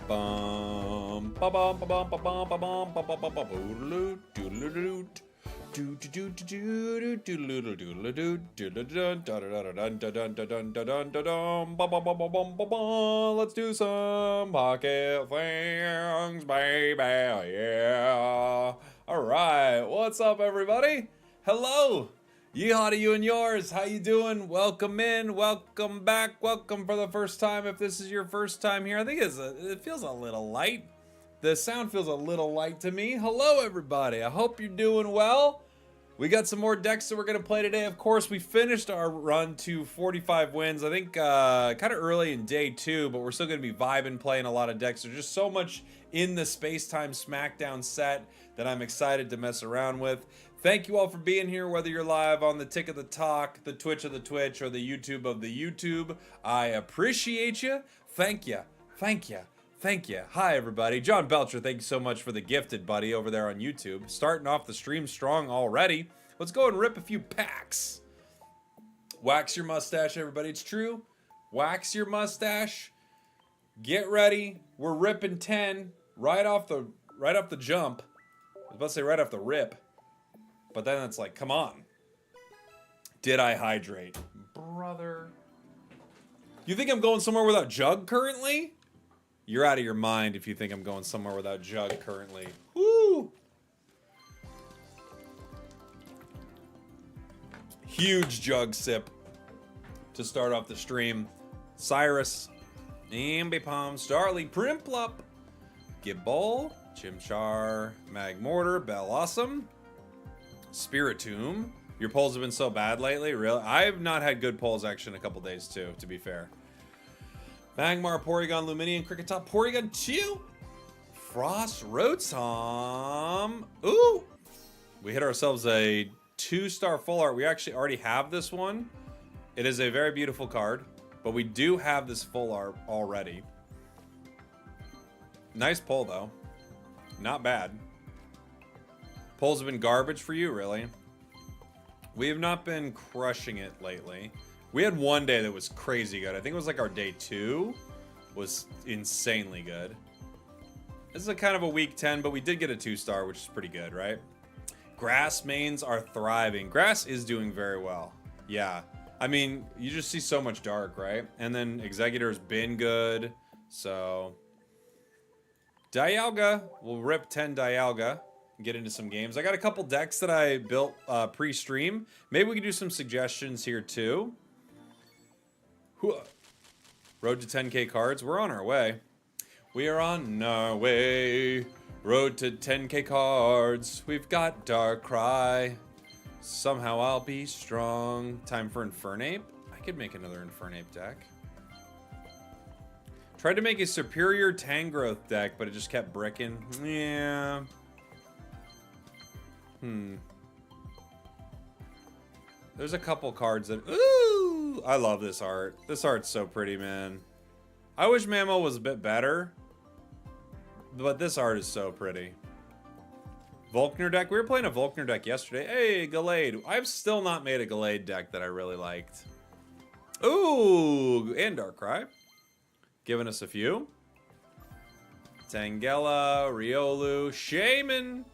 Bum ba bum ba bum ba bum ba bum ba ba ba ba doodaloo doodaloo do do do do do doodaloo doodaloo dun ba ba ba ba bum ba ba. Let's do some pocket things, baby. Yeah. All right. What's up, everybody? Hello. Yeehaw to you and yours. How you doing? Welcome in. Welcome back. Welcome for the first time. If this is your first time here, I think it feels a little light. The sound feels a little light to me. Hello, everybody. I hope you're doing well. We got some more decks that we're going to play today. Of course, we finished our run to 45 wins. I think kind of early in day 2, but we're still going to be vibing, playing a lot of decks. There's just so much in the Space-Time Smackdown set that I'm excited to mess around with. Thank you all for being here, whether you're live on the Tick of the Talk, the Twitch of the Twitch, or the YouTube of the YouTube. I appreciate you. Thank you. Thank you. Thank you. Hi, everybody. John Belcher, thank you so much for the gifted, buddy, over there on YouTube. Starting off the stream strong already. Let's go and rip a few packs. Wax your mustache, everybody. It's true. Wax your mustache. Get ready. We're ripping 10 right off the jump. I was about to say right off the rip. But then it's like, come on. Did I hydrate? Brother. You think I'm going somewhere without Jug currently? You're out of your mind if you think I'm going somewhere without Jug currently. Woo! Huge Jug sip to start off the stream. Cyrus, Ambipom, Starly, Primplup, Gibbol, Chimchar, Magmortar, Bellossom, Spiritomb. Your polls have been so bad lately, really? I've not had good polls actually in a couple days too, to be fair. Magmar, Porygon, Luminion, Cricketop, Porygon 2, Frost, Rotom. Ooh! We hit ourselves a 2-star full art. We actually already have this one. It is a very beautiful card, but we do have this full art already. Nice pull though. Not bad. Polls have been garbage for you, really? We have not been crushing it lately. We had one day that was crazy good. I think it was like our day 2 was insanely good. This is a kind of a week 10, but we did get a 2-star, which is pretty good, right? Grass mains are thriving. Grass is doing very well. Yeah. I mean, you just see so much dark, right? And then Executor's been good. So Dialga. We'll rip 10 Dialga. Get into some games. I got a couple decks that I built pre-stream. Maybe we can do some suggestions here too. Road to 10k cards. We're on our way. We are on our way. Road to 10k cards. We've got Darkrai. Somehow I'll be strong. Time for Infernape. I could make another Infernape deck. Tried to make a superior Tangrowth deck, but it just kept bricking. Yeah. There's a couple cards that... Ooh! I love this art. This art's so pretty, man. I wish Mamo was a bit better. But this art is so pretty. Volkner deck. We were playing a Volkner deck yesterday. Hey, Gallade. I've still not made a Gallade deck that I really liked. Ooh! And Darkrai. Giving us a few. Tangela, Riolu, Shaman.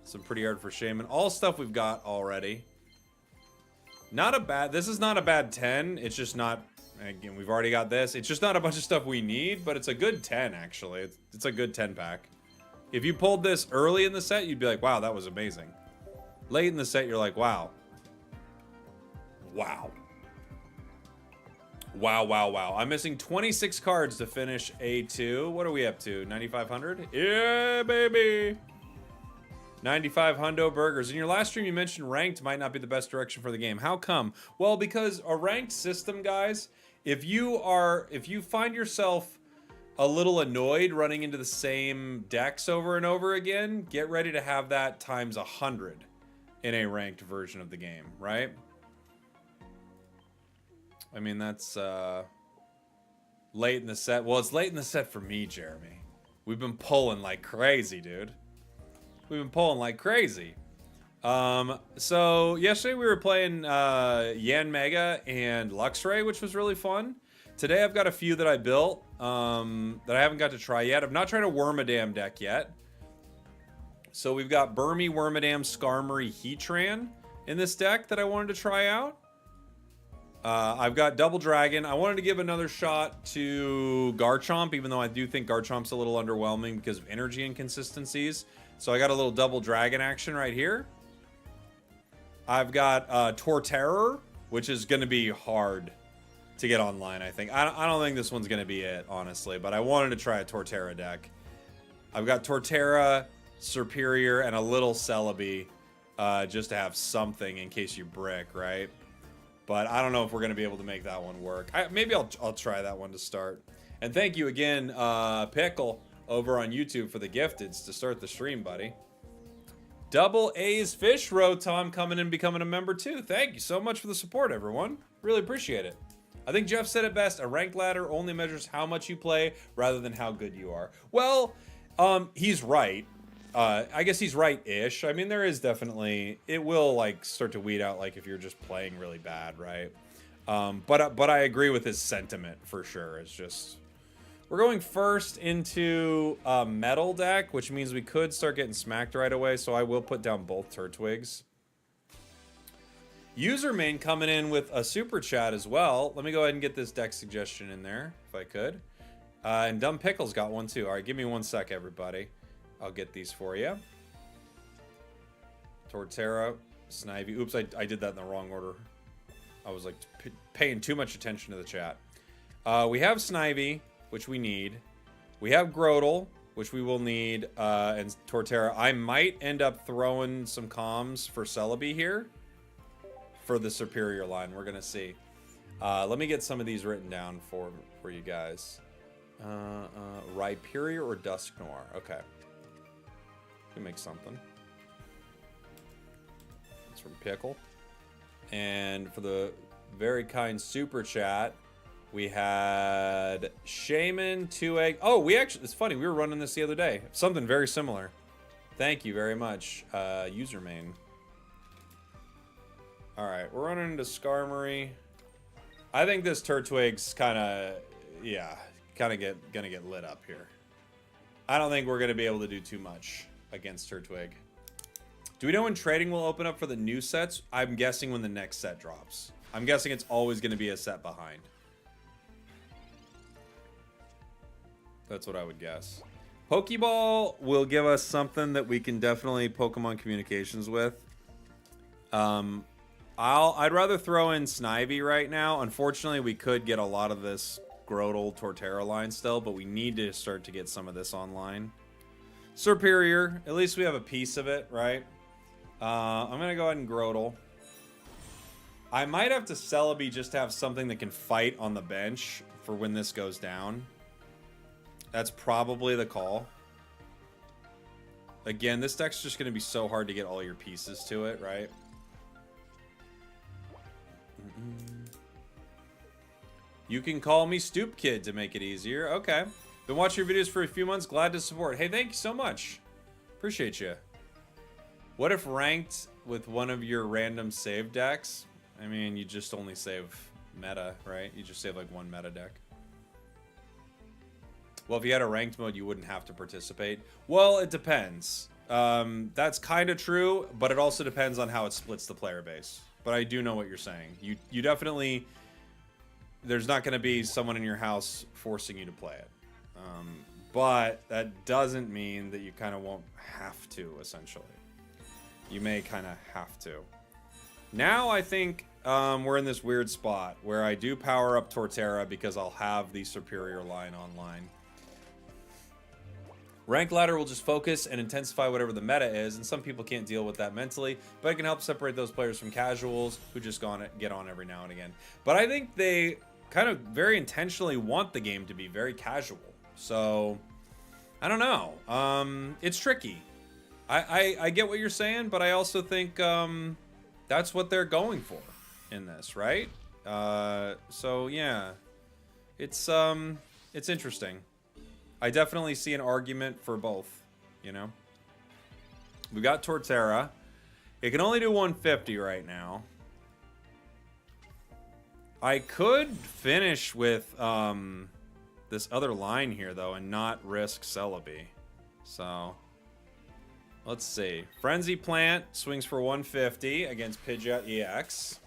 Some pretty art for Shaman. All stuff we've got already. Not a bad... This is not a bad 10. It's just not... Again, we've already got this. It's just not a bunch of stuff we need, but it's a good 10, actually. It's a good 10 pack. If you pulled this early in the set, you'd be like, wow, that was amazing. Late in the set, you're like, wow. Wow. Wow, wow, wow. I'm missing 26 cards to finish A2. What are we up to? 9,500? Yeah, baby. 95 hundo burgers. In your last stream, you mentioned ranked might not be the best direction for the game. How come? Well, because a ranked system, guys, if you find yourself a little annoyed running into the same decks over and over again, get ready to have that times 100 in a ranked version of the game, right? I mean, that's late in the set. Well, it's late in the set for me, Jeremy. We've been pulling like crazy, dude. We've been pulling like crazy. So yesterday we were playing Yan Mega and Luxray, which was really fun. Today I've got a few that I built that I haven't got to try yet. I've not tried a Wormadam deck yet. So we've got Burmy, Wormadam, Skarmory, Heatran in this deck that I wanted to try out. I've got Double Dragon. I wanted to give another shot to Garchomp, even though I do think Garchomp's a little underwhelming because of energy inconsistencies. So I got a little Double Dragon action right here. I've got Torterror, which is going to be hard to get online, I think. I don't think this one's going to be it, honestly, but I wanted to try a Torterra deck. I've got Torterra, Superior, and a little Celebi, just to have something in case you brick, right? But I don't know if we're going to be able to make that one work. Maybe I'll try that one to start. And thank you again, Pickle, over on YouTube for the gifteds to start the stream, buddy. Double A's Fish Rotom coming in, becoming a member too. Thank you so much for the support, everyone. Really appreciate it. I think Jeff said it best. A ranked ladder only measures how much you play rather than how good you are. Well, he's right. I guess he's right-ish. I mean, there is definitely... It will, like, start to weed out, like, if you're just playing really bad, right? But I agree with his sentiment, for sure. It's just... We're going first into a Metal deck, which means we could start getting smacked right away, so I will put down both Turtwigs. Usermain coming in with a super chat as well. Let me go ahead and get this deck suggestion in there, if I could. And Dumb Pickle's got one, too. All right, give me 1 sec, everybody. I'll get these for you. Torterra, Snivy. Oops, I did that in the wrong order. I was like paying too much attention to the chat. We have Snivy, which we need. We have Grotle, which we will need, and Torterra. I might end up throwing some comms for Celebi here for the Superior line. We're gonna see. Let me get some of these written down for you guys. Rhyperior or Dusknoir? Okay. We make something. It's from Pickle. And for the very kind super chat, we had Shaman, 2-egg. Oh, we actually, it's funny, we were running this the other day. Something very similar. Thank you very much, Usermain. Alright, we're running into Skarmory. I think this Turtwig's kind of, yeah, gonna get lit up here. I don't think we're going to be able to do too much against Turtwig. Do we know when trading will open up for the new sets? I'm guessing when the next set drops. I'm guessing it's always going to be a set behind. That's what I would guess. Pokeball will give us something that we can definitely Pokemon communications with. I'd rather throw in Snivy right now. Unfortunately, we could get a lot of this Grotle Torterra line still, but we need to start to get some of this online. Superior, at least we have a piece of it, right? I'm gonna go ahead and Grotle. I might have to Celebi just to have something that can fight on the bench for when this goes down. That's probably the call. Again, this deck's just gonna be so hard to get all your pieces to it, right? You can call me Stoop Kid to make it easier. Okay. Been watching your videos for a few months. Glad to support. Hey, thank you so much. Appreciate you. What if ranked with one of your random save decks? I mean, you just only save meta, right? You just save like one meta deck. Well, if you had a ranked mode, you wouldn't have to participate. Well, it depends. That's kind of true, but it also depends on how it splits the player base. But I do know what you're saying. You definitely... There's not going to be someone in your house forcing you to play it. But that doesn't mean that you kind of won't have to, essentially. You may kind of have to. Now I think we're in this weird spot where I do power up Torterra because I'll have the Superior line online. Rank ladder will just focus and intensify whatever the meta is, and some people can't deal with that mentally, but it can help separate those players from casuals who just get on every now and again. But I think they kind of very intentionally want the game to be very casual. So, I don't know. It's tricky. I get what you're saying, but I also think that's what they're going for in this, right? So, yeah. It's interesting. I definitely see an argument for both, you know? We got Torterra. It can only do 150 right now. I could finish with this other line here, though, and not risk Celebi. So, let's see. Frenzy Plant swings for 150 against Pidgeot EX.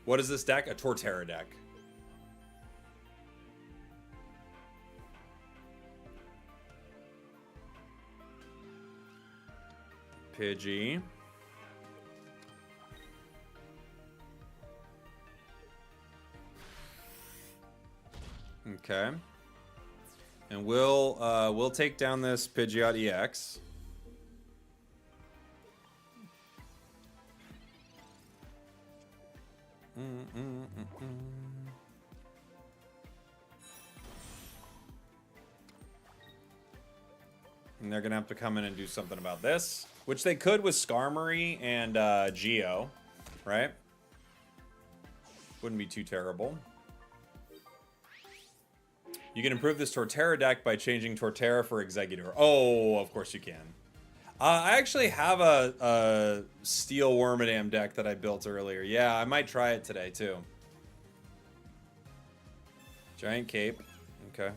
What is this deck? A Torterra deck. Pidgey. Okay. And we'll take down this Pidgeot EX. And they're gonna have to come in and do something about this, which they could with Skarmory and Geo, right? Wouldn't be too terrible. You can improve this Torterra deck by changing Torterra for Exeggutor. Oh, of course you can. I actually have a Steel Wormadam deck that I built earlier. Yeah, I might try it today, too. Giant Cape. Okay.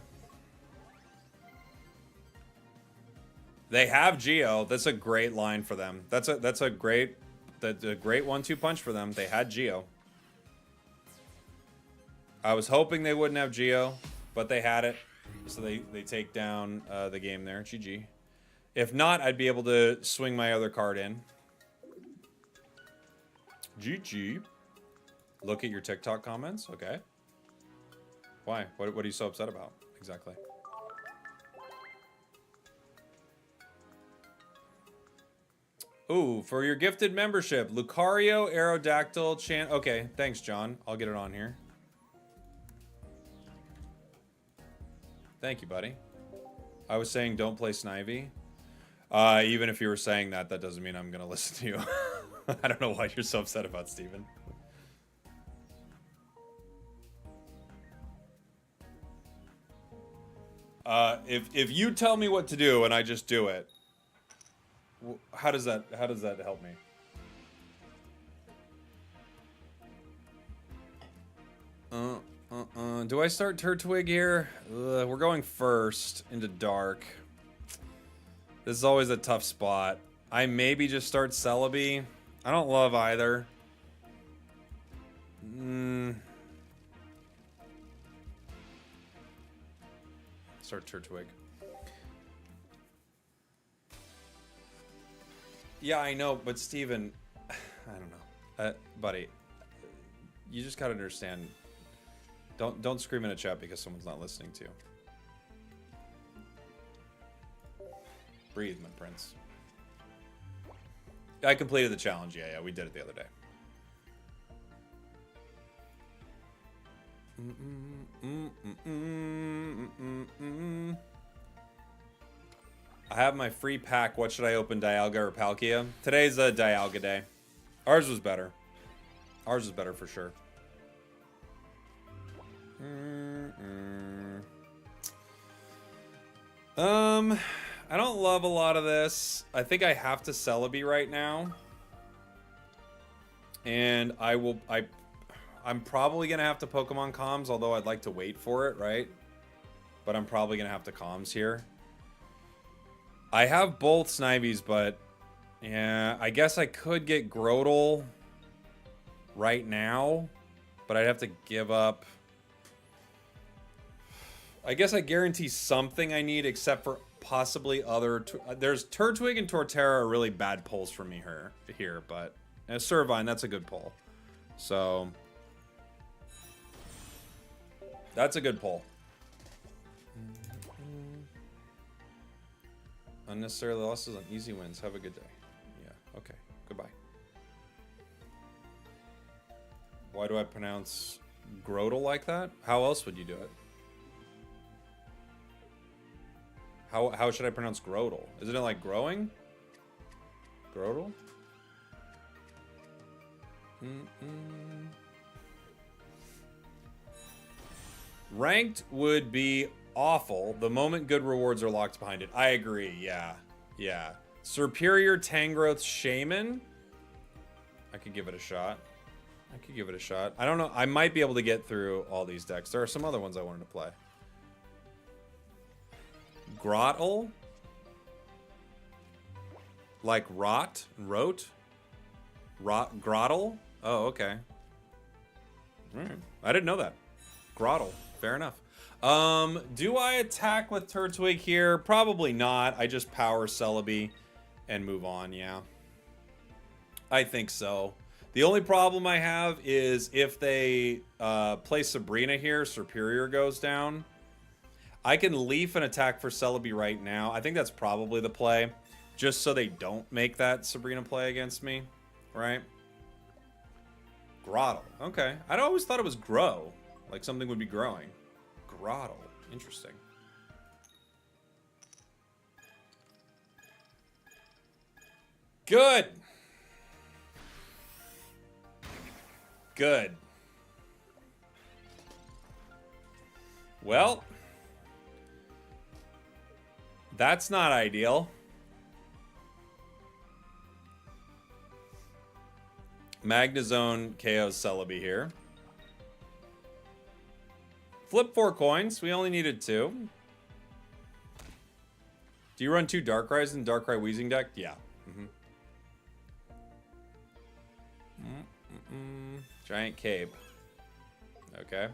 They have Geo. That's a great line for them. That's a great 1-2 punch for them. They had Geo. I was hoping they wouldn't have Geo, but they had it. So they take down the game there. GG. If not, I'd be able to swing my other card in. GG. Look at your TikTok comments. Okay. Why? What are you so upset about? Exactly. Ooh, for your gifted membership, Lucario, Aerodactyl, Chan... Okay, thanks, John. I'll get it on here. Thank you, buddy. I was saying don't play Snivy. Even if you were saying that, that doesn't mean I'm going to listen to you. I don't know why you're so upset about Steven. If you tell me what to do and I just do it, how does that help me? Do I start Turtwig here? We're going first into Dark. This is always a tough spot. I maybe just start Celebi. I don't love either. Start Turtwig. Yeah, I know, but Steven, I don't know. Buddy, you just gotta understand. Don't scream in a chat because someone's not listening to you. Breathe, my prince. I completed the challenge. Yeah, we did it the other day. I have my free pack. What should I open, Dialga or Palkia? Today's a Dialga day. Ours was better. Ours was better for sure. I don't love a lot of this. I think I have to Celebi right now. And I'm probably going to have to Pokemon Comms, although I'd like to wait for it, right? But I'm probably going to have to Comms here. I have both Snivies, but yeah, I guess I could get Grotle right now, but I'd have to give up. I guess I guarantee something I need, except for possibly other... There's Turtwig and Torterra are really bad pulls for me here, but Servine, that's a good pull. So that's a good pull. Unnecessary losses on easy wins. Have a good day. Yeah, okay. Goodbye. Why do I pronounce Grotle like that? How else would you do it? How should I pronounce Grotle? Isn't it like growing? Grotle? Ranked would be awful the moment good rewards are locked behind it. I agree, yeah. Yeah. Superior Tangrowth Shaman. I could give it a shot. I don't know. I might be able to get through all these decks. There are some other ones I wanted to play. Grottle? Like rot? Rote? Grottle? Oh, okay. I didn't know that. Grottle. Fair enough. Do I attack with Turtwig here? Probably not. I just power Celebi and move on, yeah. I think so. The only problem I have is if they play Sabrina here, Superior goes down. I can Leaf and attack for Celebi right now. I think that's probably the play. Just so they don't make that Sabrina play against me, right? Grottle. Okay. I'd always thought it was grow. Like something would be growing. Grottle. Interesting. Good. Good. Well, that's not ideal. Magnezone KO's Celebi here. Flip 4 coins. We only needed 2. Do you run 2 Darkrai's in Darkrai Weezing deck? Yeah. Giant Cape. Okay.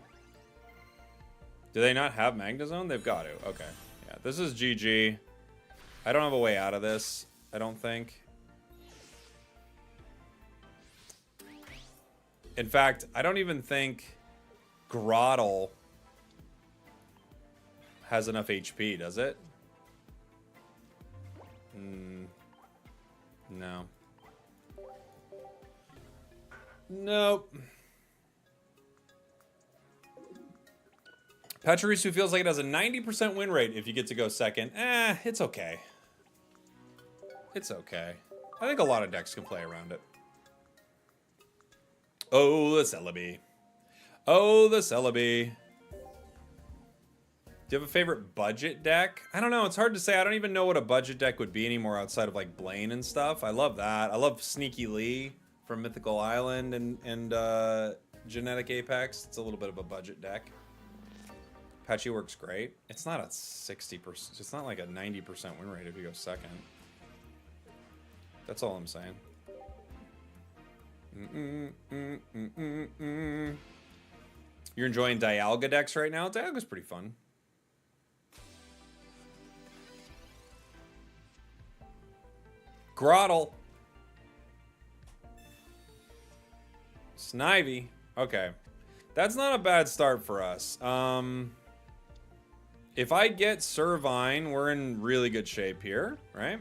Do they not have Magnezone? They've got to. Okay. Yeah, this is GG. I don't have a way out of this, I don't think. In fact, I don't even think Grottle has enough HP, does it? No. Nope. Pachirisu feels like it has a 90% win rate if you get to go second. It's okay. It's okay. I think a lot of decks can play around it. Oh, the Celebi. Oh, the Celebi. Do you have a favorite budget deck? I don't know. It's hard to say. I don't even know what a budget deck would be anymore outside of like Blaine and stuff. I love that. I love Sneaky Lee from Mythical Island and Genetic Apex. It's a little bit of a budget deck. Patchy works great. It's not a 60%. It's not like a 90% win rate if you go second. That's all I'm saying. You're enjoying Dialga decks right now? Dialga's pretty fun. Grottle. Snivy. Okay. That's not a bad start for us. If I get Servine, we're in really good shape here, right?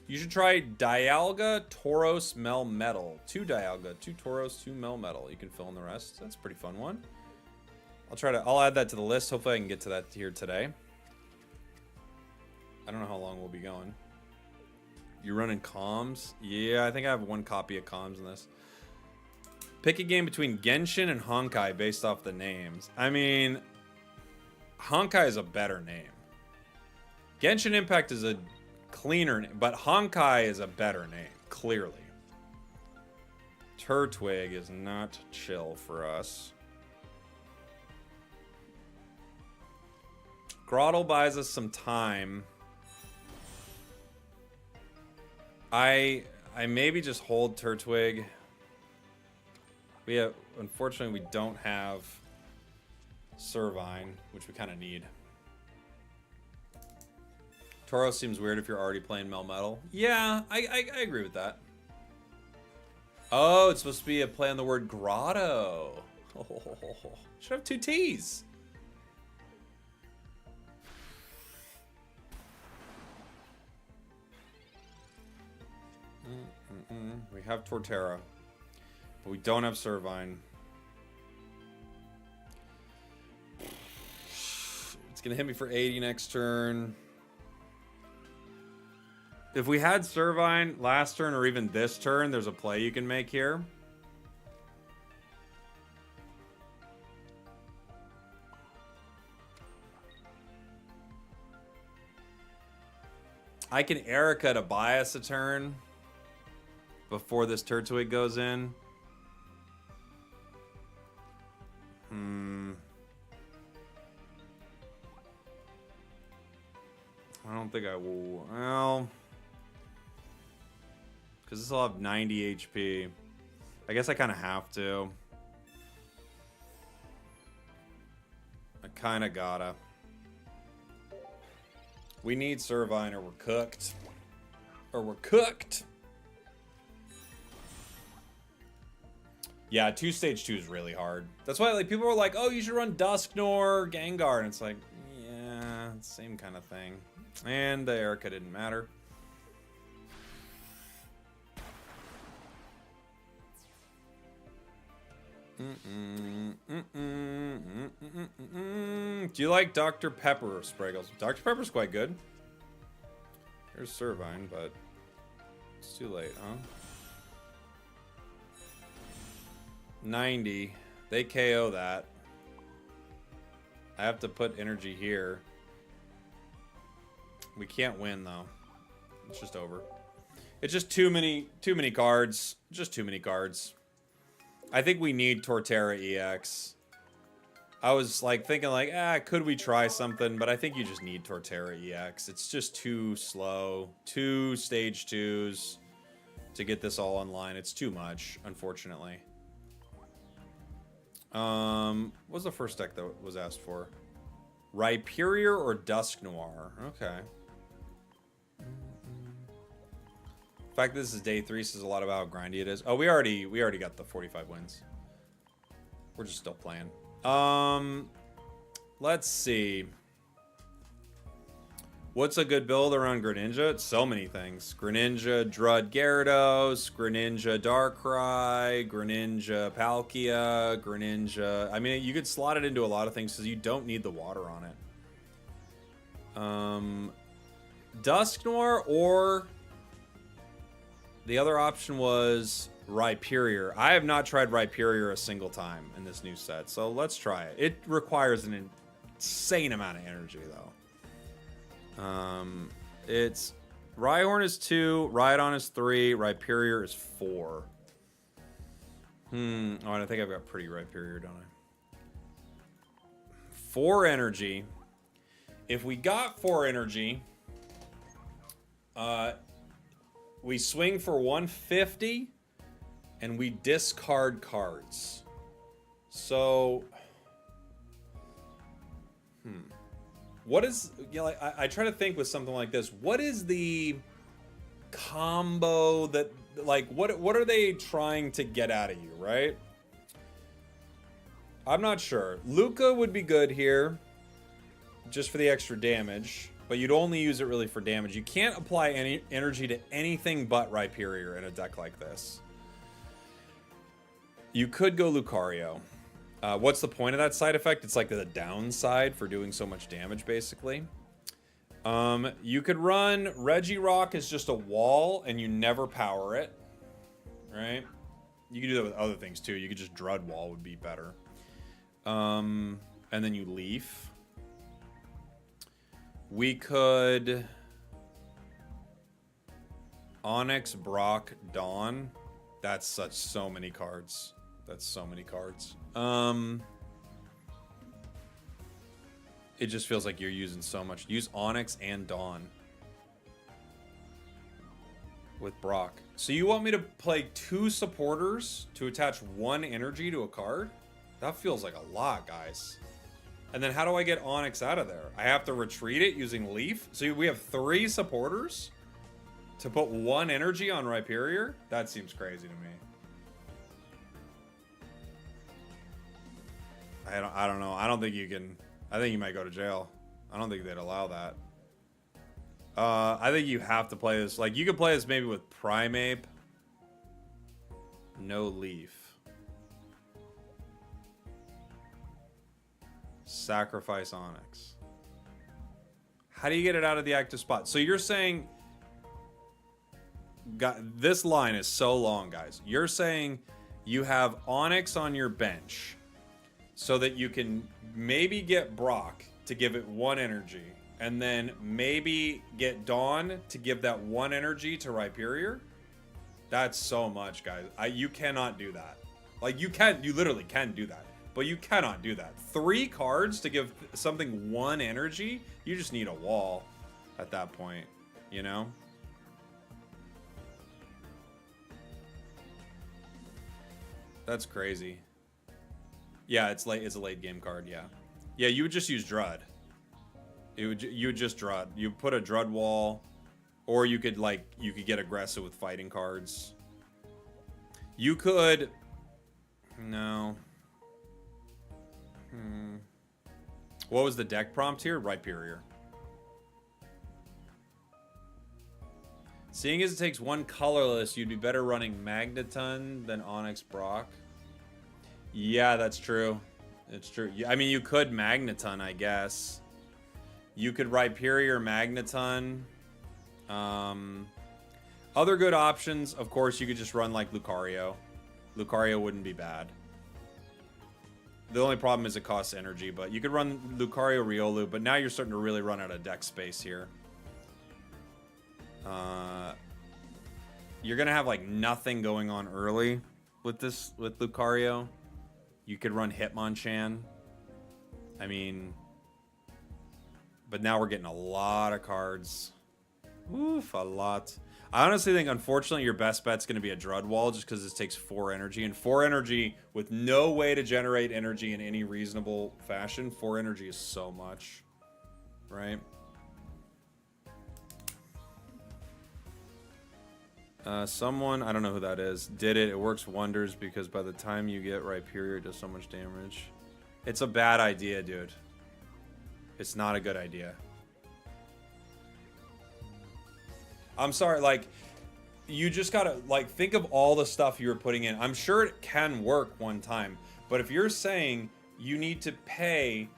You should try Dialga, Tauros, Melmetal. 2 Dialga, 2 Tauros, 2 Melmetal. You can fill in the rest. That's a pretty fun one. I'll add that to the list. Hopefully I can get to that here today. I don't know how long we'll be going. You running comms? Yeah, I think I have 1 copy of comms in this. Pick a game between Genshin and Honkai based off the names. I mean, Honkai is a better name. Genshin Impact is a cleaner name, but Honkai is a better name, clearly. Turtwig is not chill for us. Grottle buys us some time. I maybe just hold Turtwig. Unfortunately, we don't have Servine, which we kind of need. Tauros seems weird if you're already playing Melmetal. Yeah, I agree with that. Oh, it's supposed to be a play on the word grotto. Should have 2 T's. We have Torterra, but we don't have Servine. It's gonna hit me for 80 next turn. If we had Servine last turn or even this turn, there's a play you can make here. I can Erica to buy us a turn before this Turtwig goes in. I don't think I will. Well, because this will have 90 HP. I guess I kind of have to. I kind of gotta. We need Servine or we're cooked. Or we're cooked. Yeah, stage 2 is really hard. That's why like people were like, oh, you should run Dusknor, Gengar. And it's like, yeah, same kind of thing. And the Erica didn't matter. Do you like Dr. Pepper or Spragels? Dr. Pepper's quite good. There's Servine, but it's too late, huh? 90. They KO that. I have to put energy here. We can't win though. It's just over. It's just too many cards. Just too many cards. I think we need Torterra EX. I was like thinking like, could we try something? But I think you just need Torterra EX. It's just too slow. 2 stage 2s to get this all online. It's too much, unfortunately. What was the first deck that was asked for? Rhyperior or Dusknoir? Okay. In fact, this is day 3, says a lot about how grindy it is. Oh, we already got the 45 wins. We're just still playing. Let's see. What's a good build around Greninja? So many things. Greninja Drud Gyarados, Greninja Darkrai, Greninja Palkia, Greninja... I mean, you could slot it into a lot of things because you don't need the water on it. Dusknoir or... The other option was Rhyperior. I have not tried Rhyperior a single time in this new set, so let's try it. It requires an insane amount of energy, though. It's Rhyhorn is 2, Rhydon is 3, Rhyperior is 4. Oh, and I think I've got pretty Rhyperior, don't I? 4 energy. If we got 4 energy, we swing for 150, and we discard cards. So, what is, you know, like, I try to think with something like this. What is the combo that, like, what are they trying to get out of you, right? I'm not sure. Luca would be good here, just for the extra damage. But you'd only use it really for damage. You can't apply any energy to anything but Rhyperior in a deck like this. You could go Lucario. What's the point of that side effect? It's like the downside for doing so much damage, basically. You could run Regirock as just a wall, and you never power it. Right? You could do that with other things, too. You could just Drud Wall would be better. And then you Leaf. We could Onyx, Brock, Dawn. That's so many cards. That's so many cards. It just feels like you're using so much. Use Onyx and Dawn with Brock. So you want me to play 2 supporters to attach 1 energy to a card? That feels like a lot, guys. And then how do I get Onyx out of there? I have to retreat it using Leaf? So we have 3 supporters to put 1 energy on Rhyperior? That seems crazy to me. I don't know. I don't think you can... I think you might go to jail. I don't think they'd allow that. I think you have to play this. Like, you could play this maybe with Primeape. No Leaf. Sacrifice Onyx. How do you get it out of the active spot? So you're saying... this line is so long, guys. You're saying you have Onyx on your bench so that you can maybe get Brock to give it 1 energy. and then maybe get Dawn to give that 1 energy to Rhyperior. That's so much, guys. You cannot do that. Like, you literally can do that, but you cannot do that. 3 cards to give something 1 energy? You just need a wall at that point, you know? That's crazy. Yeah, it's a late game card, yeah. Yeah, you would just use Drud. You would just Drud. You put a Drud wall, or you could get aggressive with fighting cards. You could... No. What was the deck prompt here? Rhyperior. Seeing as it takes 1 colorless, you'd be better running Magneton than Onyx Brock. Yeah, that's true. It's true. I mean, you could Magneton, I guess. You could Rhyperior Magneton. Other good options, of course, you could just run like Lucario. Lucario wouldn't be bad. The only problem is it costs energy, but you could run Lucario Riolu, but now you're starting to really run out of deck space here. You're gonna have like nothing going on early with Lucario. You could run Hitmonchan. I mean, but now we're getting a lot of cards. Oof, a lot. I honestly think, unfortunately, your best bet's going to be a Drud Wall just because this takes 4 energy. And 4 energy with no way to generate energy in any reasonable fashion. 4 energy is so much. Right? Someone, I don't know who that is, did it. It works wonders because by the time you get Rhyperior, it does so much damage. It's a bad idea, dude. It's not a good idea. I'm sorry, like, you just gotta, like, think of all the stuff you were putting in. I'm sure it can work one time, but if you're saying you need to pay,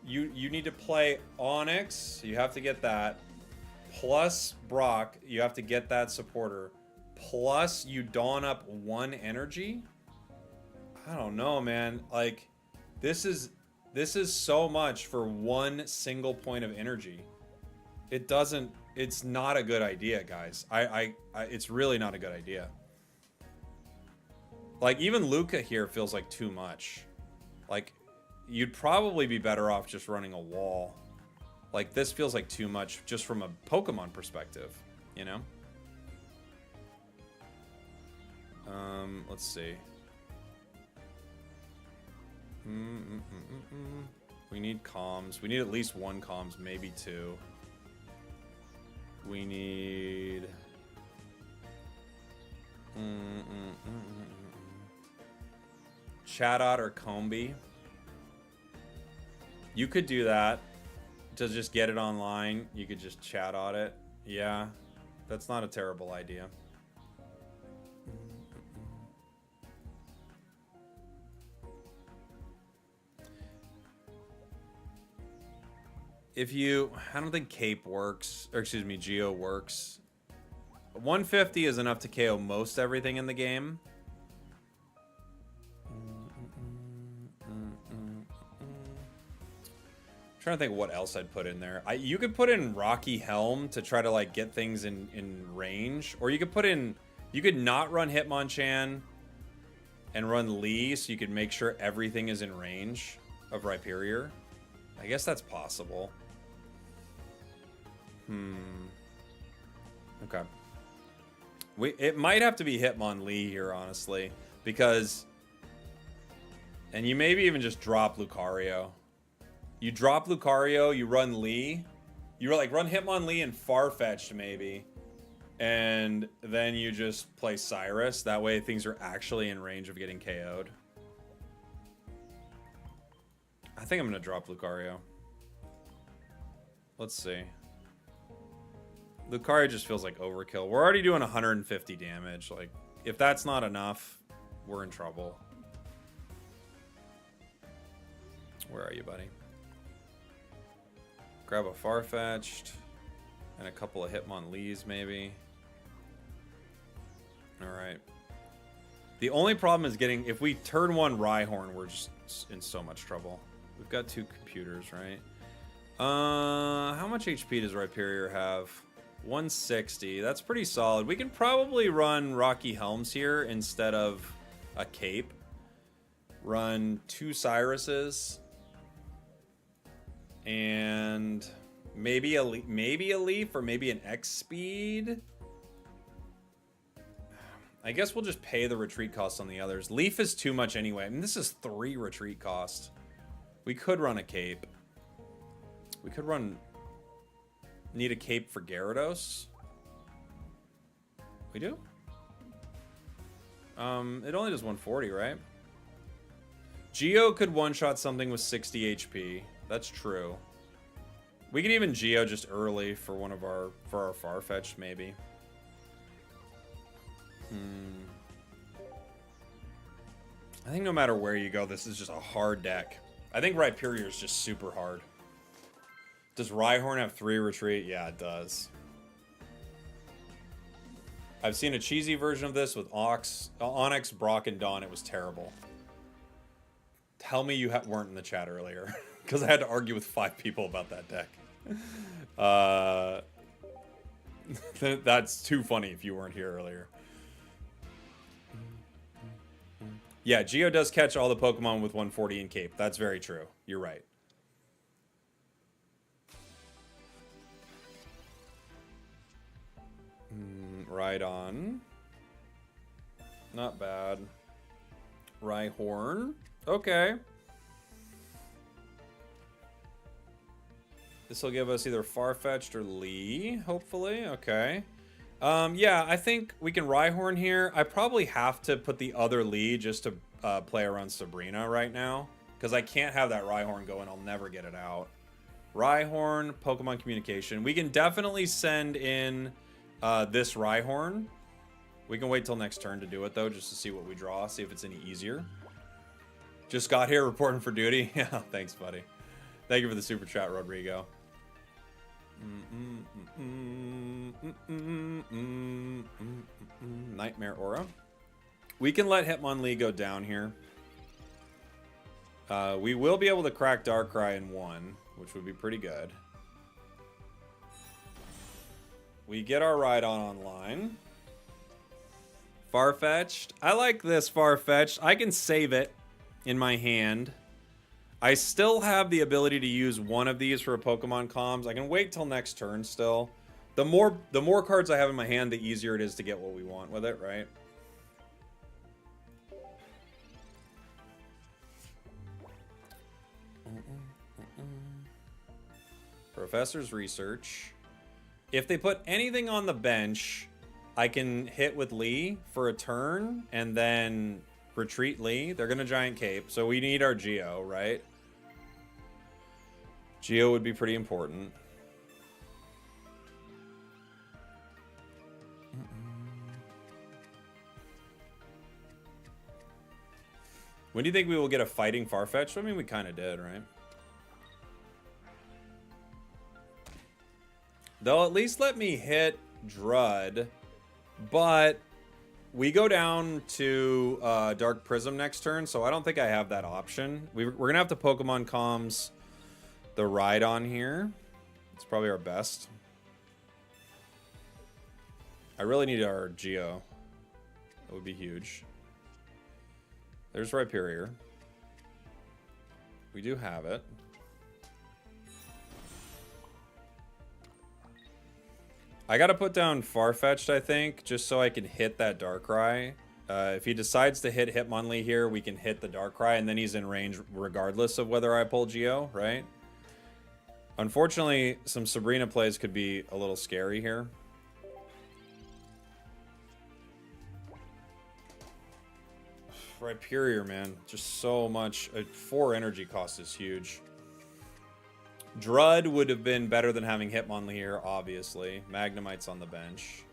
you need to play Onyx, you have to get that, plus Brock, you have to get that supporter, plus you dawn up 1 energy? I don't know, man. Like, this is so much for 1 single point of energy. It's not a good idea, guys. It's really not a good idea. Like, even Luca here feels like too much. Like, you'd probably be better off just running a wall. Like, this feels like too much just from a Pokemon perspective, you know? Let's see. We need comms. We need at least 1 comms, maybe 2. We need... Chatot or Combi. You could do that. To just get it online, you could just Chatot it. Yeah, that's not a terrible idea. I don't think Cape works, or excuse me, Geo works. 150 is enough to KO most everything in the game. Trying to think what else I'd put in there. You could put in Rocky Helm to try to like get things in range, or you could not run Hitmonchan and run Lee, so you could make sure everything is in range of Rhyperior. I guess that's possible. Okay. It might have to be Hitmonlee here, honestly, because, and you maybe even just drop Lucario. You drop Lucario, you run Lee, you like run Hitmonlee and Farfetch'd maybe, and then you just play Cyrus. That way things are actually in range of getting KO'd. I think I'm gonna drop Lucario. Let's see. Lucario just feels like overkill. We're already doing 150 damage. Like, if that's not enough, we're in trouble. Where are you, buddy? Grab a Farfetch'd and a couple of Hitmonlees, maybe. Alright. The only problem is getting... If we turn 1 Rhyhorn, we're just in so much trouble. We've got 2 computers, right? How much HP does Rhyperior have? 160. That's pretty solid. We can probably run Rocky Helms here instead of a cape. Run 2 Cyruses. And maybe a leaf or maybe an X speed. I guess we'll just pay the retreat cost on the others. Leaf is too much anyway. I mean, this is 3 retreat cost. We could run a cape. We could run... Need a cape for Gyarados? We do? It only does 140, right? Geo could one-shot something with 60 HP. That's true. We could even Geo just early for one of our... For our Farfetch'd, maybe. I think no matter where you go, this is just a hard deck. I think Rhyperior is just super hard. Does Rhyhorn have 3 retreat? Yeah, it does. I've seen a cheesy version of this with Onyx, Brock, and Dawn. It was terrible. Tell me you weren't in the chat earlier. Because I had to argue with 5 people about that deck. That's too funny if you weren't here earlier. Yeah, Geo does catch all the Pokemon with 140 in Cape. That's very true. You're right. Rhydon. Not bad. Rhyhorn. Okay. This will give us either Farfetch'd or Lee, hopefully. Okay. Yeah, I think we can Rhyhorn here. I probably have to put the other Lee just to play around Sabrina right now. Because I can't have that Rhyhorn go and I'll never get it out. Rhyhorn, Pokemon Communication. We can definitely send in this Rhyhorn. We can wait till next turn to do it, though, just to see what we draw. See if it's any easier. Just got here reporting for duty. Yeah, thanks, buddy. Thank you for the super chat, Rodrigo. Nightmare Aura. We can let Hitmonlee go down here. We will be able to crack Darkrai in 1, which would be pretty good. We get our Rhydon online. Farfetch'd. I like this Farfetch'd. I can save it in my hand. I still have the ability to use one of these for a Pokemon comms. I can wait till next turn still. The more cards I have in my hand, the easier it is to get what we want with it, right? Professor's Research. If they put anything on the bench, I can hit with Lee for a turn and then retreat Lee. They're going to Giant Cape, so we need our Geo, right? Geo would be pretty important. When do you think we will get a fighting Farfetch'd? I mean, we kind of did, right? They'll at least let me hit Drud, but we go down to Dark Prism next turn, so I don't think I have that option. We're going to have to Pokemon comms the Rhydon here. It's probably our best. I really need our Geo. That would be huge. There's Rhyperior. We do have it. I gotta put down Farfetch'd, I think, just so I can hit that Darkrai. If he decides to hit Hitmonlee here, we can hit the Darkrai, and then he's in range regardless of whether I pull Geo, right? Unfortunately, some Sabrina plays could be a little scary here. Rhyperior, man. Just so much. 4 energy cost is huge. Drud would have been better than having Hitmonlee here, obviously. Magnemite's on the bench.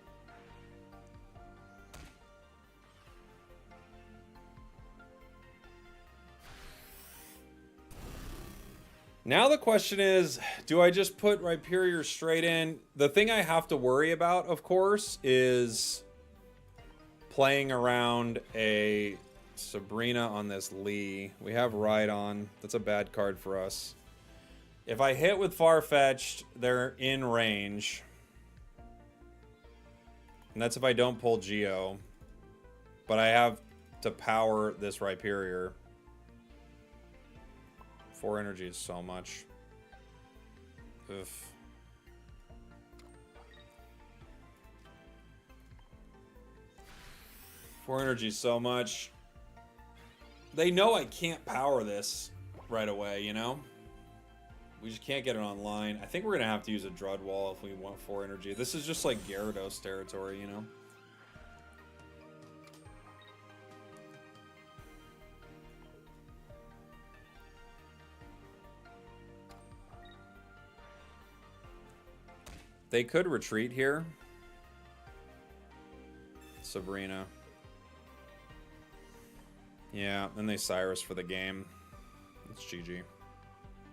Now the question is, do I just put Rhyperior straight in? The thing I have to worry about, of course, is playing around a Sabrina on this Lee. We have Rhydon. That's a bad card for us. If I hit with Farfetch'd, they're in range. And that's if I don't pull Geo. But I have to power this Rhyperior. 4 energy is so much. Ugh. Four energy so much. They know I can't power this right away, you know? We just can't get it online. I think we're going to have to use a Drud Wall if we want 4 energy. This is just like Gyarados territory, you know? They could retreat here. Sabrina. Yeah, and they Cyrus for the game. It's GG.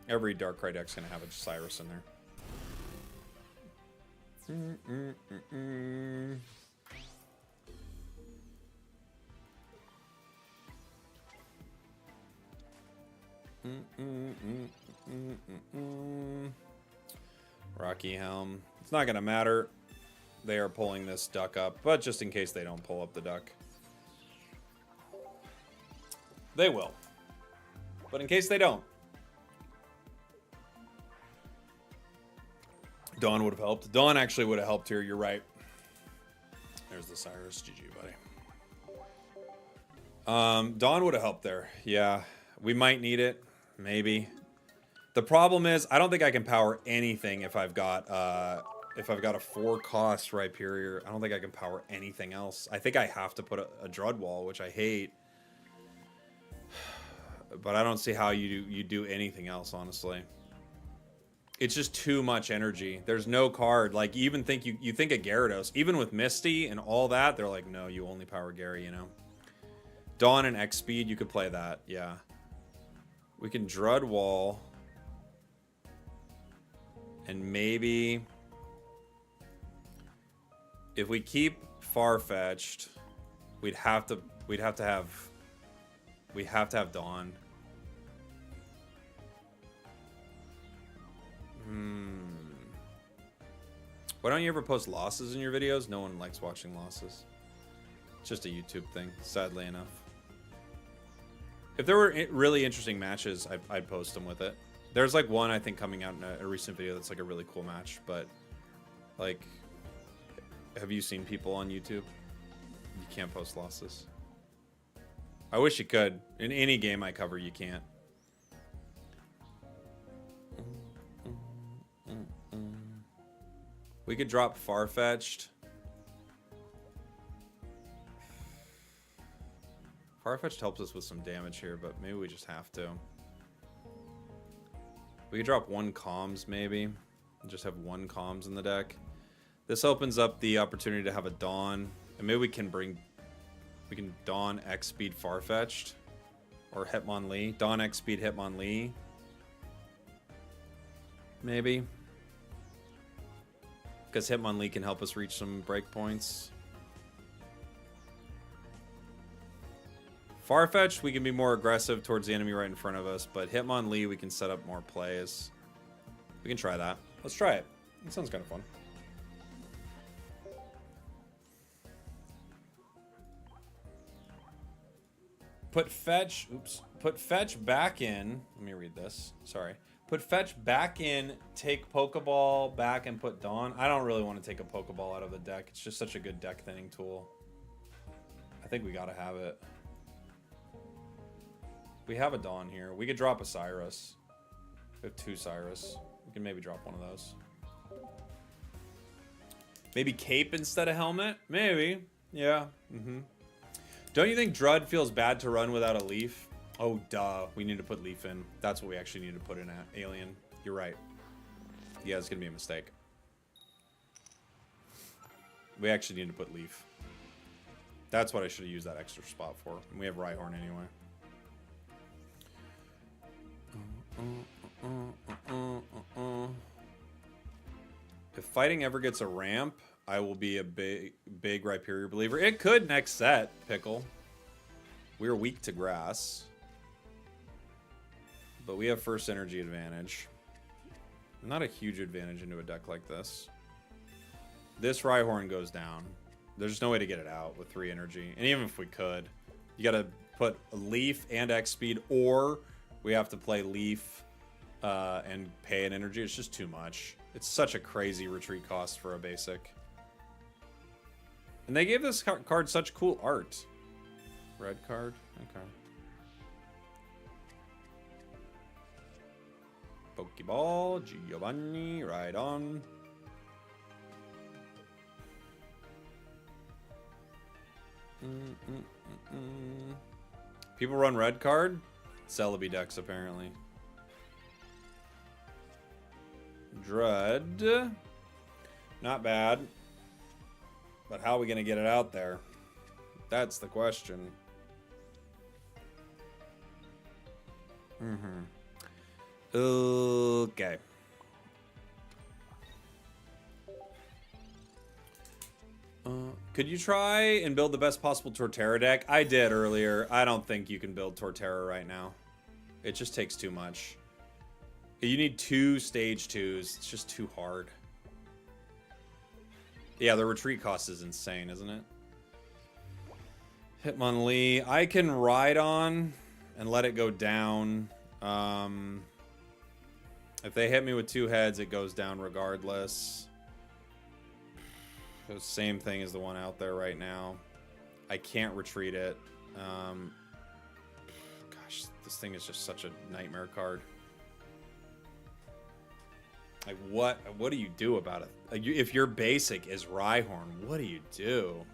Every Darkrai deck's gonna have a Cyrus in there. Rocky Helm. It's not gonna matter. They are pulling this duck up, but just in case they don't pull up the duck. They will. But in case they don't. Dawn would have helped. Dawn actually would have helped here, you're right. There's the Cyrus. GG, buddy. Dawn would have helped there. Yeah. We might need it. Maybe. The problem is, I don't think I can power anything if I've got a 4-cost Rhyperior. I don't think I can power anything else. I think I have to put a Drud Wall, which I hate. But I don't see how you do anything else, honestly. It's just too much energy. There's no card. Like, you even think you think of Gyarados. Even with Misty and all that, they're like, no, you only power Gary, you know? Dawn and X speed, you could play that, yeah. We can Drud Wall. And maybe if we keep Farfetch'd, we'd have to have Dawn. Why don't you ever post losses in your videos? No one likes watching losses. It's just a YouTube thing, sadly enough. If there were really interesting matches, I'd post them with it. There's like one, I think, coming out in a recent video that's like a really cool match, but like, have you seen people on YouTube? You can't post losses. I wish you could. In any game I cover, you can't. We could drop Farfetch'd. Farfetch'd helps us with some damage here, but maybe we just have to. We could drop 1 comms, maybe. And just have 1 comms in the deck. This opens up the opportunity to have a Dawn. And maybe we can Dawn X speed Farfetch'd. Or Hitmonlee. Dawn X speed Hitmonlee. Maybe. Because Hitmonlee can help us reach some breakpoints. Farfetch'd, we can be more aggressive towards the enemy right in front of us, but Hitmonlee, we can set up more plays. We can try that. Let's try it. That sounds kind of fun. Put Fetch back in. Let me read this. Sorry. Put Fetch back in, take Pokeball back, and put Dawn. I don't really want to take a Pokeball out of the deck. It's just such a good deck thinning tool. I think we gotta have it. We have a Dawn here. We could drop a Cyrus. We have 2 Cyrus. We can maybe drop one of those. Maybe Cape instead of Helmet? Maybe. Yeah. Don't you think Drud feels bad to run without a Leaf? Oh, duh. We need to put Leaf in. That's what we actually need to put in at Alien. You're right. Yeah, it's going to be a mistake. We actually need to put Leaf. That's what I should have used that extra spot for. And we have Rhyhorn anyway. If fighting ever gets a ramp, I will be a big Rhyperior believer. It could next set, Pickle. We're weak to grass. But we have first energy advantage. Not a huge advantage into a deck like this. This Rhyhorn goes down. There's no way to get it out with 3 energy. And even if we could, you gotta put a Leaf and X speed, or we have to play Leaf and pay an energy. It's just too much. It's such a crazy retreat cost for a basic. And they gave this card such cool art. Red card? Okay. Pokeball, Giovanni, right on. People run red card? Celebi decks, apparently. Dread. Not bad. But how are we going to get it out there? That's the question. Okay. Could you try and build the best possible Torterra deck? I did earlier. I don't think you can build Torterra right now. It just takes too much. You need 2 stage 2s. It's just too hard. Yeah, the retreat cost is insane, isn't it? Hitmonlee. I can ride on and let it go down. If they hit me with 2 heads, it goes down regardless. The same thing as the one out there right now. I can't retreat it. Gosh, this thing is just such a nightmare card. Like, what do you do about it? Like, if your basic is Rhyhorn, what do you do?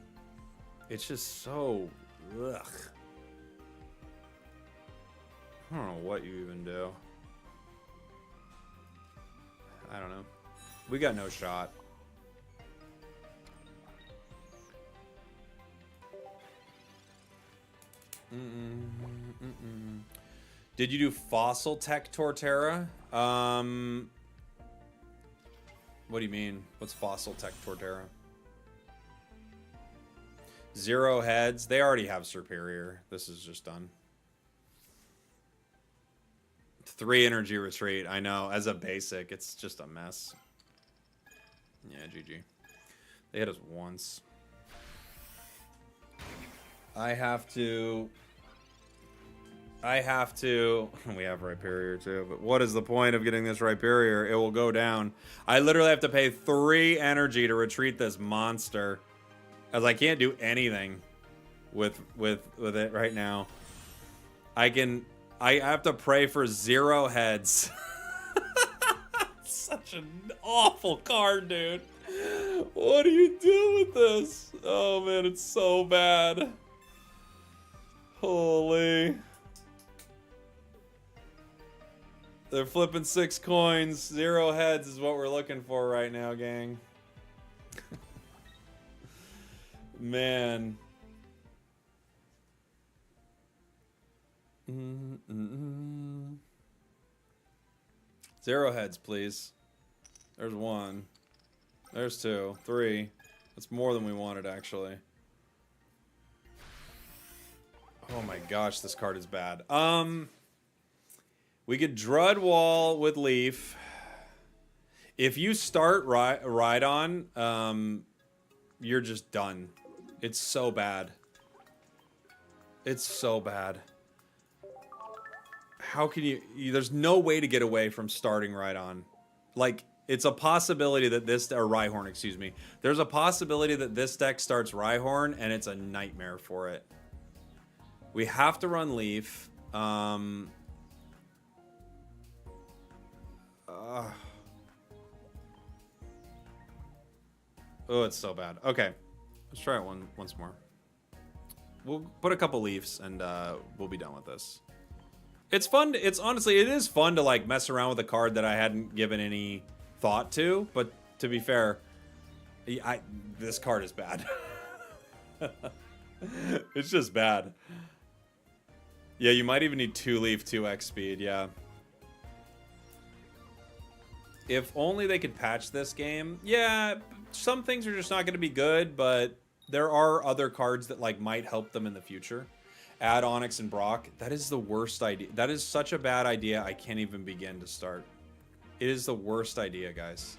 It's just so... Ugh. I don't know what you even do. I don't know. We got no shot. Did you do Fossil Tech Torterra? What do you mean? What's Fossil Tech Torterra? 0 heads. They already have Superior. This is just done. 3 energy retreat. I know. As a basic, it's just a mess. Yeah, GG. They hit us once. I have to... We have Rhyperior too, but what is the point of getting this Rhyperior? It will go down. I literally have to pay 3 energy to retreat this monster, as I can't do anything with it right now. I have to pray for 0 heads. Such an awful card, dude. What do you do with this? Oh man, it's so bad. Holy. They're flipping 6 coins. 0 heads is what we're looking for right now, gang. Man. 0 heads, please. There's 1. There's 2. 3. That's more than we wanted, actually. Oh my gosh, this card is bad. We could Drud Wall with Leaf. If you start Rhydon, you're just done. It's so bad. It's so bad. How can you... There's no way to get away from starting Rhydon. Like, it's a possibility that this... Or Rhyhorn, excuse me. There's a possibility that this deck starts Rhyhorn, and it's a nightmare for it. We have to run Leaf. Oh, it's so bad. Okay, let's try it once more. We'll put a couple Leafs and we'll be done with this. It's fun. It's honestly, it is fun to like mess around with a card that I hadn't given any thought to. But to be fair, this card is bad. It's just bad. Yeah, you might even need 2 Leaf, 2x speed. Yeah. If only they could patch this game. Yeah, some things are just not going to be good, but there are other cards that like might help them in the future. Add Onyx and Brock. That is the worst idea. That is such a bad idea. I can't even begin to start. It is the worst idea, guys.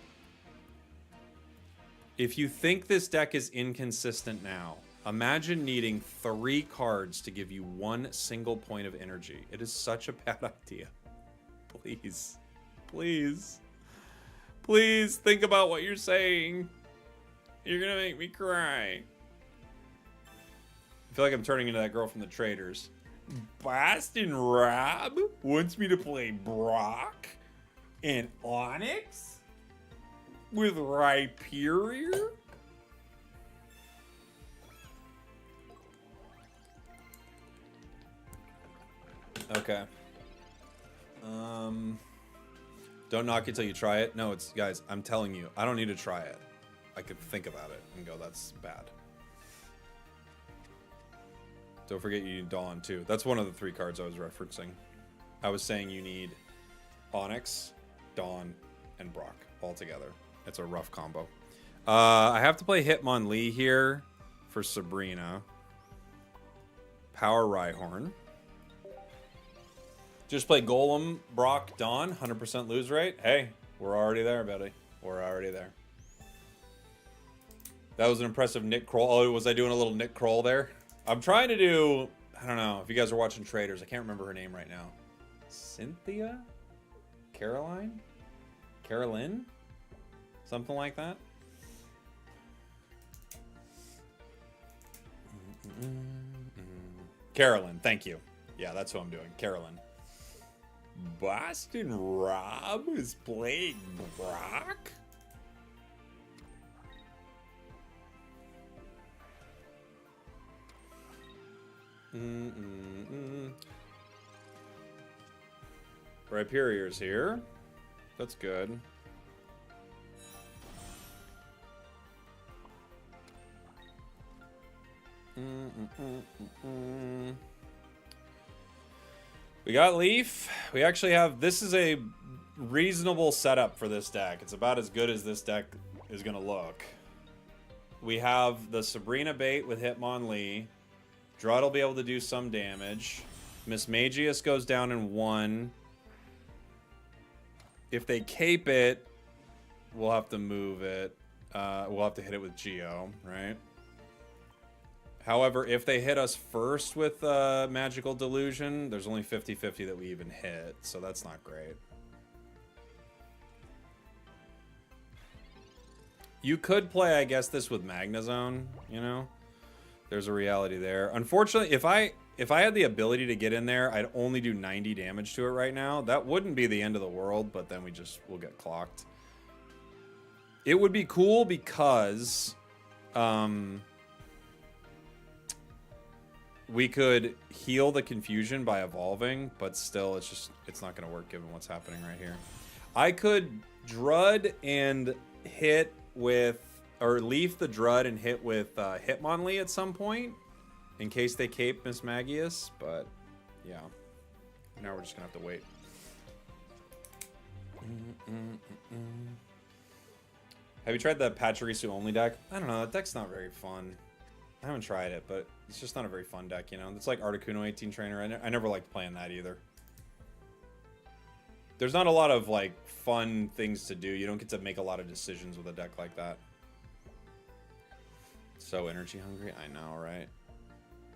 If you think this deck is inconsistent now, imagine needing 3 cards to give you 1 single point of energy. It is such a bad idea. Please. Please. Please think about what you're saying. You're gonna make me cry. I feel like I'm turning into that girl from the Traders. Boston Rob wants me to play Brock and Onyx with Rhyperior? Okay. Don't knock it till you try it. No, it's, guys, I'm telling you, I don't need to try it. I could think about it and go, that's bad. Don't forget you need Dawn, too. That's one of the 3 cards I was referencing. I was saying you need Onyx, Dawn, and Brock all together. It's a rough combo. I have to play Hitmonlee here for Sabrina. Power Rhyhorn. Just play Golem, Brock, Dawn, 100% lose rate. Hey, we're already there, buddy. We're already there. That was an impressive Nick Kroll. Oh, was I doing a little Nick Kroll there? I'm trying to do, I don't know, if you guys are watching Traders, I can't remember her name right now. Cynthia? Caroline? Carolyn? Something like that? Carolyn, thank you. Yeah, that's who I'm doing. Carolyn. Boston Rob is playing Brock? Rhyperior's here. That's good. We got Leaf. We actually have, this is a reasonable setup for this deck. It's about as good as this deck is going to look. We have the Sabrina bait with Hitmonlee. Drud will be able to do some damage. Mismagius goes down in 1. If they cape it, we'll have to move it. We'll have to hit it with Geo, right? However, if they hit us first with Magical Delusion, there's only 50-50 that we even hit, so that's not great. You could play, I guess, this with Magnezone, you know? There's a reality there. Unfortunately, if I had the ability to get in there, I'd only do 90 damage to it right now. That wouldn't be the end of the world, but then we'll get clocked. It would be cool because we could heal the confusion by evolving, but still it's not going to work given what's happening right here. I could Drud and hit with, or Leaf the Drud and hit with Hitmonlee at some point, in case they cape Mismagius, but yeah. Now we're just gonna have to wait. Have you tried the Pachirisu only deck? I don't know, that deck's not very fun. I haven't tried it, but it's just not a very fun deck, you know? It's like Articuno 18 Trainer. I never liked playing that either. There's not a lot of, like, fun things to do. You don't get to make a lot of decisions with a deck like that. So energy hungry, I know, right?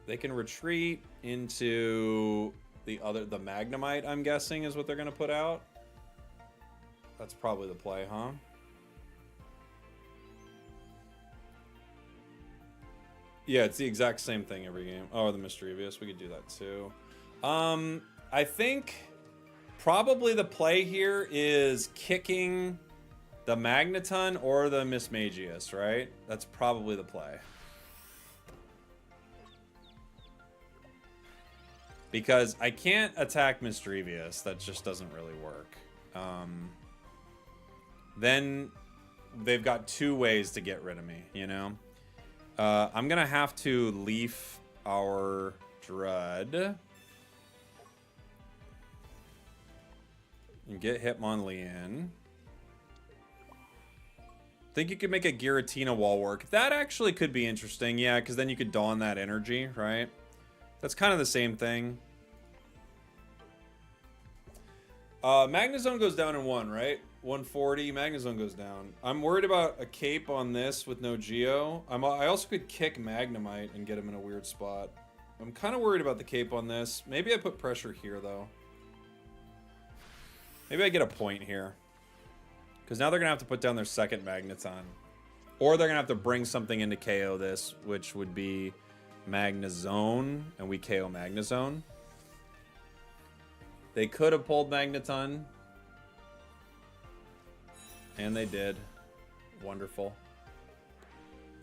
They can retreat into the Magnemite, I'm guessing, is what they're going to put out. That's probably the play, huh? Yeah, it's the exact same thing every game. Oh, the Mischievous, we could do that too. I think probably the play here is kicking the Magneton or the Mismagius, right? That's probably the play. Because I can't attack Mischievous. That just doesn't really work. Then they've got 2 ways to get rid of me, you know? I'm going to have to Leaf our Drud. And get Hitmonlee in. Think you could make a Giratina wall work. That actually could be interesting, yeah, because then you could Dawn that energy, right? That's kind of the same thing. Magnezone goes down in 1, right? 140. Magnezone goes down. I'm worried about a cape on this with no Geo. I also could kick Magnemite and get him in a weird spot. I'm kind of worried about the cape on this. Maybe I put pressure here, though. Maybe I get a point here. Because now they're going to have to put down their second Magneton. Or they're going to have to bring something in to KO this, which would be Magnezone, and we KO Magnezone. They could have pulled Magneton. And they did. Wonderful.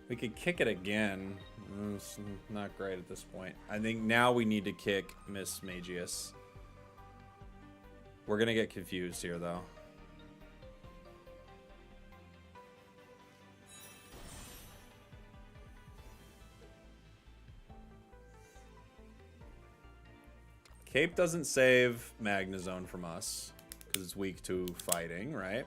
We could kick it again. It's not great at this point. I think now we need to kick Miss Magius. We're going to get confused here, though. Cape doesn't save Magnezone from us because it's weak to fighting, right?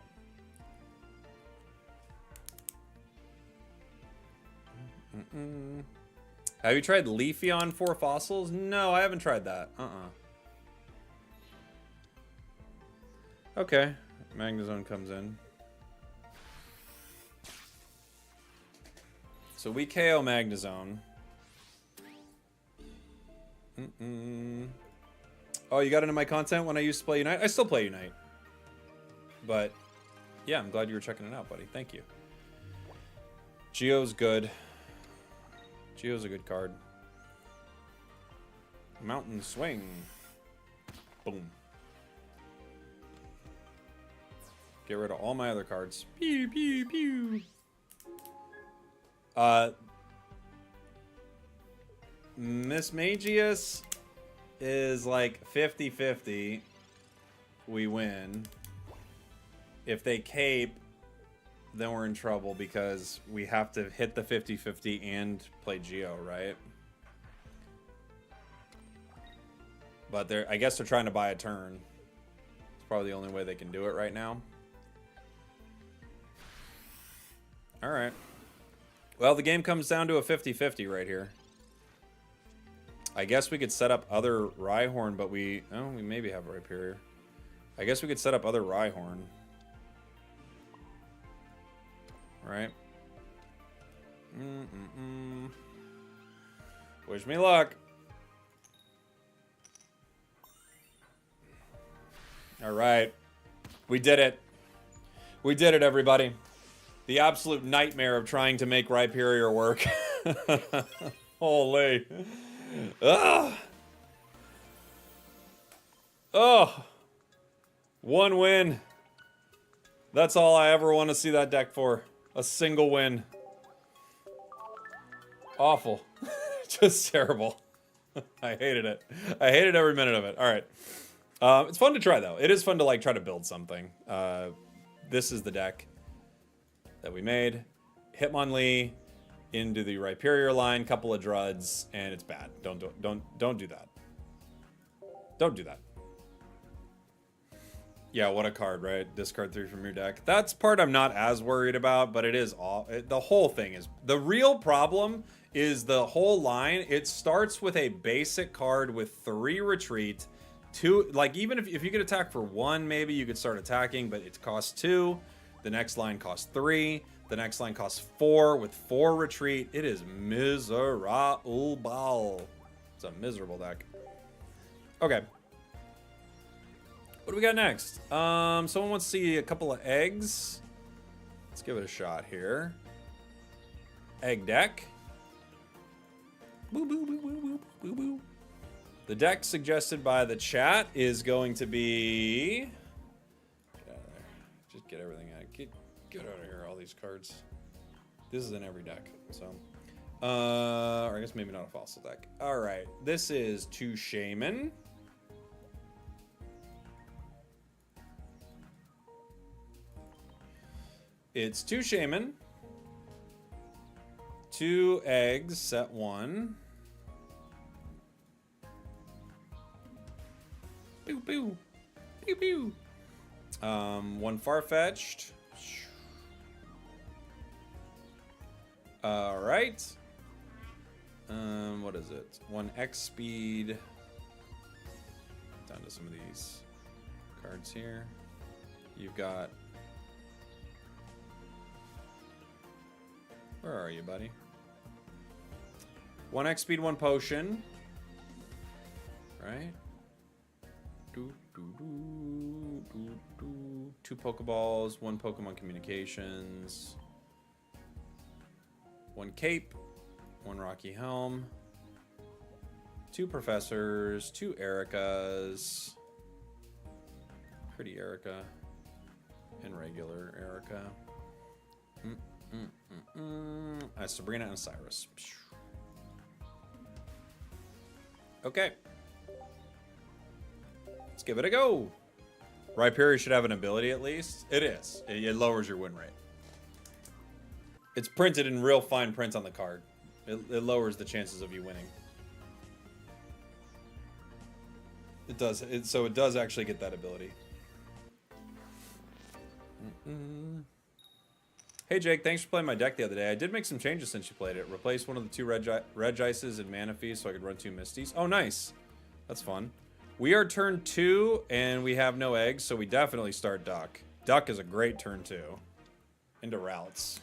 Have you tried Leafeon for fossils? No, I haven't tried that. Okay, Magnezone comes in. So we KO Magnezone. Oh, you got into my content when I used to play Unite? I still play Unite. But, yeah, I'm glad you were checking it out, buddy. Thank you. Geo's good. Geo's a good card. Mountain Swing. Boom. Get rid of all my other cards. Pew, pew, pew. Miss Magius is like 50-50. We win. If they cape, then we're in trouble because we have to hit the 50-50 and play Geo, right? But I guess they're trying to buy a turn. It's probably the only way they can do it right now. All right. Well, the game comes down to a 50-50 right here. I guess we could set up other Rhyhorn, but we maybe have Rhyperior. I guess we could set up other Rhyhorn. Right? Wish me luck. All right. We did it. We did it, everybody. The absolute nightmare of trying to make Rhyperior work. Holy. Ugh. Oh. One win. That's all I ever want to see that deck for. A single win. Awful. Just terrible. I hated it. I hated every minute of it. All right. It's fun to try, though. It is fun to, like, try to build something. This is the deck that we made. Hitmonlee into the Rhyperior line, couple of Druds, and it's bad. Don't do that. Don't do that. Yeah, what a card, right? Discard 3 from your deck. That's part I'm not as worried about, but it is all. The whole thing is. The real problem is the whole line. It starts with a basic card with 3 retreat. 2, like, even if you could attack for 1, maybe you could start attacking, but it costs 2. The next line costs 3. The next line costs 4 with 4 retreat. It is miserable. It's a miserable deck. Okay. What do we got next? Someone wants to see a couple of eggs. Let's give it a shot here. Egg deck. Boo, boo, boo, boo, boo, boo, boo. The deck suggested by the chat is going to be... Get out of there. Just get everything out. Get out of here, all these cards. This is in every deck, so... or I guess maybe not a fossil deck. Alright, this is 2 Shaman. It's 2 Shaman. 2 eggs, set 1. Pew pew. Pew pew. 1 Farfetch'd. Alright. What is it? 1 X speed. Down to some of these cards here. You've got Where are you, buddy? 1x speed, 1 potion. Right? 2 Pokeballs, 1 Pokemon Communications, 1 Cape, 1 Rocky Helm, 2 Professors, 2 Ericas, pretty Erica, and regular Erica. Sabrina and Cyrus. Okay. Let's give it a go. Rhyperior should have an ability at least. It is. It lowers your win rate. It's printed in real fine print on the card. It lowers the chances of you winning. It does. So it does actually get that ability. Hey Jake, thanks for playing my deck the other day. I did make some changes since you played it. Replaced one of the 2 Regices and Manaphy so I could run 2 Misties. Oh, nice. That's fun. We are turn 2, and we have no eggs, so we definitely start Duck. Duck is a great turn 2. Into routes.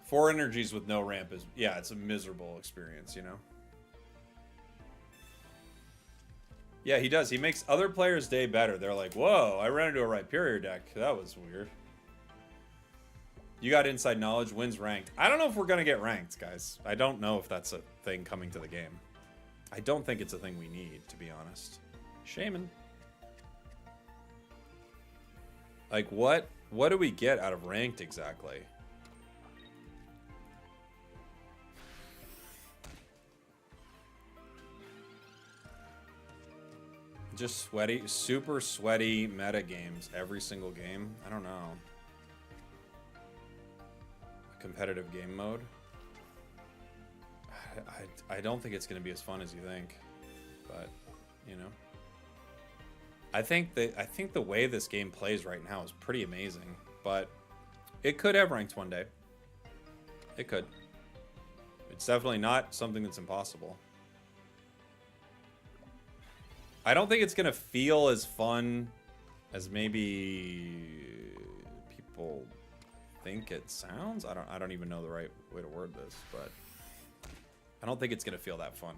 4 energies with no ramp is... Yeah, it's a miserable experience, you know? Yeah, he does. He makes other players' day better. They're like, whoa, I ran into a Rhyperior deck. That was weird. You got inside knowledge, wins ranked. I don't know if we're going to get ranked, guys. I don't know if that's a thing coming to the game. I don't think it's a thing we need, to be honest. Shaman. Like, what do we get out of ranked exactly? Just sweaty, super sweaty meta games every single game. I don't know. A competitive game mode. I don't think it's going to be as fun as you think, but you know. I think the way this game plays right now is pretty amazing, but it could have ranked one day. It could. It's definitely not something that's impossible. I don't think it's gonna feel as fun as maybe people think it sounds. I don't even know the right way to word this, but I don't think it's gonna feel that fun.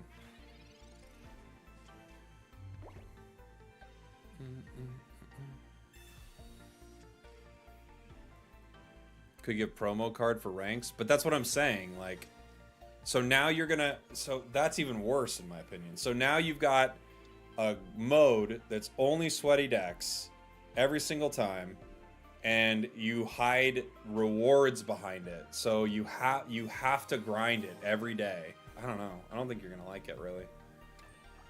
Could give promo card for ranks, but that's what I'm saying. Like, so now you're gonna. So that's even worse in my opinion. So now you've got a mode that's only sweaty decks every single time, and you hide rewards behind it. So you have to grind it every day. I don't know. I don't think you're gonna like it really.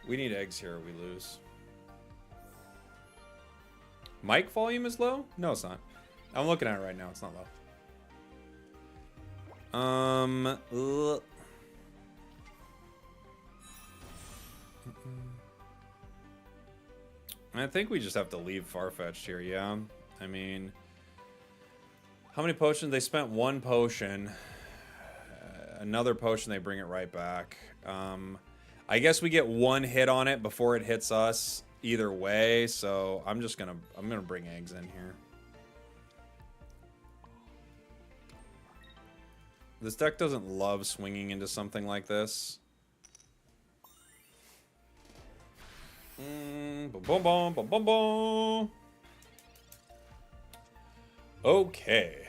We need eggs here or we lose. Mic volume is low? No, it's not. I'm looking at it right now. It's not low. I think we just have to leave Farfetch'd here, yeah. I mean, how many potions? They spent 1 potion. Another potion, they bring it right back. I guess we get 1 hit on it before it hits us either way, so I'm gonna bring eggs in here. This deck doesn't love swinging into something like this. Boom, boom, boom, boom, boom. Okay.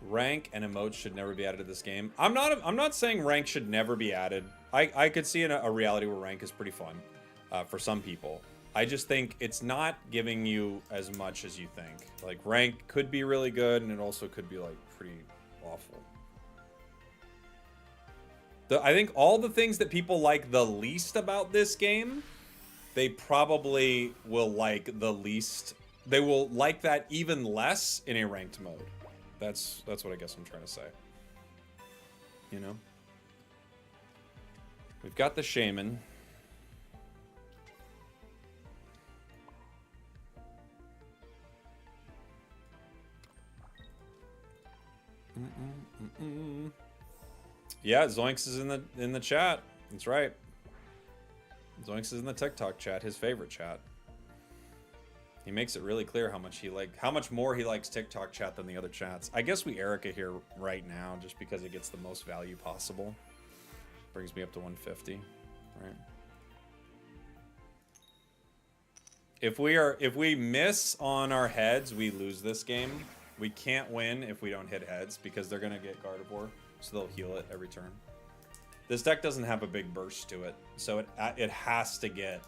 Rank and emotes should never be added to this game. I'm not saying rank should never be added. I could see a reality where rank is pretty fun for some people. I just think it's not giving you as much as you think. Like, rank could be really good, and it also could be, like, pretty awful. I think all the things that people like the least about this game, they probably will like the least. They will like that even less in a ranked mode. That's what I guess I'm trying to say. You know? We've got the Shaman. Yeah, Zoinks is in the chat. That's right. Zoinks is in the TikTok chat, his favorite chat. He makes it really clear how much more he likes TikTok chat than the other chats. I guess we Erica here right now just because it gets the most value possible. Brings me up to 150, right? If we miss on our heads, we lose this game. We can't win if we don't hit heads because they're gonna get Gardevoir, so they'll heal it every turn. This deck doesn't have a big burst to it, so it has to get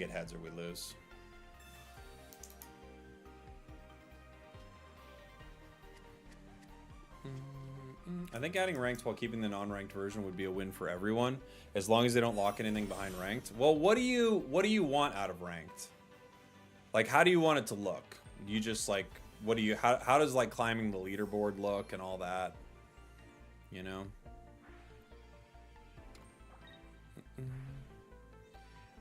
heads or we lose. I think adding ranked while keeping the non-ranked version would be a win for everyone, as long as they don't lock anything behind ranked. Well, what do you want out of ranked? Like, how do you want it to look? You just like, how does like climbing the leaderboard look and all that? You know?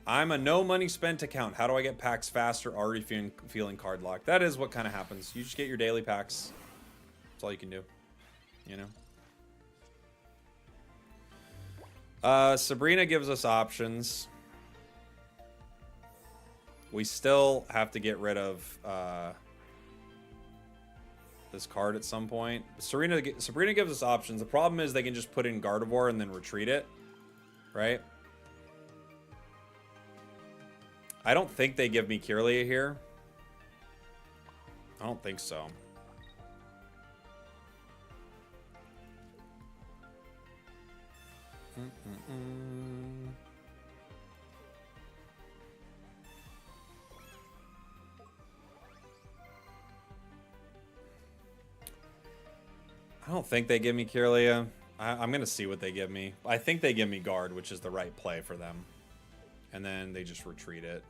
I'm a no money spent account. How do I get packs faster? Already feeling card locked. That is what kind of happens. You just get your daily packs. That's all you can do. You know? Sabrina gives us options. We still have to get rid of this card at some point. Sabrina gives us options. The problem is they can just put in Gardevoir and then retreat it. Right? I don't think they give me Kirlia here. I don't think so. I don't think they give me Kirlia. I'm going to see what they give me. I think they give me Guard, which is the right play for them. And then they just retreat it.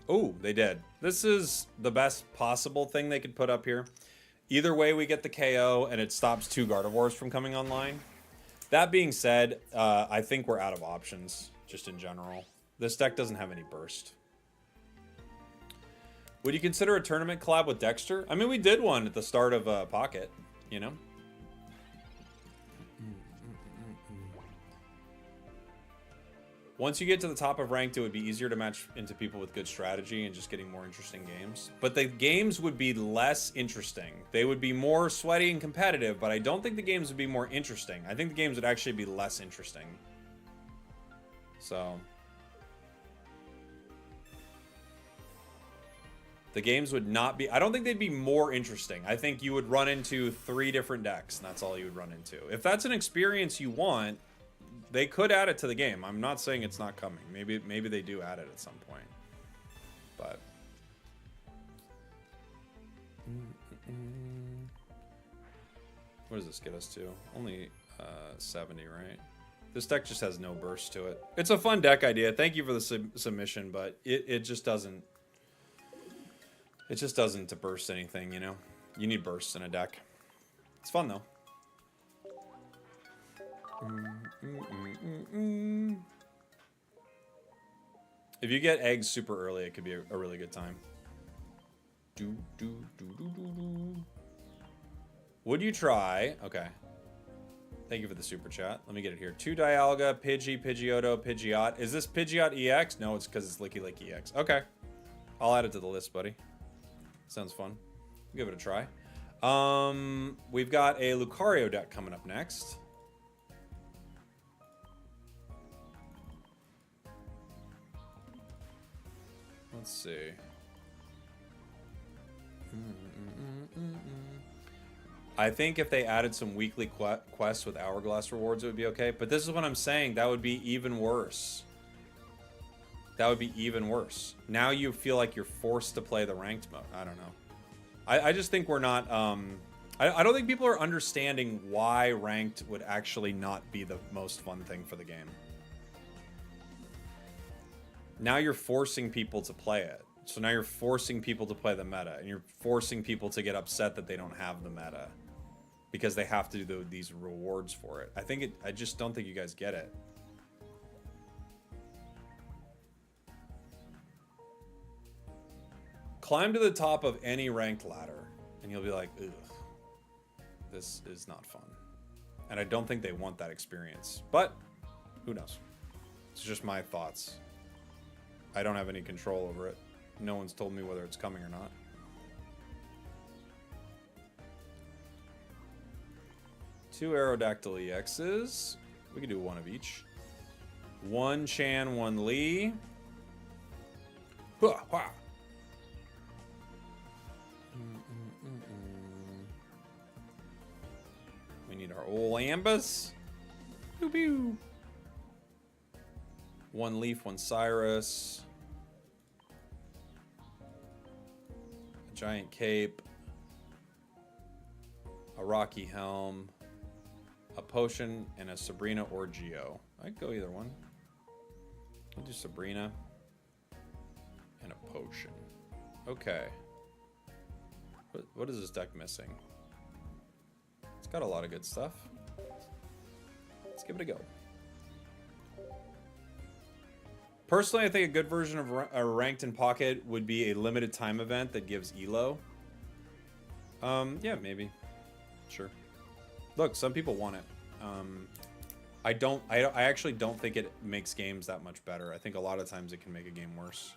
Oh, they did. This is the best possible thing they could put up here. Either way, we get the KO, and it stops 2 Gardevoirs from coming online. That being said, I think we're out of options, just in general. This deck doesn't have any burst. Would you consider a tournament collab with Dexter? I mean, we did one at the start of Pocket, you know? Once you get to the top of ranked, it would be easier to match into people with good strategy and just getting more interesting games. But the games would be less interesting. They would be more sweaty and competitive, but I don't think the games would be more interesting. I think the games would actually be less interesting. So the games would not be... I don't think they'd be more interesting. I think you would run into 3 different decks, and that's all you would run into. If that's an experience you want... They could add it to the game. I'm not saying it's not coming. Maybe they do add it at some point. But what does this get us to? Only 70, right? This deck just has no burst to it. It's a fun deck idea. Thank you for the submission, but it just doesn't. It just doesn't to burst anything. You know, you need bursts in a deck. It's fun though. If you get eggs super early, it could be a really good time. Would you try? Okay. Thank you for the super chat. Let me get it here. 2 Dialga, Pidgey, Pidgeotto, Pidgeot. Is this Pidgeot EX? No, it's because it's Licky Lick EX. Okay. I'll add it to the list, buddy. Sounds fun. Give it a try. We've got a Lucario deck coming up next. Let's see. I think if they added some weekly quests with Hourglass rewards, it would be okay. But this is what I'm saying. That would be even worse. That would be even worse. Now you feel like you're forced to play the ranked mode. I don't know. I just think we're not... I don't think people are understanding why ranked would actually not be the most fun thing for the game. Now you're forcing people to play it. So now you're forcing people to play the meta. And you're forcing people to get upset that they don't have the meta. Because they have to do these rewards for it. I just don't think you guys get it. Climb to the top of any ranked ladder. And you'll be like, ugh. This is not fun. And I don't think they want that experience. But, who knows? It's just my thoughts. I don't have any control over it. No one's told me whether it's coming or not. Two Aerodactyl EXs. We can do one of each. One Chan, one Lee. Hua, hua. We need our old Ambus. Pew pew. One Leaf, one Cyrus. A Giant Cape. A Rocky Helm. A Potion, and a Sabrina or Geo. I'd go either one. I'll do Sabrina. And a Potion. Okay. What is this deck missing? It's got a lot of good stuff. Let's give it a go. Personally, I think a good version of a Ranked in Pocket would be a limited time event that gives ELO. Yeah, maybe. Sure. Look, some people want it. I actually don't think it makes games that much better. I think a lot of times it can make a game worse.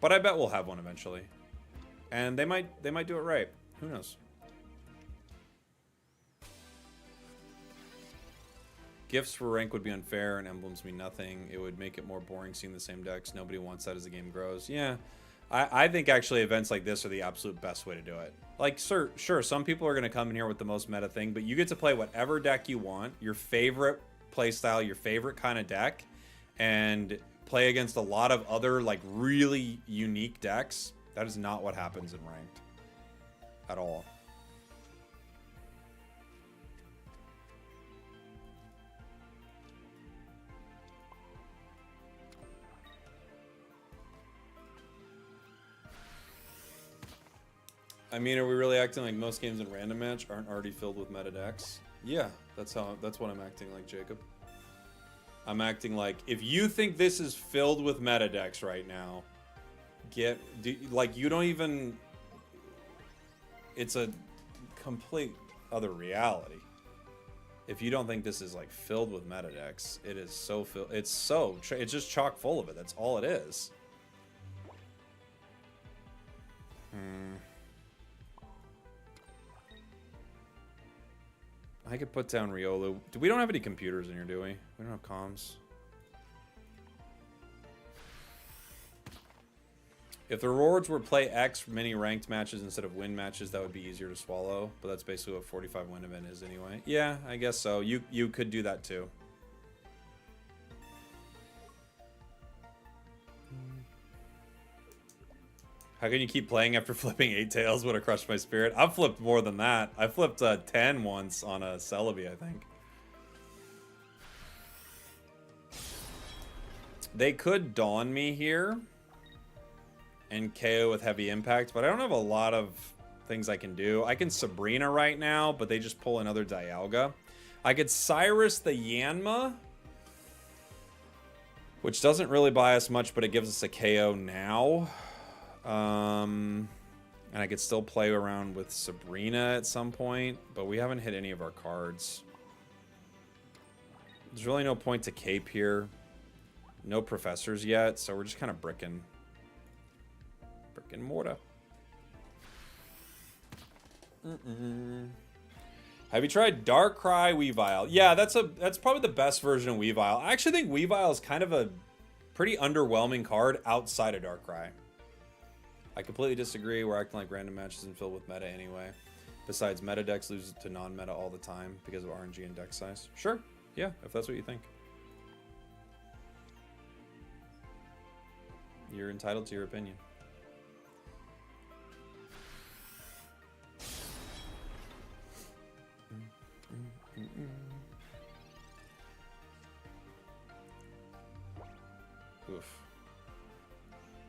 But I bet we'll have one eventually. And they might do it right. Who knows? Gifts for rank would be unfair and emblems mean nothing. It would make it more boring seeing the same decks. Nobody wants that as the game grows. Yeah. I think actually events like this are the absolute best way to do it. Like, sure, some people are going to come in here with the most meta thing, but you get to play whatever deck you want, your favorite playstyle, your favorite kind of deck, and play against a lot of other, like, really unique decks. That is not what happens in Ranked. At all. I mean, are we really acting like most games in Random Match aren't already filled with meta decks? Yeah, that's what I'm acting like, Jacob. I'm acting like, if you think this is filled with meta decks right now, like, you don't even... It's a complete other reality. If you don't think this is, like, filled with meta decks, it is so filled... It's just chock full of it. That's all it is. I could put down Riolu. We don't have any computers in here, do we? We don't have comms. If the rewards were play X many ranked matches instead of win matches, that would be easier to swallow. But that's basically what 45 win event is anyway. Yeah, I guess so. You could do that too. How can you keep playing after flipping 8 tails? Would have crushed my spirit. I've flipped more than that. I flipped 10 once on a Celebi, I think. They could Dawn me here and KO with heavy impact, but I don't have a lot of things I can do. I can Sabrina right now, but they just pull another Dialga. I could Cyrus the Yanma, which doesn't really buy us much, but it gives us a KO now. And I could still play around with Sabrina at some point, but we haven't hit any of our cards. There's really no point to Cape here. No professors yet, so we're just kind of bricking mortar. Have you tried Darkrai Weavile? Yeah, that's probably the best version of Weavile. I actually think Weavile is kind of a pretty underwhelming card outside of Darkrai. I completely disagree. We're acting like Random Match isn't filled with meta anyway. Besides, meta decks lose to non-meta all the time because of RNG and deck size. Sure, yeah, if that's what you think. You're entitled to your opinion. Oof.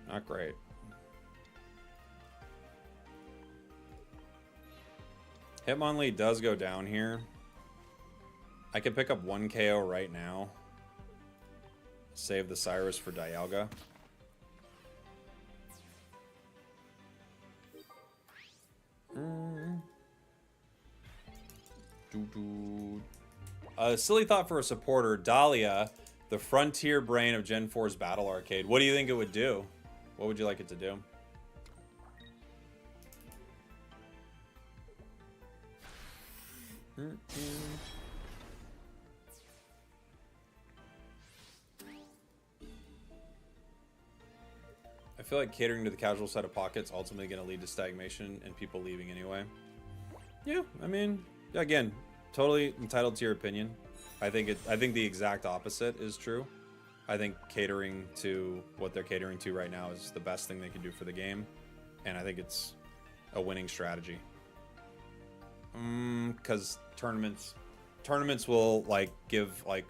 Not great. Hitmonlee does go down here. I could pick up 1 KO right now. Save the Cyrus for Dialga. A silly thought for a supporter. Dahlia, the frontier brain of Gen 4's Battle Arcade. What do you think it would do? What would you like it to do? I feel like catering to the casual side of Pocket's ultimately going to lead to stagnation and people leaving anyway. Yeah, I mean, again, totally entitled to your opinion. I think the exact opposite is true. I think catering to what they're catering to right now is the best thing they can do for the game, and I think it's a winning strategy. Because tournaments will like give like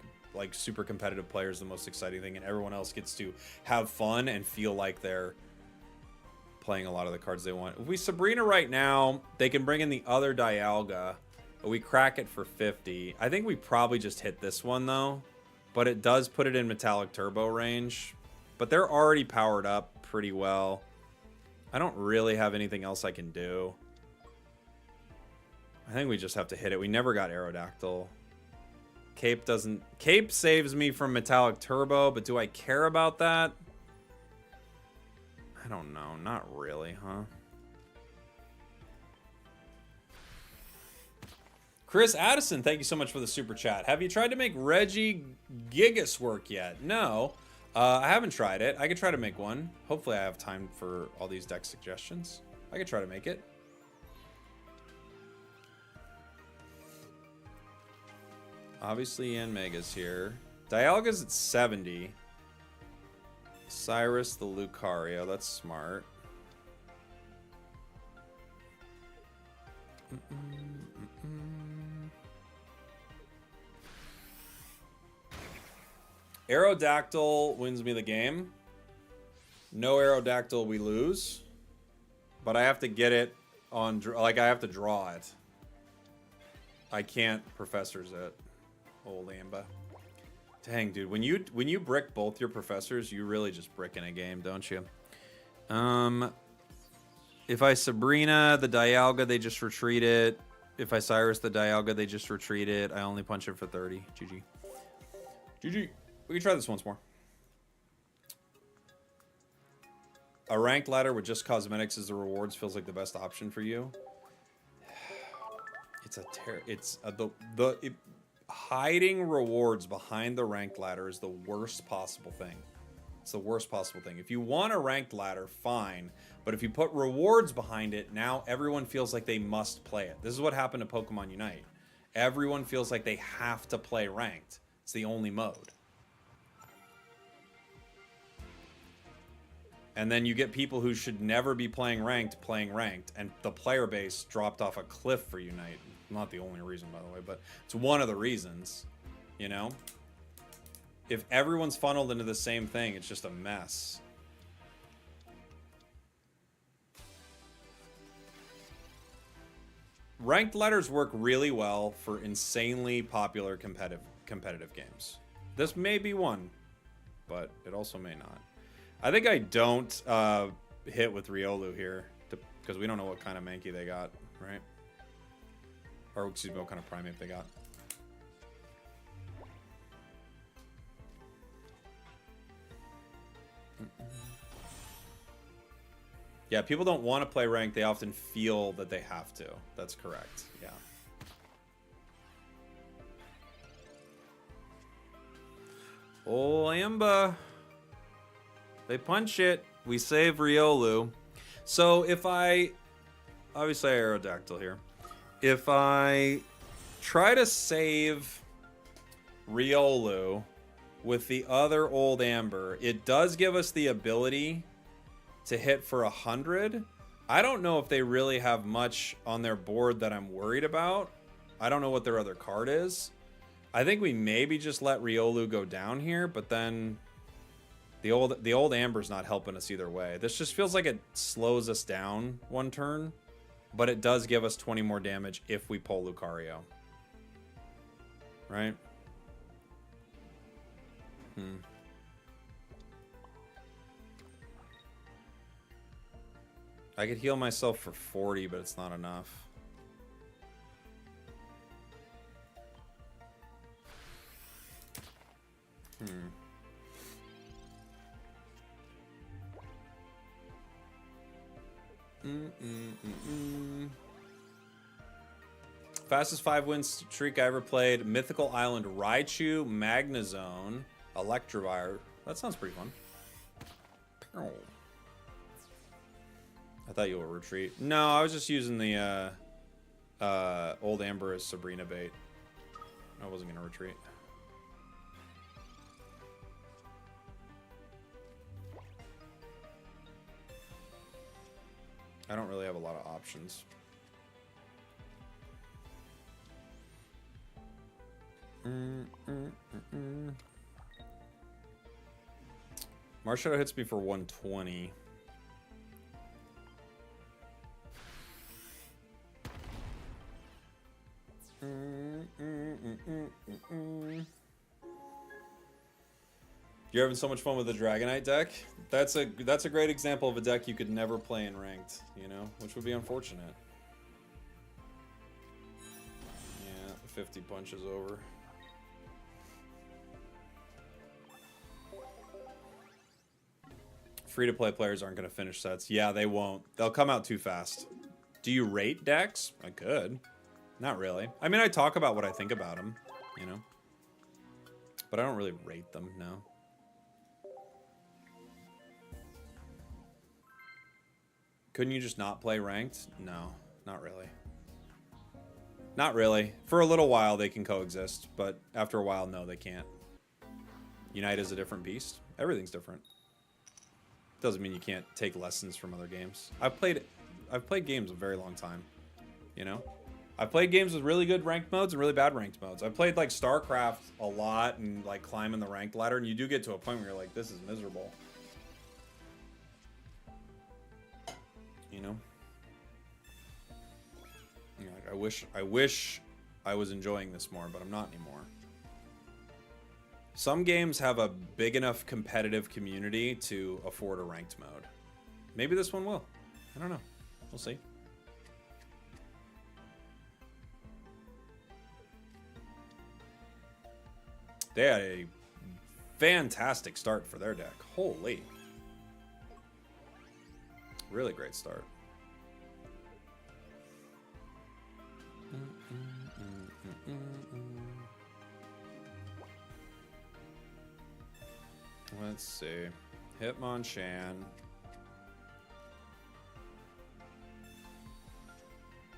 super competitive players the most exciting thing, and everyone else gets to have fun and feel like they're playing a lot of the cards they want. If we Sabrina right now, they can bring in the other Dialga. We crack it for 50. I think we probably just hit this one though, but it does put it in Metallic Turbo range. But they're already powered up pretty well. I don't really have anything else I can do. I think we just have to hit it. We never got Aerodactyl. Cape saves me from Metallic Turbo, but do I care about that? I don't know. Not really, huh? Chris Addison, thank you so much for the super chat. Have you tried to make Reggie Gigas work yet? No. I haven't tried it. I could try to make one. Hopefully I have time for all these deck suggestions. I could try to make it. Obviously, Ian Mega's here. Dialga's at 70. Cyrus the Lucario. That's smart. Aerodactyl wins me the game. No Aerodactyl, we lose. But I have to get it on... Like, I have to draw it. I can't Professors it. Old Amba. Dang, dude. When you brick both your Professors, you really just brick in a game, don't you? If I Sabrina the Dialga, they just retreat it. If I Cyrus the Dialga, they just retreat it. I only punch it for 30. GG. GG. We can try this once more. A ranked ladder with just cosmetics as the rewards feels like the best option for you. Hiding rewards behind the ranked ladder is the worst possible thing. It's the worst possible thing. If you want a ranked ladder, fine. But if you put rewards behind it, now everyone feels like they must play it. This is what happened to Pokemon Unite. Everyone feels like they have to play ranked. It's the only mode. And then you get people who should never be playing ranked, and the player base dropped off a cliff for Unite. Not the only reason, by the way, but it's one of the reasons, you know? If everyone's funneled into the same thing, it's just a mess. Ranked ladders work really well for insanely popular competitive games. This may be one, but it also may not. I think I don't hit with Riolu here, because we don't know what kind of Mankey they got, right? Or, excuse me, what kind of Primate they got. Yeah, people don't want to play ranked. They often feel that they have to. That's correct, yeah. Oh, Amba. They punch it. We save Riolu. So if I... Obviously, I Aerodactyl here. If I try to save Riolu with the other Old Amber, it does give us the ability to hit for 100. I don't know if they really have much on their board that I'm worried about. I don't know what their other card is. I think we maybe just let Riolu go down here, but then the old Amber's not helping us either way. This just feels like it slows us down one turn. But it does give us 20 more damage if we pull Lucario. Right? I could heal myself for 40, but it's not enough. Fastest 5-win streak I ever played. Mythical Island, Raichu, Magnezone, Electivire. That sounds pretty fun. I thought you would retreat. No, I was just using the old Amber as Sabrina bait. I wasn't going to retreat. I don't really have a lot of options. Marshadow hits me for 120. You're having so much fun with the Dragonite deck. That's a great example of a deck you could never play in ranked, you know, which would be unfortunate. Yeah, 50 punches over. Free-to-play players aren't going to finish sets. Yeah, they won't. They'll come out too fast. Do you rate decks? I could. Not really. I mean, I talk about what I think about them, you know. But I don't really rate them, no. Couldn't you just not play ranked? No, not really. Not really. For a little while, they can coexist. But after a while, no, they can't. Unite is a different beast. Everything's different. Doesn't mean you can't take lessons from other games. I've played games a very long time, you know. I've played games with really good ranked modes and really bad ranked modes. I've played like StarCraft a lot and like climbing the ranked ladder, and you do get to a point where you're like, this is miserable, you know. You know, like, I wish I was enjoying this more, but I'm not anymore. Some games have a big enough competitive community to afford a ranked mode. Maybe this one will. I don't know. We'll see. They had a fantastic start for their deck. Holy. Really great start. Let's see. Hitmonchan.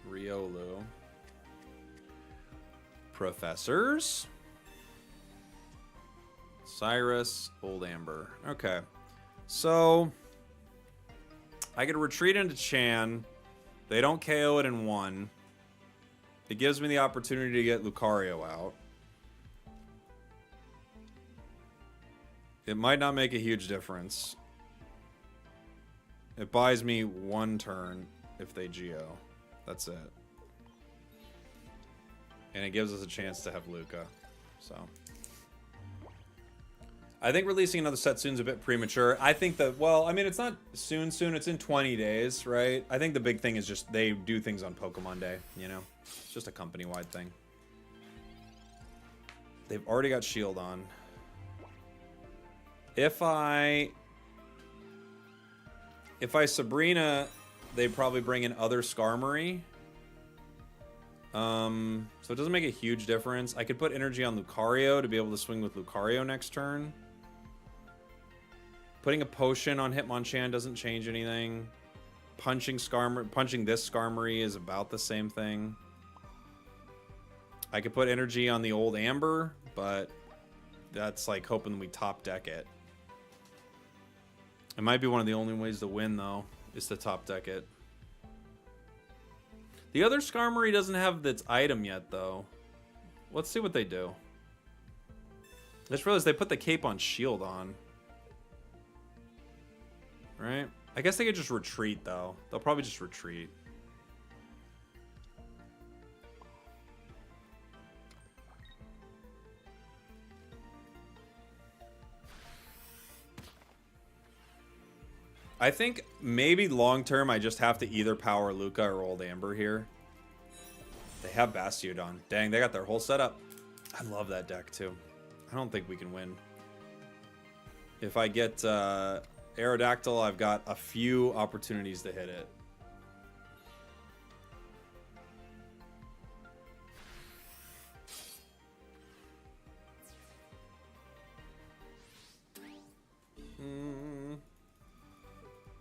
Riolu. Professors. Cyrus. Old Amber. Okay. So I could retreat into Chan. They don't KO it in one. It gives me the opportunity to get Lucario out. It might not make a huge difference. It buys me one turn if they Geo. That's it. And it gives us a chance to have Luca. So I think releasing another set soon is a bit premature. I think that, well, I mean, it's not soon. It's in 20 days, right? I think the big thing is just they do things on Pokemon Day, you know? It's just a company-wide thing. They've already got Shield on. If I Sabrina, they probably bring in other Skarmory. So it doesn't make a huge difference. I could put energy on Lucario to be able to swing with Lucario next turn. Putting a potion on Hitmonchan doesn't change anything. Punching this Skarmory is about the same thing. I could put energy on the old Amber, but that's like hoping we top deck it. It might be one of the only ways to win, though, is to top deck it. The other Skarmory doesn't have its item yet, though. Let's see what they do. I just realized they put the cape on shield on. Right? I guess they could just retreat, though. They'll probably just retreat. I think maybe long term I just have to either power Luca or Old Amber here. They have Bastiodon. Dang, they got their whole setup. I love that deck too. I don't think we can win. If I get Aerodactyl, I've got a few opportunities to hit it.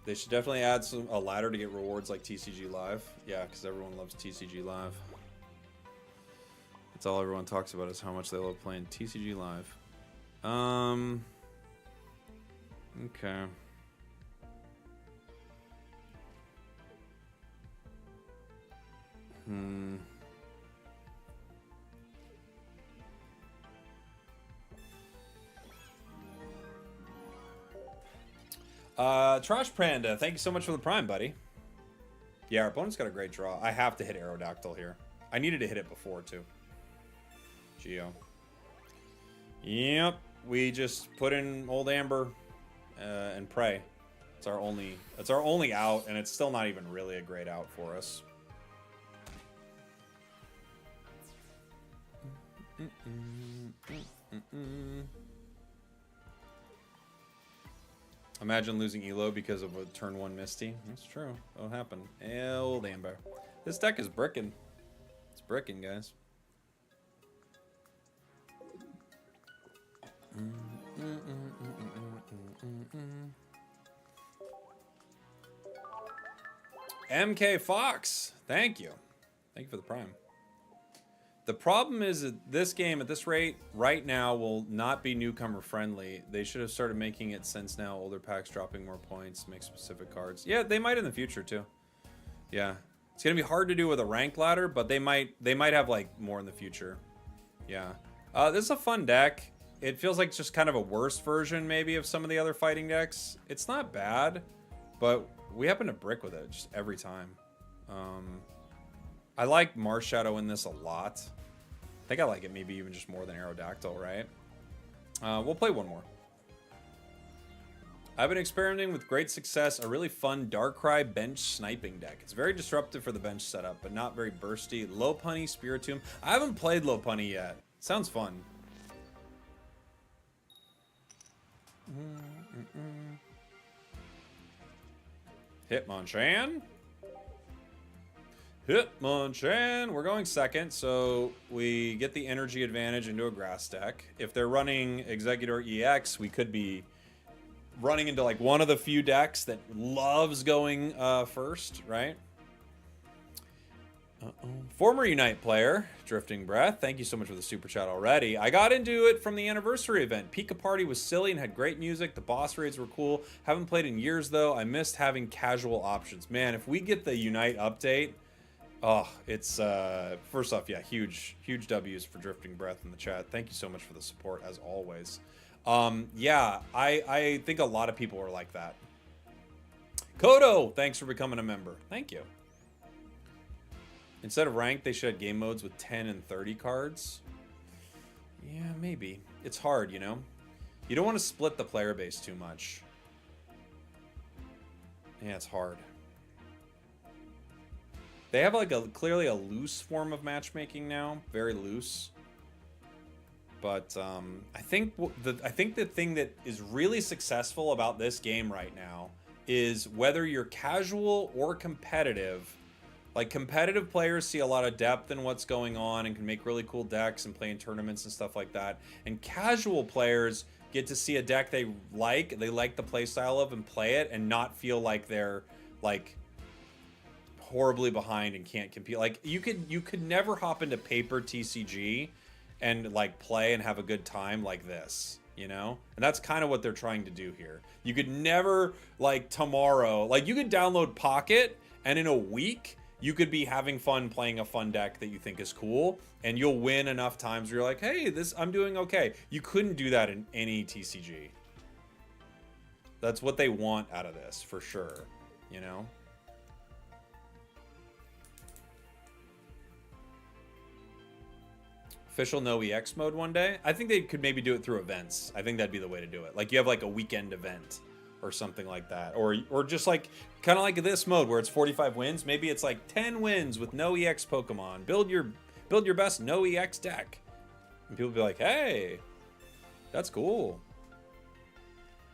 They should definitely add a ladder to get rewards like TCG Live. Yeah, because everyone loves TCG Live. That's all everyone talks about is how much they love playing TCG Live. Okay. Trash Panda, thank you so much for the Prime, buddy. Yeah, our opponent's got a great draw. I have to hit Aerodactyl here. I needed to hit it before, too. Geo. Yep, we just put in old Amber and pray. It's our only out, and it's still not even really a great out for us. Imagine losing Elo because of a turn 1 Misty. That's true. That'll happen. Old Amber. This deck is bricking. It's bricking, guys. MK Fox, thank you. Thank you for the Prime. The problem is that this game, at this rate, right now, will not be newcomer friendly. They should have started making it since now older packs dropping more points, make specific cards. Yeah, they might in the future too. Yeah, it's gonna be hard to do with a rank ladder, but they might have like more in the future. Yeah, this is a fun deck. It feels like just kind of a worse version maybe of some of the other fighting decks. It's not bad, but we happen to brick with it just every time. I like Marshadow in this a lot. I think I like it maybe even just more than Aerodactyl, right? We'll play one more. I've been experimenting with great success a really fun Darkrai bench sniping deck. It's very disruptive for the bench setup, but not very bursty. Lopunny, Spiritomb. I haven't played Lopunny yet. Sounds fun. Hitmonchan. Hitmonchan. We're going second, so we get the energy advantage into a grass deck. If they're running Executor EX, we could be running into like one of the few decks that loves going first, right? Former Unite player, Drifting Breath, thank you so much for the super chat already. I got into it from the anniversary event. Pika Party was silly and had great music. The boss raids were cool. Haven't played in years though. I missed having casual options. Man, if we get the Unite update, oh, it's first off, yeah, huge W's for Drifting Breath in the chat. Thank you so much for the support as always. Yeah, I think a lot of people are like that. Kodo, thanks for becoming a member. Thank you. Instead of ranked, they should have game modes with 10 and 30 cards. Yeah, maybe. It's hard, you know? You don't want to split the player base too much. Yeah, it's hard. They have like clearly a loose form of matchmaking now. Very loose. But I think the thing that is really successful about this game right now is whether you're casual or competitive. Like, competitive players see a lot of depth in what's going on and can make really cool decks and play in tournaments and stuff like that. And casual players get to see a deck they like the play style of, and play it and not feel like they're like horribly behind and can't compete. Like, you could never hop into paper TCG and like play and have a good time like this, you know? And that's kind of what they're trying to do here. You could never, like, tomorrow, like, you could download Pocket and in a week you could be having fun playing a fun deck that you think is cool, and you'll win enough times where you're like, hey, I'm doing okay. You couldn't do that in any TCG. That's what they want out of this, for sure, you know? Official no EX mode one day? I think they could maybe do it through events. I think that'd be the way to do it. Like, you have like a weekend event or something like that, or just like kind of like this mode where it's 45 wins. Maybe it's like 10 wins with no EX Pokemon. Build your best no EX deck, and people be like, hey, that's cool,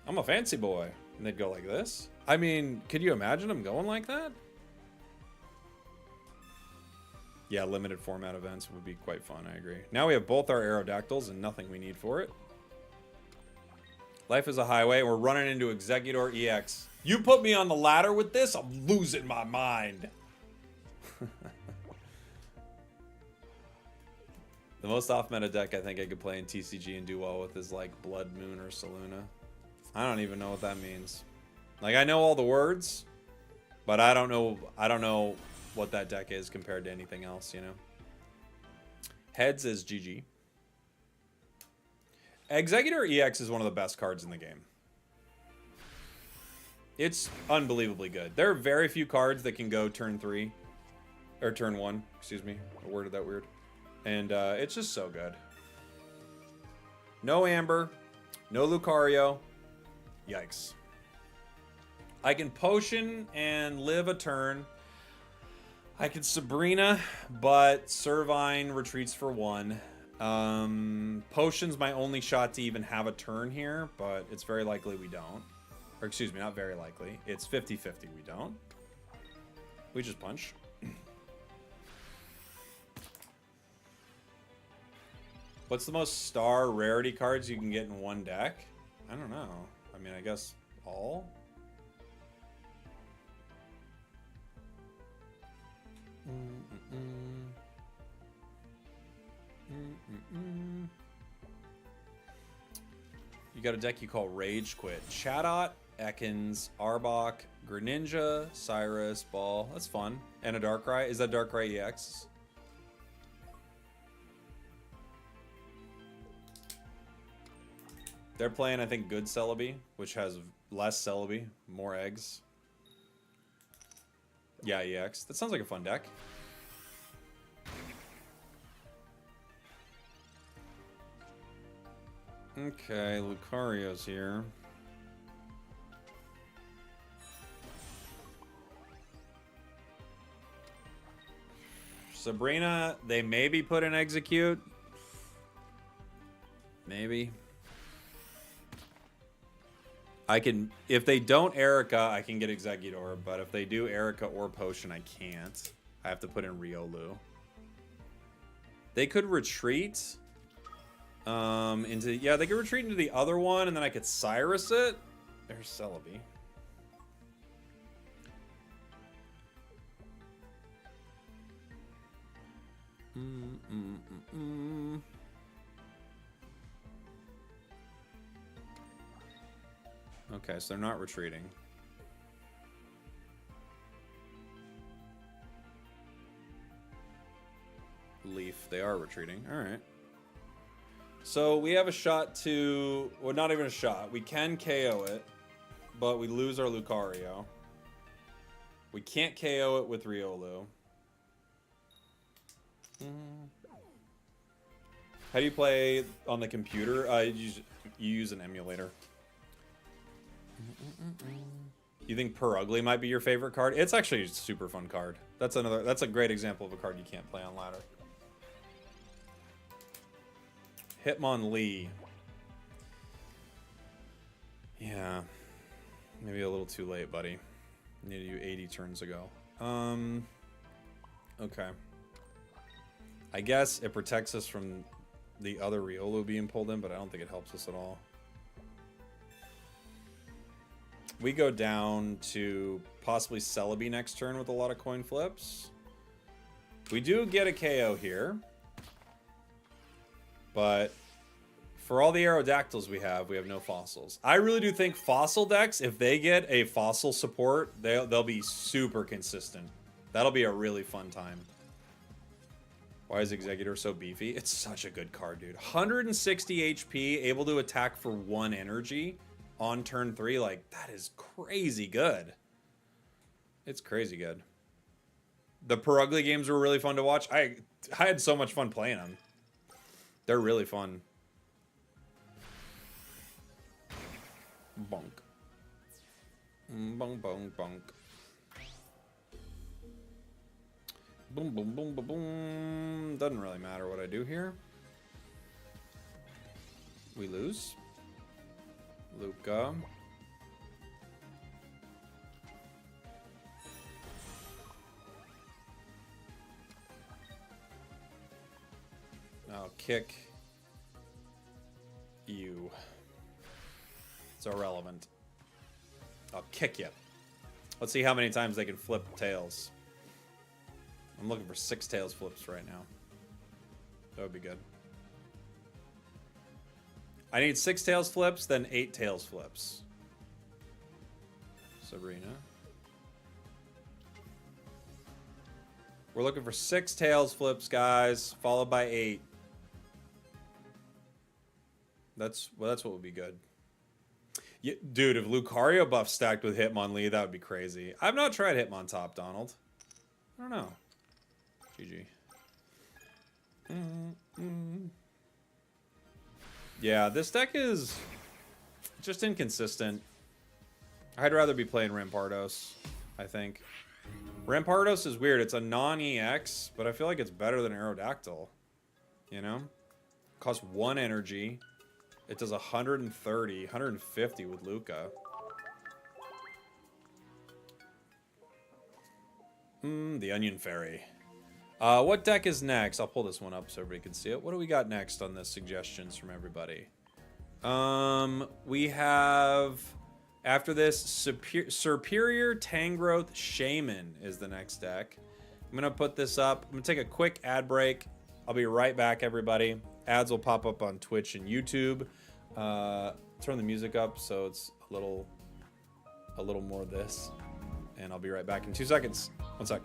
I'm a fancy boy, and they'd go like this. I mean, could you imagine them going like that? Yeah, limited format events would be quite fun. I agree. Now we have both our Aerodactyls and nothing we need for it. Life is a highway, and we're running into Executor EX. You put me on the ladder with this, I'm losing my mind. The most off-meta deck I think I could play in TCG and do well with is like Blood Moon or Saluna. I don't even know what that means. Like, I know all the words, but I don't know what that deck is compared to anything else, you know? Heads is GG. Executor EX is one of the best cards in the game. It's unbelievably good. There are very few cards that can go turn 3. Or turn 1, excuse me. I worded that weird. And it's just so good. No Amber. No Lucario. Yikes. I can Potion and live a turn. I can Sabrina, but Servine retreats for 1. Potion's my only shot to even have a turn here, but it's very likely we don't. Or excuse me, not very likely. It's 50-50 we don't. We just punch. What's the most star rarity cards you can get in one deck? I don't know. I mean, I guess all? You got a deck you call Rage Quit. Chatot, Ekans, Arbok, Greninja, Cyrus, Ball. That's fun. And a Darkrai. Is that Darkrai EX? They're playing, I think, good Celebi, which has less Celebi, more eggs. Yeah, EX. That sounds like a fun deck. Okay, Lucario's here. Sabrina, they maybe put an Execute. Maybe. I can, if they don't Erica, I can get Executor, but if they do Erica or Potion, I can't. I have to put in Riolu. They could retreat into, yeah, they could retreat into the other one, and then I could Cyrus it. There's Celebi. Okay, so they're not retreating. Leaf, they are retreating. All right. So we have a shot to, well, not even a shot. We can KO it, but we lose our Lucario. We can't KO it with Riolu. How do you play on the computer? You use an emulator. You think Perugly might be your favorite card? It's actually a super fun card. That's a great example of a card you can't play on ladder. Hitmonlee. Yeah. Maybe a little too late, buddy. Needed you 80 turns ago. Okay. I guess it protects us from the other Riolu being pulled in, but I don't think it helps us at all. We go down to possibly Celebi next turn with a lot of coin flips. We do get a KO here. But for all the Aerodactyls we have no fossils. I really do think fossil decks, if they get a fossil support, they'll be super consistent. That'll be a really fun time. Why is Executor so beefy? It's such a good card, dude. 160 HP, able to attack for 1 energy on turn 3. Like, that is crazy good. It's crazy good. The Perugly games were really fun to watch. I had so much fun playing them. They're really fun. Bonk. Bonk, bonk, bonk. Boom, boom, boom, boom, boom. Doesn't really matter what I do here. We lose. Luca. I'll kick you. It's irrelevant. I'll kick you. Let's see how many times they can flip tails. I'm looking for 6 tails flips right now. That would be good. I need 6 tails flips, then 8 tails flips. Sabrina. We're looking for 6 tails flips, guys, followed by 8. That's what would be good. Yeah, dude, if Lucario buff stacked with Hitmonlee, that would be crazy. I've not tried Hitmontop, Donald. I don't know. GG. Yeah, this deck is just inconsistent. I'd rather be playing Rampardos, I think. Rampardos is weird. It's a non-EX, but I feel like it's better than Aerodactyl. You know? Costs 1 energy. It does 130, 150 with Luca. The Onion Fairy. What deck is next? I'll pull this one up so everybody can see it. What do we got next on the suggestions from everybody? We have, after this, Superior Tangrowth Shaman is the next deck. I'm going to put this up. I'm going to take a quick ad break. I'll be right back, everybody. Ads will pop up on Twitch and YouTube. Turn the music up so it's a little more of this. And I'll be right back in 2 seconds. 1 sec.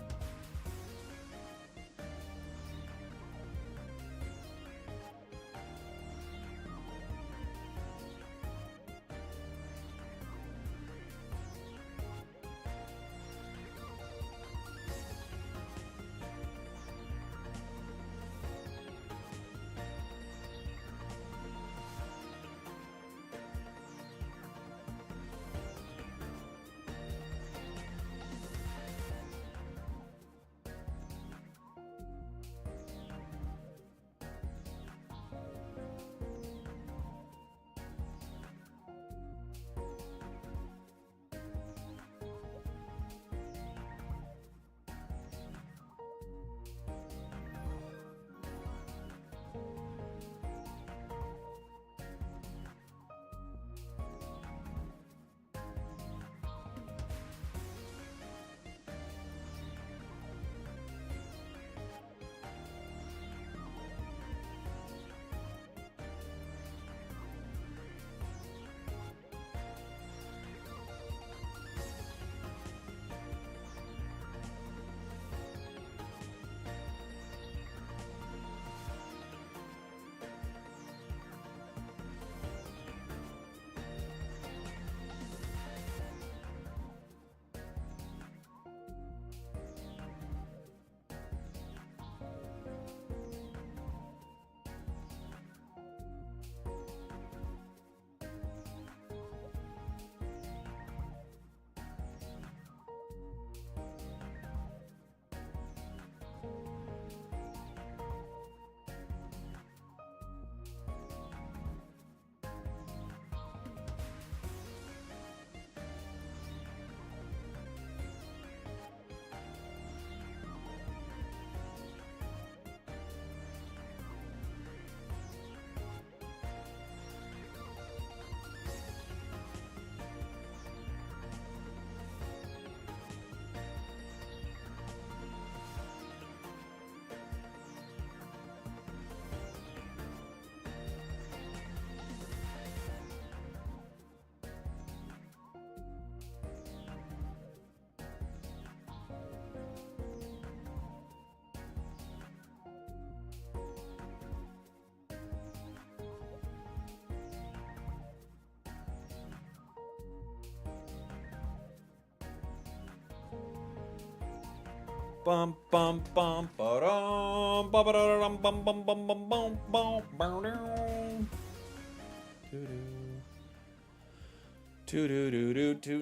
Bum bum bum ba-dum ba-ba-da-dum bum bum bum bum bum bum ba-dum.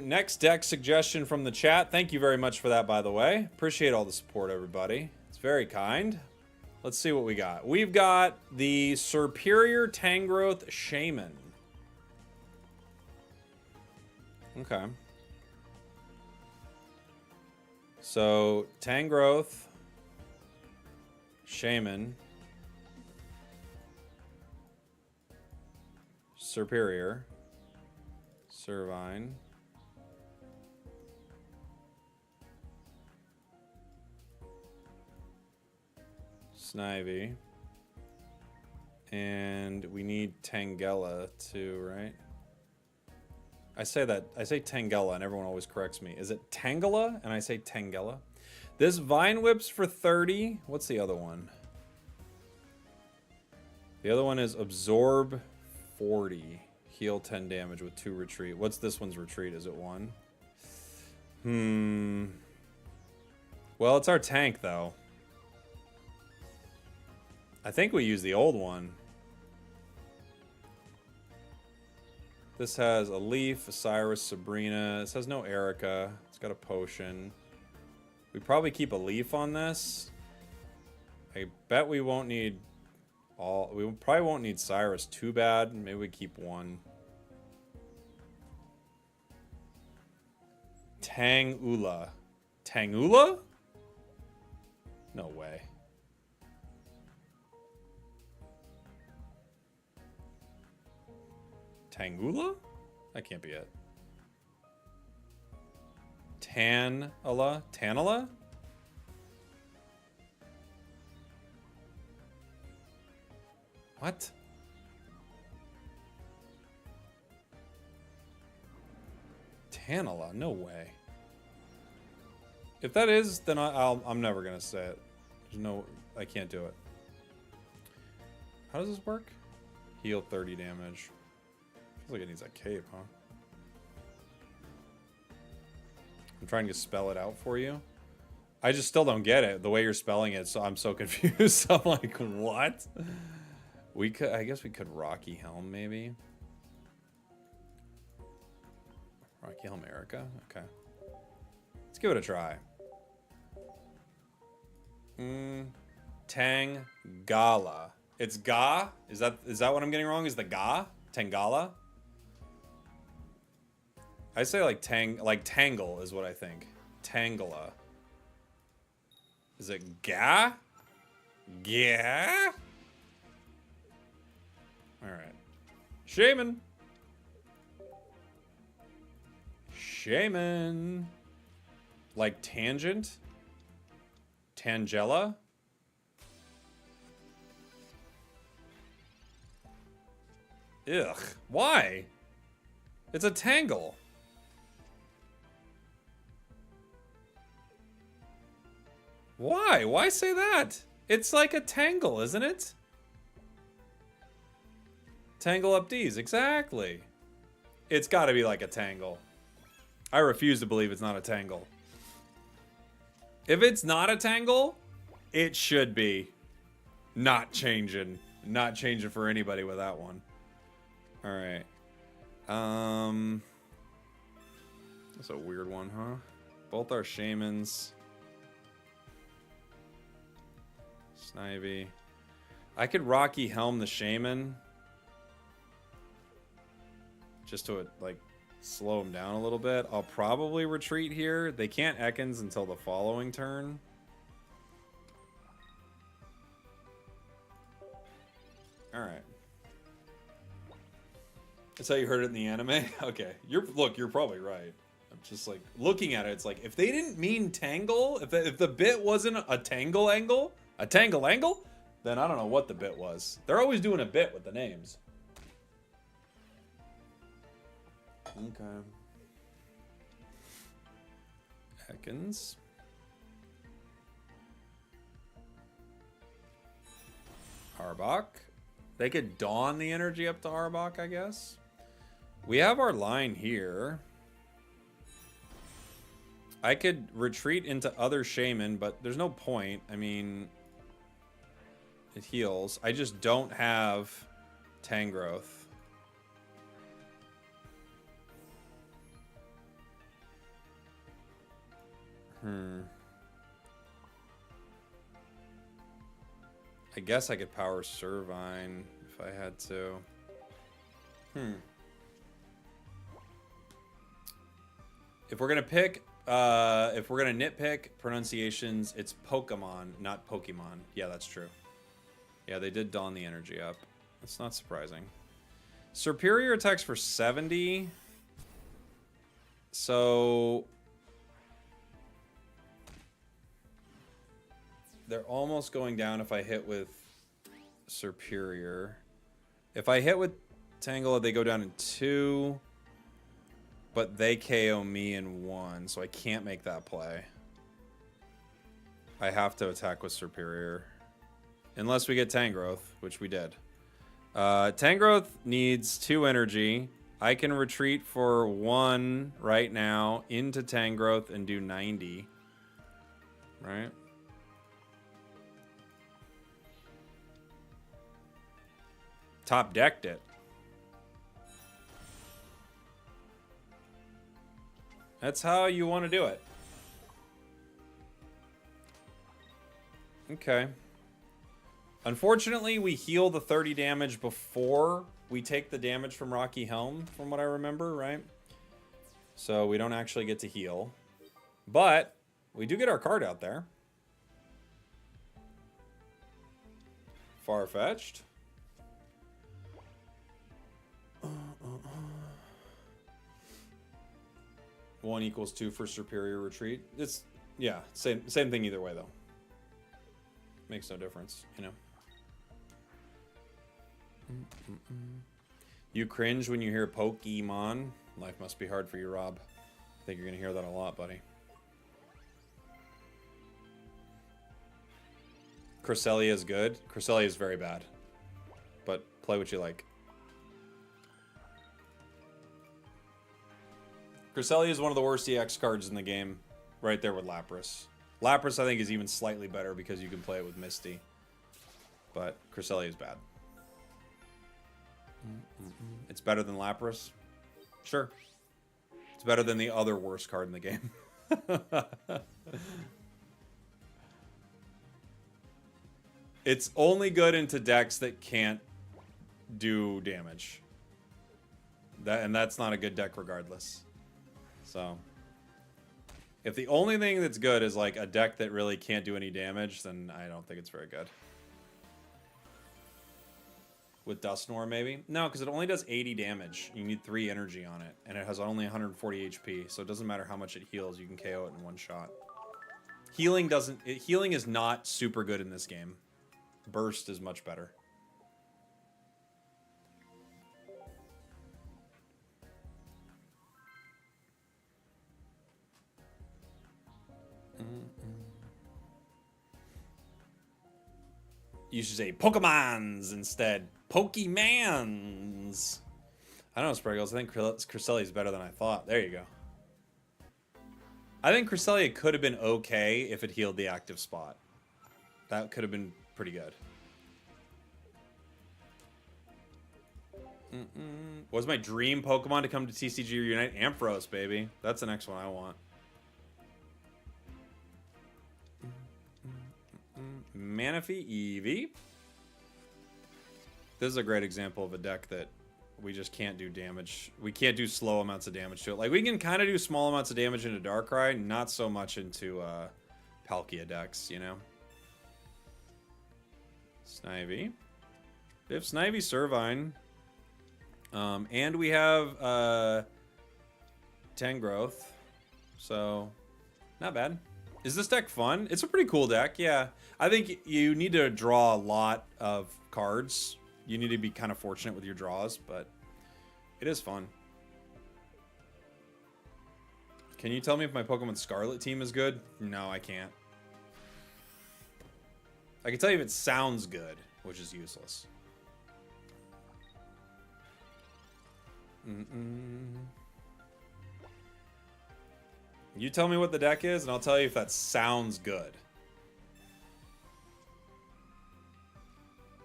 Next deck suggestion from the chat. Thank you very much for that, by the way. Appreciate all the support, everybody. It's very kind. Let's see what we got. We've got the Superior Tangrowth Shaman. Okay. So, Tangrowth, Shaman, Superior, Servine, Snivy. And we need Tangela too, right? I say Tangela and everyone always corrects me. Is it Tangela? And I say Tangela. This Vine Whip's for 30. What's the other one? The other one is Absorb 40. Heal 10 damage with 2 retreat. What's this one's retreat? Is it 1? Well, it's our tank, though. I think we use the old one. This has a Leaf, Osiris, Sabrina. This has no Erica. It's got a potion. We probably keep a Leaf on this. I bet we won't need all. We probably won't need Cyrus too bad. Maybe we keep 1. Tangula. Tangula? No way. Tangula? That can't be it. Tanala? Tanala? What? Tanala? No way. If that is, then I'm never gonna say it. There's no, I can't do it. How does this work? Heal 30 damage. Feels like it needs a cape, huh? I'm trying to spell it out for you. I just still don't get it, the way you're spelling it, so I'm so confused. I'm like, what? We could, I guess we could Rocky Helm, maybe. Rocky Helm Erica? Okay. Let's give it a try. Tangala. It's Ga? Is that what I'm getting wrong? Is the Ga? Tangala? I say like Tangle is what I think. Tangela. Is it Ga? Ga? Alright. Shaman. Shaman. Like Tangent? Tangela? Ugh. Why? It's a tangle. Why? Why say that? It's like a tangle, isn't it? Tangle up D's, exactly. It's got to be like a tangle. I refuse to believe it's not a tangle. If it's not a tangle, it should be. Not changing. Not changing for anybody with that one. Alright. That's a weird one, huh? Both our shamans. Snivy. I could Rocky Helm the shaman. Just to, like, slow him down a little bit. I'll probably retreat here. They can't Ekans until the following turn. Alright. That's how you heard it in the anime? Okay. Look, you're probably right. I'm just like, looking at it, it's like, if they didn't mean tangle, if the bit wasn't a tangle angle, then I don't know what the bit was. They're always doing a bit with the names. Okay. Ekans. Arbok. They could dawn the energy up to Arbok, I guess. We have our line here. I could retreat into other shaman, but there's no point. I mean, it heals. I just don't have Tangrowth. I guess I could power Servine if I had to. If we're gonna pick, if we're gonna nitpick pronunciations, it's Pokemon, not Pokemon. Yeah, that's true. Yeah, they did dawn the energy up. That's not surprising. Superior attacks for 70. So They're almost going down if I hit with Superior. If I hit with Tangle, they go down in 2. But they KO me in 1, so I can't make that play. I have to attack with Superior. Unless we get Tangrowth, which we did. Tangrowth needs 2 energy. I can retreat for 1 right now into Tangrowth and do 90. Right? Top decked it. That's how you want to do it. Okay. Unfortunately, we heal the 30 damage before we take the damage from Rocky Helm, from what I remember, right? So we don't actually get to heal. But we do get our card out there. Far-fetched. 1 equals 2 for Superior Retreat. It's, yeah, same thing either way, though. Makes no difference, you know. You cringe when you hear Pokemon. Life must be hard for you, Rob. I think you're going to hear that a lot, buddy. Cresselia is good. Cresselia is very bad. But play what you like. Cresselia is one of the worst EX cards in the game. Right there with Lapras. Lapras, I think, is even slightly better because you can play it with Misty. But Cresselia is bad. It's better than Lapras? Sure. It's better than the other worst card in the game. It's only good into decks that can't do damage. And that's not a good deck regardless. So, if the only thing that's good is like a deck that really can't do any damage, then I don't think it's very good. With Dusknoir, maybe? No, because it only does 80 damage. You need 3 energy on it, and it has only 140 HP, so it doesn't matter how much it heals. You can KO it in 1 shot. Healing is not super good in this game. Burst is much better. You should say Pokemons instead. Pokemans. I don't know, Spragels. I think Cresselia is better than I thought. There you go. I think Cresselia could have been okay if it healed the active spot. That could have been pretty good. What's my dream Pokemon to come to TCG Reunite? Ampharos, baby. That's the next one I want. Manaphy Eevee. This is a great example of a deck that we just can't do damage. We can't do slow amounts of damage to it. Like, we can kind of do small amounts of damage into Darkrai, not so much into Palkia decks, you know? Snivy. We have Snivy, Servine. And we have Tangrowth. So, not bad. Is this deck fun? It's a pretty cool deck, yeah. I think you need to draw a lot of cards. You need to be kind of fortunate with your draws, but it is fun. Can you tell me if my Pokemon Scarlet team is good? No, I can't. I can tell you if it sounds good, which is useless. You tell me what the deck is, and I'll tell you if that sounds good.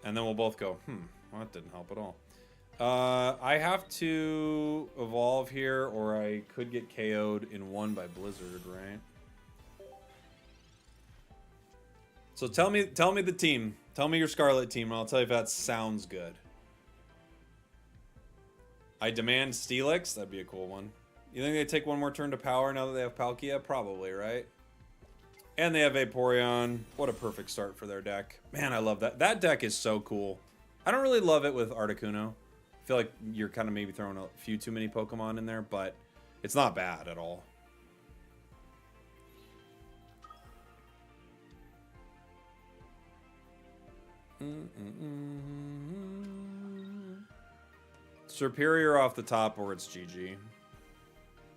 And then we'll both go, well, that didn't help at all. I have to evolve here, or I could get KO'd in 1 by Blizzard, right? So tell me the team. Tell me your Scarlet team, and I'll tell you if that sounds good. I demand Steelix. That'd be a cool one. You think they take 1 more turn to power now that they have Palkia? Probably, right? And they have Vaporeon. What a perfect start for their deck. Man, I love that. That deck is so cool. I don't really love it with Articuno. I feel like you're kind of maybe throwing a few too many Pokemon in there, but it's not bad at all. Superior off the top or it's GG.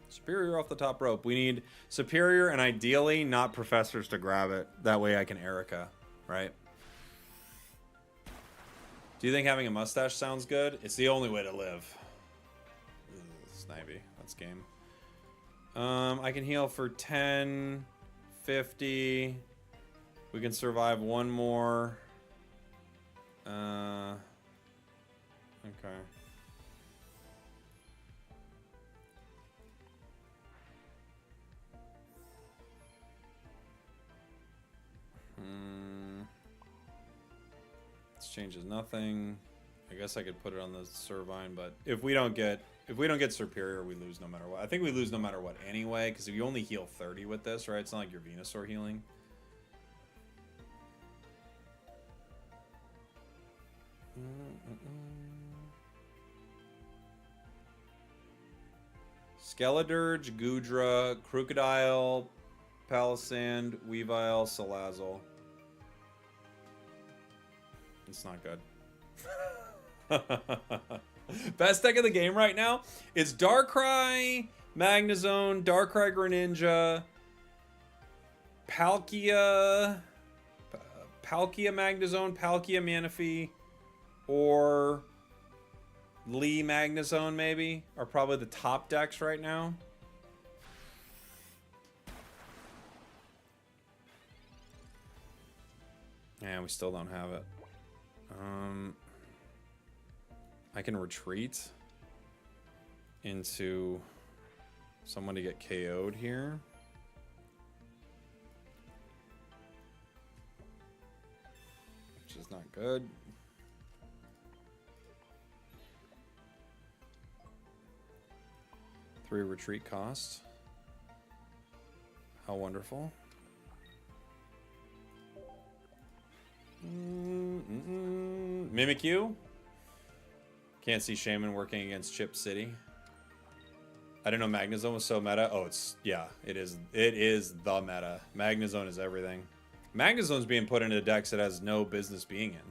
Superior off the top rope. We need Superior and ideally not Professors to grab it. That way I can Erica, right? Do you think having a mustache sounds good? It's the only way to live. Snivy, that's game. I can heal for 10, 50. We can survive one more. Okay. This changes nothing. I guess I could put it on the Servine, but if we don't get Superior, we lose no matter what. I think we lose no matter what anyway, because if you only heal 30 with this, right? It's not like your Venusaur healing. Skeledirge, Goodra, Crocodile, Palisand, Weavile, Salazzle. It's not good. Best deck of the game right now is Darkrai, Magnezone, Darkrai Greninja, Palkia Magnezone, Palkia Manaphy, or Lee Magnezone maybe are probably the top decks right now. Yeah, we still don't have it. I can retreat into someone to get KO'd here. Which is not good. Three retreat cost. How wonderful. Mimikyu. Can't see Shaman working against Chip City. I didn't know Magnezone was so meta. Oh, it's, yeah, it is. It is the meta. Magnezone is everything. Magnezone's being put into decks it has no business being in.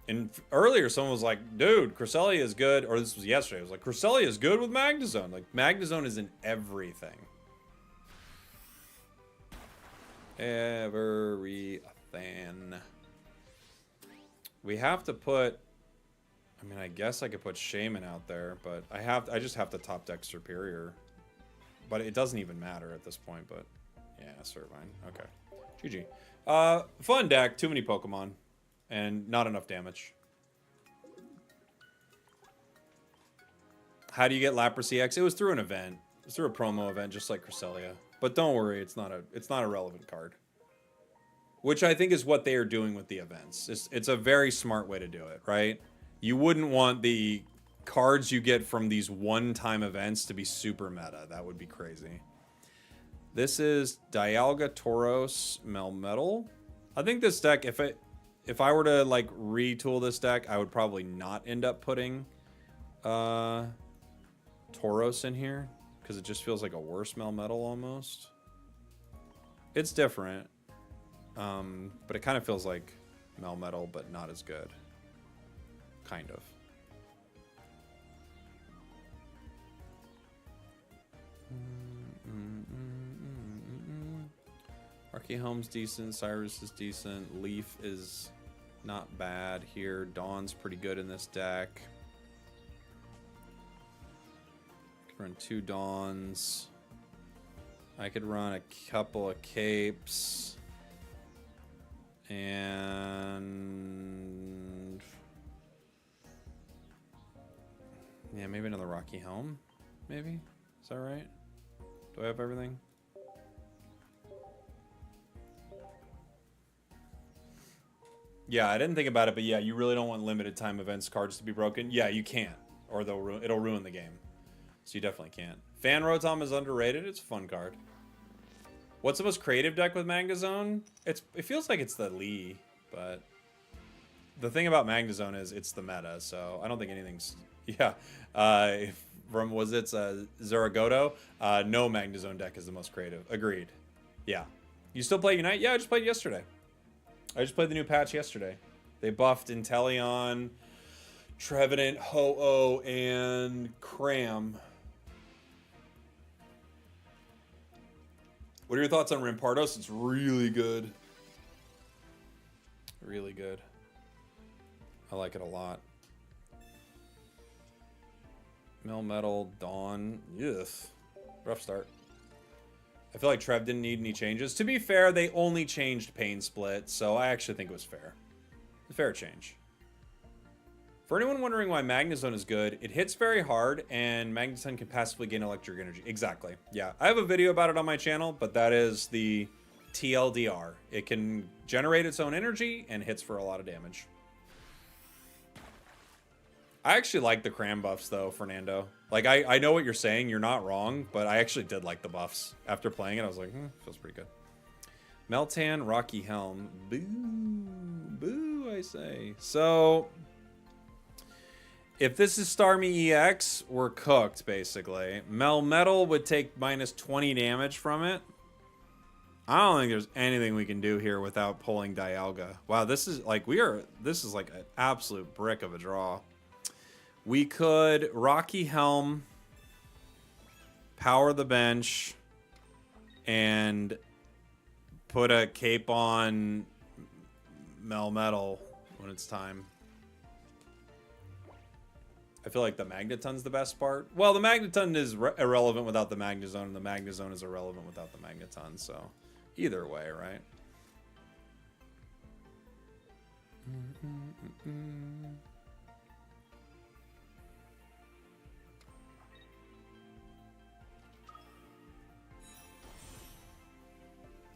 And earlier, someone was like, dude, Cresselia is good. Or this was yesterday. It was like, Cresselia is good with Magnezone. Like, Magnezone is in everything. Everything. We have to put... I mean, I guess I could put Shaman out there, but I just have to top deck Superior. But it doesn't even matter at this point, but... Yeah, Servine. Okay. GG. Fun deck. Too many Pokemon. And not enough damage. How do you get Lapras EX? It was through an event. It was through a promo event, just like Cresselia. But don't worry, it's not a relevant card. Which I think is what they are doing with the events. It's a very smart way to do it, right? You wouldn't want the cards you get from these one-time events to be super meta. That would be crazy. This is Dialga, Tauros, Melmetal. I think this deck, if I were to like retool this deck, I would probably not end up putting Tauros in here because it just feels like a worse Melmetal almost. It's different, but it kind of feels like Melmetal, but not as good. Kind of. Archehome's decent, Cyrus is decent, Leaf is not bad here, Dawn's pretty good in this deck. I could run 2 Dawns. I could run a couple of Capes. And... yeah, maybe another Rocky Helm, maybe? Is that right? Do I have everything? Yeah, I didn't think about it, but yeah, you really don't want limited time events cards to be broken. Yeah, you can't, or it'll ruin the game. So you definitely can't. Fan Rotom is underrated. It's a fun card. What's the most creative deck with Magnezone? It feels like it's the Lee, but the thing about Magnezone is it's the meta, so I don't think anything's... Yeah, was it Zeragoto? No Magnezone deck is the most creative. Agreed. Yeah. You still play Unite? Yeah, I just played yesterday. I just played the new patch yesterday. They buffed Inteleon, Trevenant, Ho-Oh, and Cram. What are your thoughts on Rampardos? It's really good. Really good. I like it a lot. Melmetal, Dawn. Yes. Rough start. I feel like Trev didn't need any changes. To be fair, they only changed Pain Split, so I actually think it was fair. A fair change. For anyone wondering why Magnezone is good, it hits very hard, and Magnezone can passively gain electric energy. Exactly. Yeah, I have a video about it on my channel, but that is the TLDR. It can generate its own energy and hits for a lot of damage. I actually like the Cram buffs, though, Fernando. Like, I know what you're saying. You're not wrong, but I actually did like the buffs. After playing it, I was like, feels pretty good. Meltan, Rocky Helm. Boo. Boo, I say. So, if this is Starmie EX, we're cooked, basically. Melmetal would take minus 20 damage from it. I don't think there's anything we can do here without pulling Dialga. Wow, this is like this is like an absolute brick of a draw. We could Rocky Helm, power the bench, and put a cape on Melmetal when it's time. I feel like the Magneton's the best part. Well, the Magneton is irrelevant without the Magnezone, and the Magnezone is irrelevant without the Magneton, so either way, right?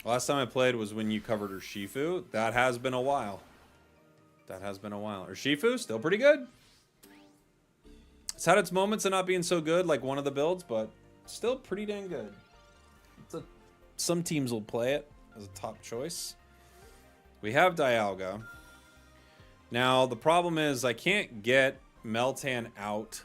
Last time I played was when you covered Urshifu. That has been a while. That has been a while. Urshifu, still pretty good. It's had its moments of not being so good, like one of the builds, but still pretty dang good. Some teams will play it as a top choice. We have Dialga. Now, the problem is I can't get Meltan out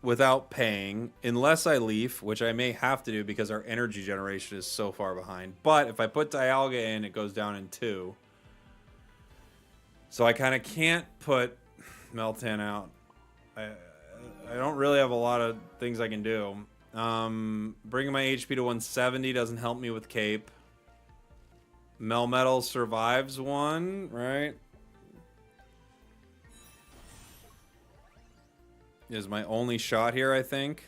without paying, unless I Leaf, which I may have to do because our energy generation is so far behind. But if I put Dialga in, it goes down in 2. So I kind of can't put Meltan out. I don't really have a lot of things I can do. Bringing my HP to 170 doesn't help me with Cape. Melmetal survives one, right? Is my only shot here, I think.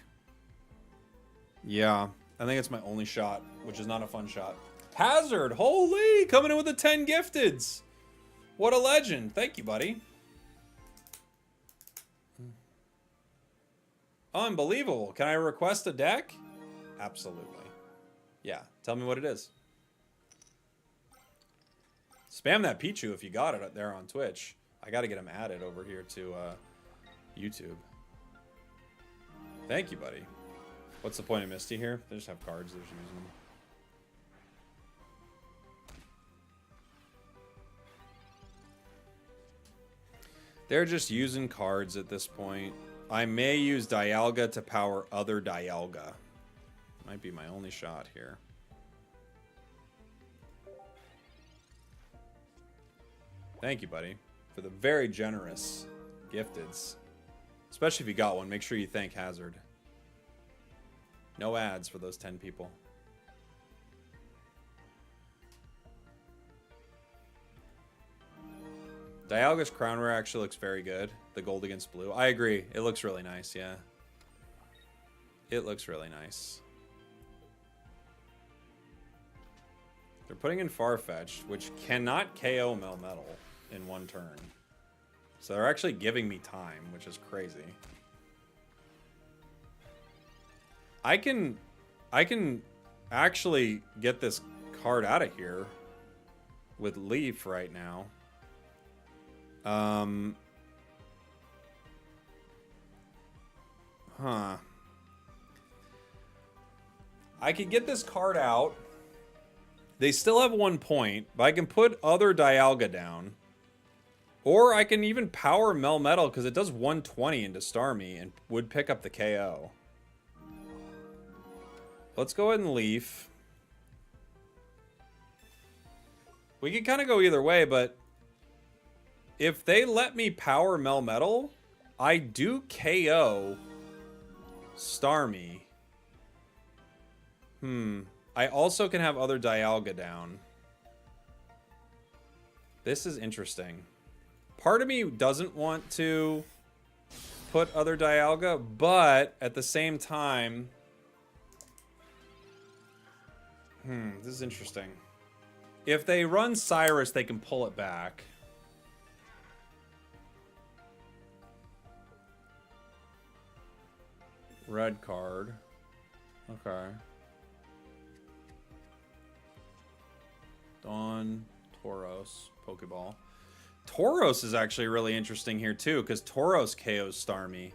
Yeah, I think it's my only shot, which is not a fun shot. Hazard, holy, coming in with the 10 gifteds. What a legend. Thank you, buddy. Unbelievable. Can I request a deck? Absolutely. Yeah, tell me what it is. Spam that Pichu if you got it there on Twitch. I got to get him added over here to YouTube. Thank you, buddy. What's the point of Misty here? They just have cards. They're just using them. They're just using cards at this point. I may use Dialga to power other Dialga. Might be my only shot here. Thank you, buddy, for the very generous gifteds. Especially if you got one, make sure you thank Hazard. No ads for those 10 people. Dialga's Crown Rare actually looks very good. The gold against blue. I agree. It looks really nice, yeah. It looks really nice. They're putting in Farfetch'd, which cannot KO Melmetal in one turn. So they're actually giving me time, which is crazy. I can actually get this card out of here with Leaf right now. I could get this card out. They still have 1 point, but I can put other Dialga down. Or I can even power Melmetal because it does 120 into Starmie and would pick up the KO. Let's go ahead and Leaf. We could kind of go either way, but if they let me power Melmetal, I do KO Starmie. I also can have other Dialga down. This is interesting. Part of me doesn't want to put other Dialga, but at the same time... this is interesting. If they run Cyrus, they can pull it back. Red card. Okay. Dawn, Tauros, Pokeball. Tauros is actually really interesting here too, because Tauros KOs Starmie.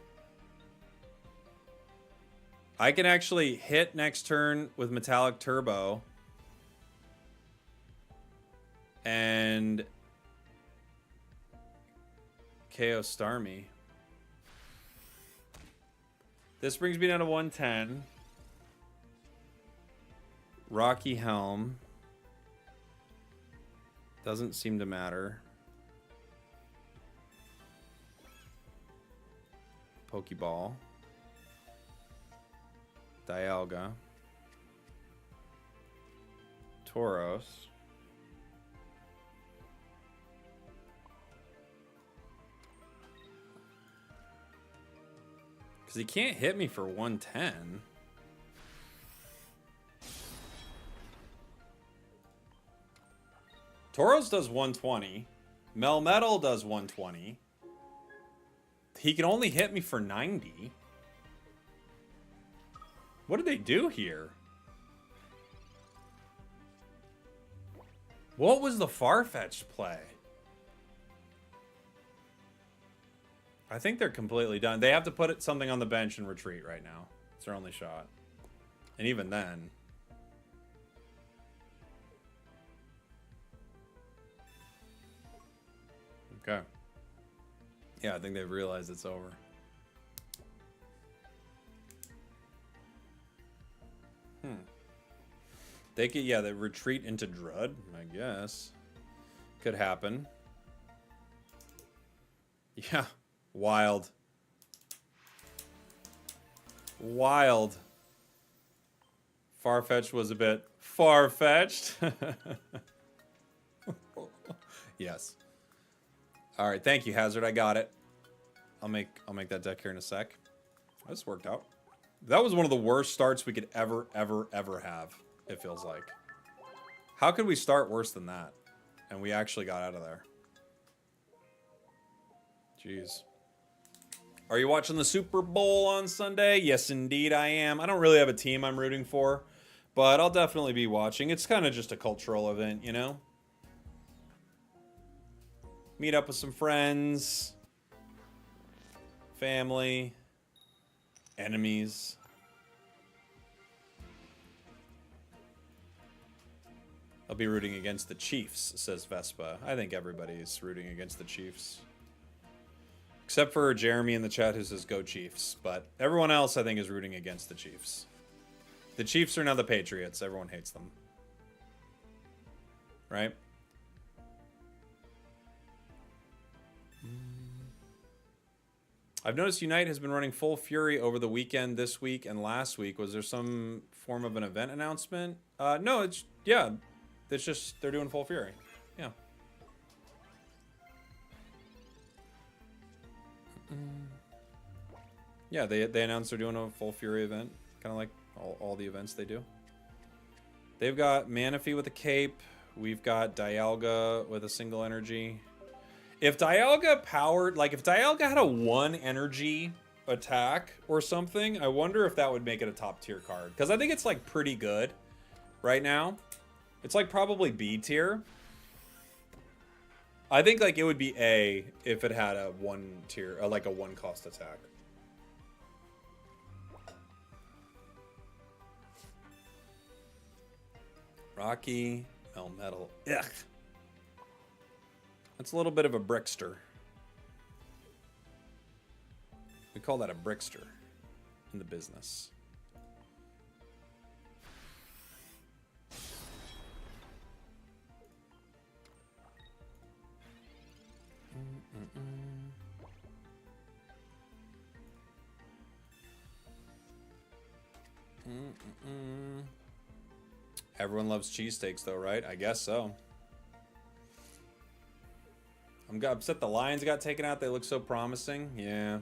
I can actually hit next turn with Metallic Turbo. And KO Starmie. This brings me down to 110. Rocky Helm. Doesn't seem to matter. Pokeball. Dialga. Tauros. Because he can't hit me for 110. Tauros does 120. Melmetal does 120. He can only hit me for 90. What did they do here? What was the far-fetched play? I think they're completely done. They have to put something on the bench and retreat right now. It's their only shot. And even then... Okay. Yeah, I think they've realized it's over. They could, yeah, they retreat into Drud, I guess. Could happen. Yeah, wild. Wild. Farfetch'd was a bit far-fetched. Yes. All right, thank you, Hazard. I got it. I'll make that deck here in a sec. This worked out. That was one of the worst starts we could ever have, it feels like. How could we start worse than that? And we actually got out of there. Jeez. Are you watching the Super Bowl on Sunday? Yes, indeed I am. I don't really have a team I'm rooting for, but I'll definitely be watching. It's kind of just a cultural event, you know? Meet up with some friends, family, enemies. I'll be rooting against the Chiefs, says Vespa. I think everybody's rooting against the Chiefs. Except for Jeremy in the chat who says go Chiefs. But everyone else, I think, is rooting against the Chiefs. The Chiefs are now the Patriots. Everyone hates them. Right? I've noticed Unite has been running full fury over the weekend, this week, and last week. Was there some form of an event announcement? No, it's, yeah. It's just, they're doing full fury. Yeah. Yeah, they announced they're doing a full fury event. Kind of like all the events they do. They've got Manaphy with a cape. We've got Dialga with a single energy. If Dialga powered, like if Dialga had a 1 energy attack or something, I wonder if that would make it a top tier card. Because I think it's like pretty good right now. It's like probably B tier. I think like it would be A if it had a 1 tier, like a 1 cost attack. Rocky, Melmetal. Ugh. That's a little bit of a brickster. We call that a brickster in the business. Everyone loves cheesesteaks though, right? I guess so. I'm upset the Lions got taken out. They look so promising. Yeah.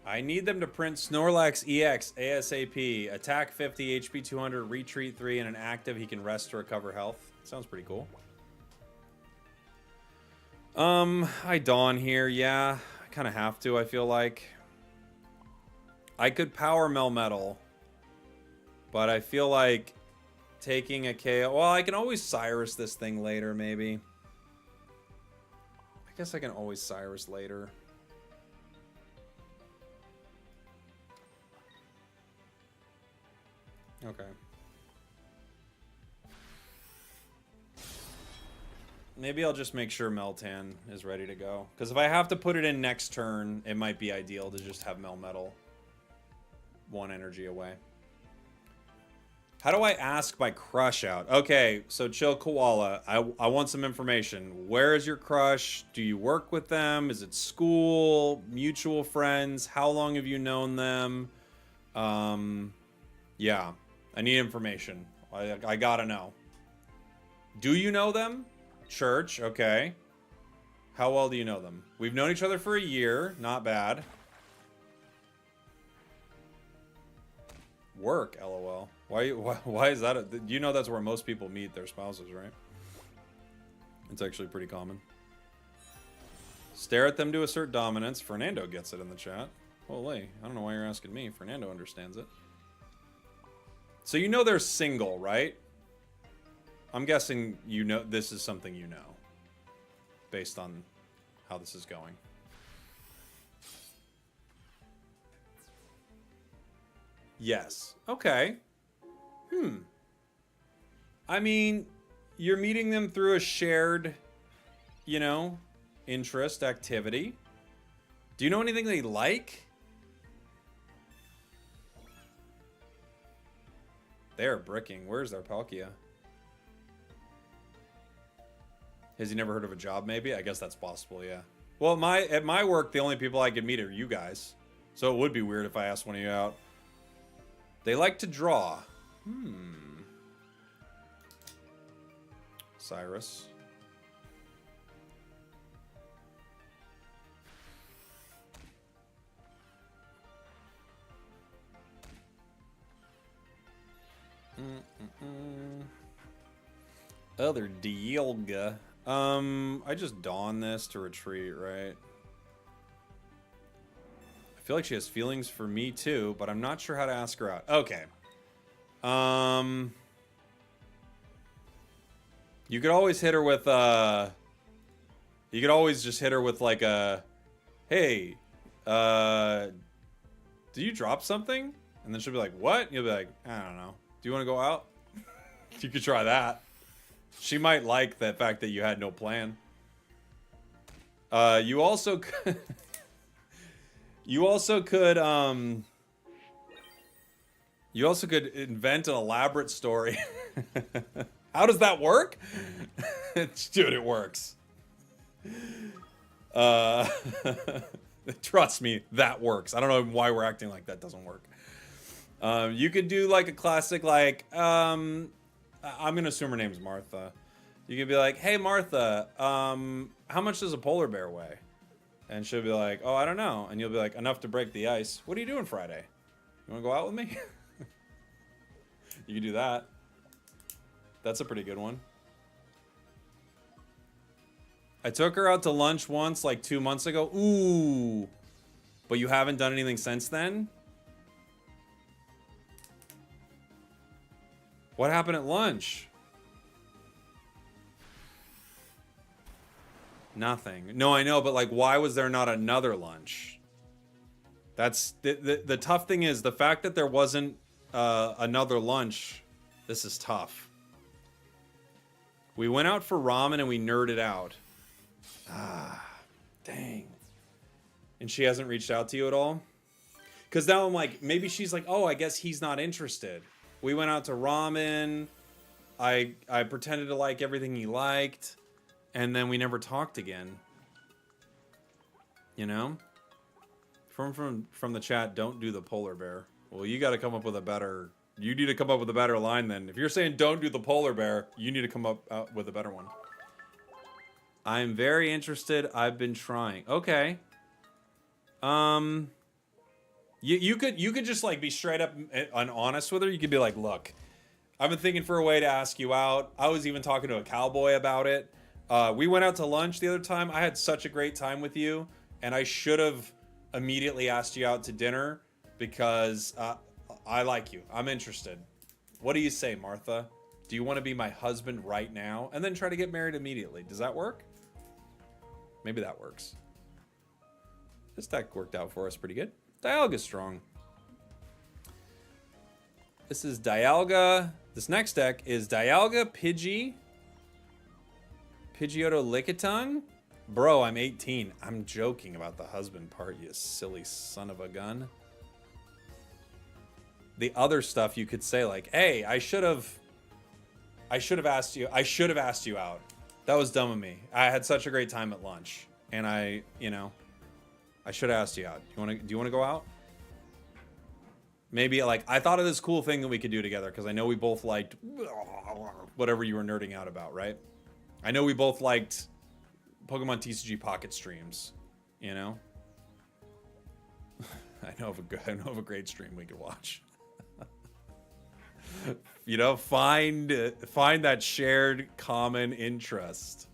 I need them to print Snorlax EX ASAP. Attack 50, HP 200, retreat 3, and an active he can rest to recover health. Sounds pretty cool. I Dawn here. Yeah, I kind of have to, I feel like. I could power Melmetal, but I feel like taking a KO... Well, I can always Cyrus this thing later, maybe. I guess I can always Cyrus later. Okay. Maybe I'll just make sure Meltan is ready to go. Because if I have to put it in next turn, it might be ideal to just have Melmetal 1 energy away. How do I ask my crush out? Okay, so chill koala. I want some information. Where is your crush? Do you work with them? Is it school? Mutual friends? How long have you known them? Yeah, I need information. I gotta know. Do you know them? Church, okay. How well do you know them? We've known each other for a year. Not bad. Work, lol. Why is that? You know that's where most people meet their spouses, right? It's actually pretty common. Stare at them to assert dominance. Fernando gets it in the chat. Holy, I don't know why you're asking me. Fernando understands it. So you know they're single, right? I'm guessing you know this is something you know. Based on how this is going. Yes. Okay. I mean, you're meeting them through a shared, you know, interest, activity. Do you know anything they like? They're bricking. Where's their Palkia? Has he never heard of a job, maybe? I guess that's possible, yeah. Well, at my work, the only people I could meet are you guys. So it would be weird if I asked one of you out. They like to draw. Cyrus. Other Dialga. I just Dawn this to retreat, right? I feel like she has feelings for me too, but I'm not sure how to ask her out. Okay. You could always hit her with you could always just hit her with like a, hey, do you drop something? And then she'll be like, what? And you'll be like, I don't know. Do you want to go out? You could try that. She might like the fact that you had no plan. You also could you also could invent an elaborate story. How does that work? Dude, it works. Trust me, that works. I don't know why we're acting like that doesn't work. You could do like a classic, like, I'm gonna assume her name's Martha. You could be like, hey Martha, how much does a polar bear weigh? And she'll be like, oh, I don't know. And you'll be like, enough to break the ice. What are you doing Friday? You wanna go out with me? You could do that. That's a pretty good one. I took her out to lunch once, like 2 months ago. Ooh. But you haven't done anything since then? What happened at lunch? Nothing. No, I know, but like, why was there not another lunch? That's the tough thing is the fact that there wasn't another lunch. This is tough. We went out for ramen and we nerded out. Ah, dang. And she hasn't reached out to you at all? Because now I'm like, maybe she's like, oh, I guess he's not interested. We went out to ramen. I pretended to like everything he liked. And then we never talked again. You know? From the chat, don't do the polar bear. Well, you got to come up with a better... You need to come up with a better line then. If you're saying don't do the polar bear, you need to come up with a better one. I'm very interested. I've been trying. Okay. You could just like be straight up and honest with her. You could be like, look, I've been thinking for a way to ask you out. I was even talking to a cowboy about it. We went out to lunch the other time. I had such a great time with you, and I should have immediately asked you out to dinner because I like you. I'm interested. What do you say, Martha? Do you want to be my husband right now? And then try to get married immediately. Does that work? Maybe that works. This deck worked out for us pretty good. Dialga's strong. This is Dialga. This next deck is Dialga, Pidgey, Pidgeotto, Lickitung. Bro, I'm 18. I'm joking about the husband part, you silly son of a gun. The other stuff you could say like, hey, I should have asked you out. That was dumb of me. I had such a great time at lunch, and I should have asked you out. Do you want to go out? Maybe like I thought of this cool thing that we could do together because I know we both liked whatever you were nerding out about, right? I know we both liked Pokemon TCG Pocket streams, you know. I know of a great stream we could watch. You know, find that shared common interest.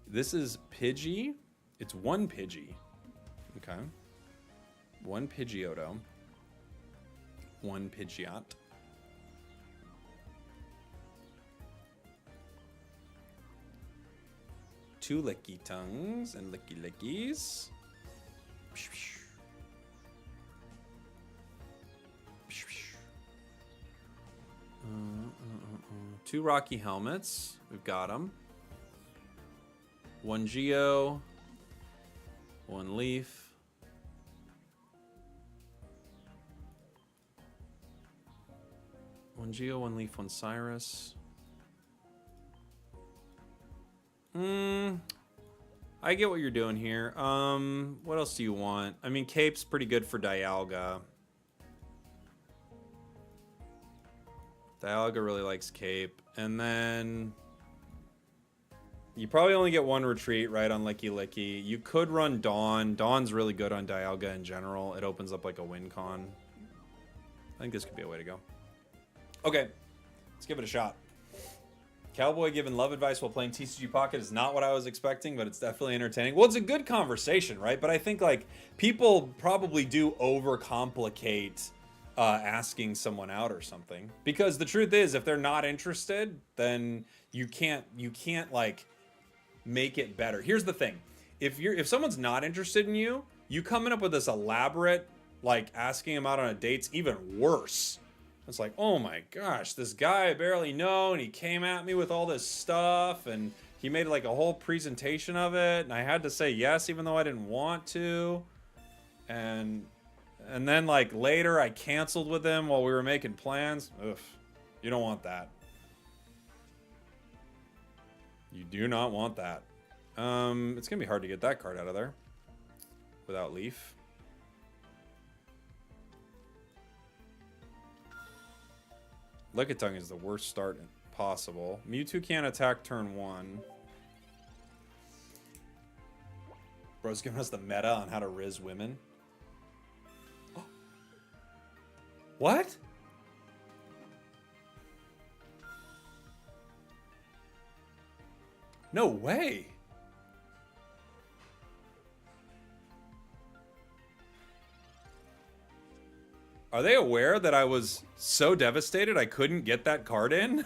This is Pidgey. It's one Pidgey. Okay. One Pidgeotto. One Pidgeot. Two Licky Tongues and Licky Lickies. Two Rocky Helmets. We've got them. One Geo. One Leaf. One Geo, one Leaf, one Cyrus. I get what you're doing here. What else do you want? I mean, Cape's pretty good for Dialga. Dialga really likes Cape. And then you probably only get one retreat, right, on Licky Licky. You could run Dawn. Dawn's really good on Dialga in general. It opens up like a win con. I think this could be a way to go. Okay, let's give it a shot. Cowboy giving love advice while playing TCG Pocket is not what I was expecting, but it's definitely entertaining. Well, it's a good conversation, right? But I think like people probably do overcomplicate asking someone out or something, because the truth is, if they're not interested, then you can't like make it better. Here's the thing: if someone's not interested in you, you coming up with this elaborate like asking them out on a date's even worse. It's like, oh my gosh, this guy I barely know, and he came at me with all this stuff, and he made like a whole presentation of it, and I had to say yes even though I didn't want to. And then like later I canceled with him while we were making plans. Ugh, you don't want that. You do not want that. It's gonna be hard to get that card out of there without Leaf. Lickitung is the worst start possible. Mewtwo can't attack turn 1. Bro's giving us the meta on how to riz women. What? No way. Are they aware that I was so devastated I couldn't get that card in?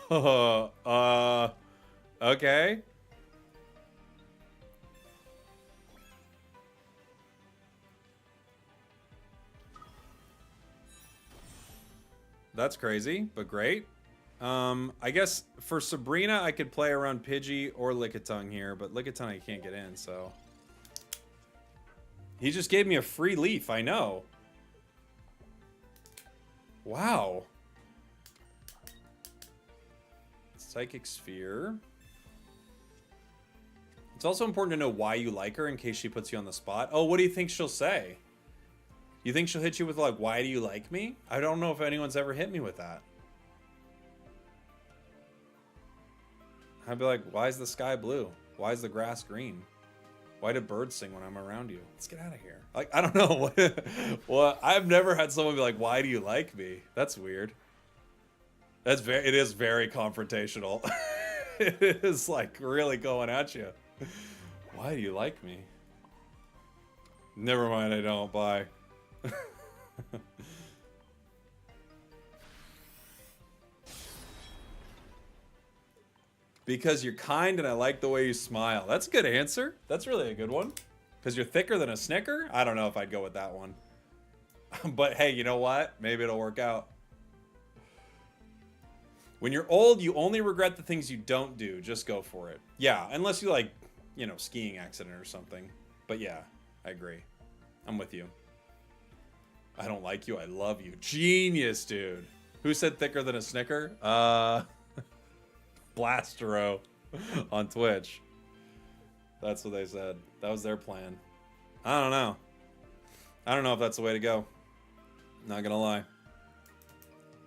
Okay. That's crazy, but great. I guess for Sabrina, I could play around Pidgey or Lickitung here, but Lickitung I can't get in, so. He just gave me a free Leaf, I know. Wow. Psychic Sphere. It's also important to know why you like her in case she puts you on the spot. Oh, what do you think she'll say? You think she'll hit you with like, why do you like me? I don't know if anyone's ever hit me with that. I'd be like, why is the sky blue? Why is the grass green? Why do birds sing when I'm around you? Let's get out of here. Like, I don't know. Well, I've never had someone be like, why do you like me? That's weird. It is very confrontational. It is like really going at you. Why do you like me? Never mind, I don't. Bye. Because you're kind and I like the way you smile. That's a good answer. That's really a good one. Because you're thicker than a Snicker? I don't know if I'd go with that one. But hey, you know what? Maybe it'll work out. When you're old, you only regret the things you don't do. Just go for it. Yeah, unless you like, you know, skiing accident or something. But yeah, I agree. I'm with you. I don't like you. I love you. Genius, dude. Who said thicker than a Snicker? Blastero on Twitch. That's what they said. That was their plan. I don't know. I don't know if that's the way to go. Not gonna lie.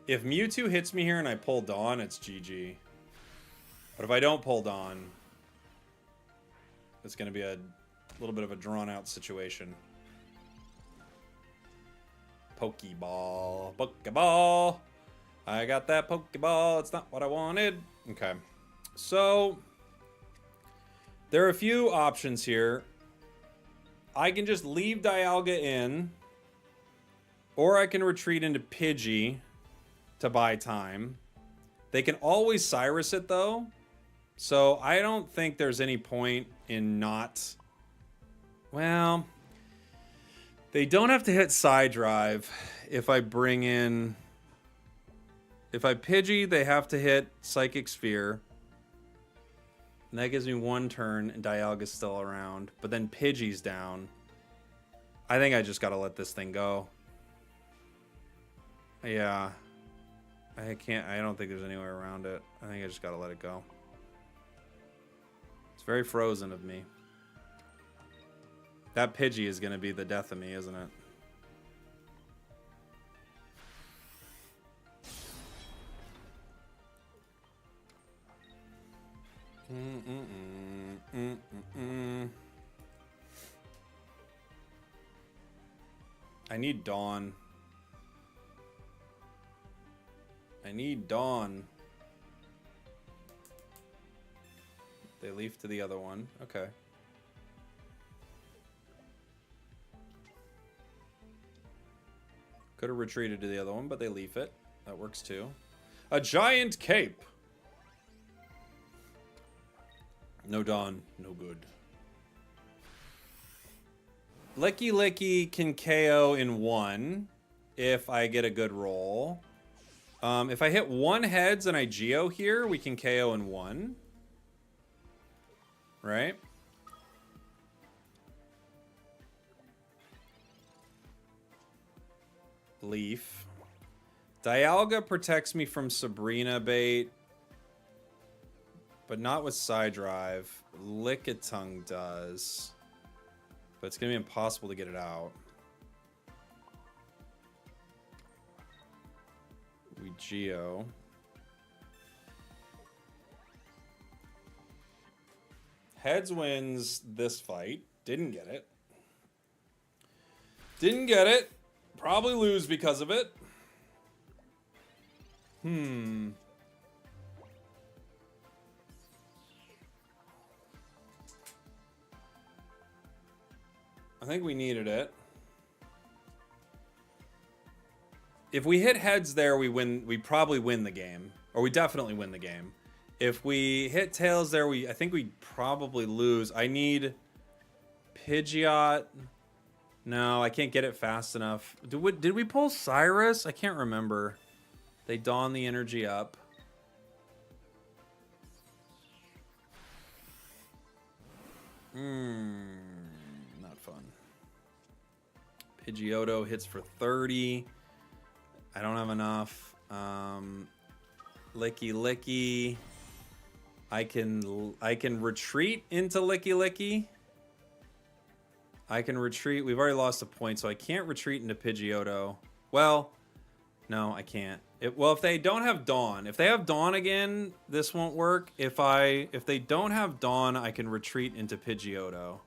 If Mewtwo hits me here and I pull Dawn, it's GG. But if I don't pull Dawn, it's gonna be a little bit of a drawn out situation. Pokeball. Pokeball. I got that Pokeball. It's not what I wanted. Okay. So, there are a few options here. I can just leave Dialga in. Or I can retreat into Pidgey to buy time. They can always Cyrus it, though. So, I don't think there's any point in not... Well... They don't have to hit Psy Drive if I bring in... If I Pidgey, they have to hit Psychic Sphere. And that gives me one turn, and Dialga's still around. But then Pidgey's down. I think I just gotta let this thing go. Yeah. I don't think there's any way around it. I think I just gotta let it go. It's very frozen of me. That Pidgey is gonna be the death of me, isn't it? I need Dawn. I need Dawn. They leaf to the other one. Okay. Could have retreated to the other one, but they leaf it. That works too. A giant cape. No Dawn, no good. Licky Licky can KO in one if I get a good roll. If I hit one heads and I Geo here, we can KO in one. Right? Leaf. Dialga protects me from Sabrina bait. But not with Psy Drive. Lickitung does. But it's going to be impossible to get it out. We Geo. Heads wins this fight. Didn't get it. Didn't get it. Probably lose because of it. I think we needed it. If we hit heads there, we win. We probably win the game, or we definitely win the game. If we hit tails there, I think we probably lose. I need Pidgeot. No, I can't get it fast enough. Did we pull Cyrus? I can't remember. They Dawn the energy up. Not fun. Pidgeotto hits for 30. I don't have enough. Licky Licky. I can retreat into Licky Licky. I can retreat. We've already lost a point, so I can't retreat into Pidgeotto. Well, no, I can't. Well, if they don't have Dawn, if they have Dawn again, this won't work. If they don't have Dawn, I can retreat into Pidgeotto.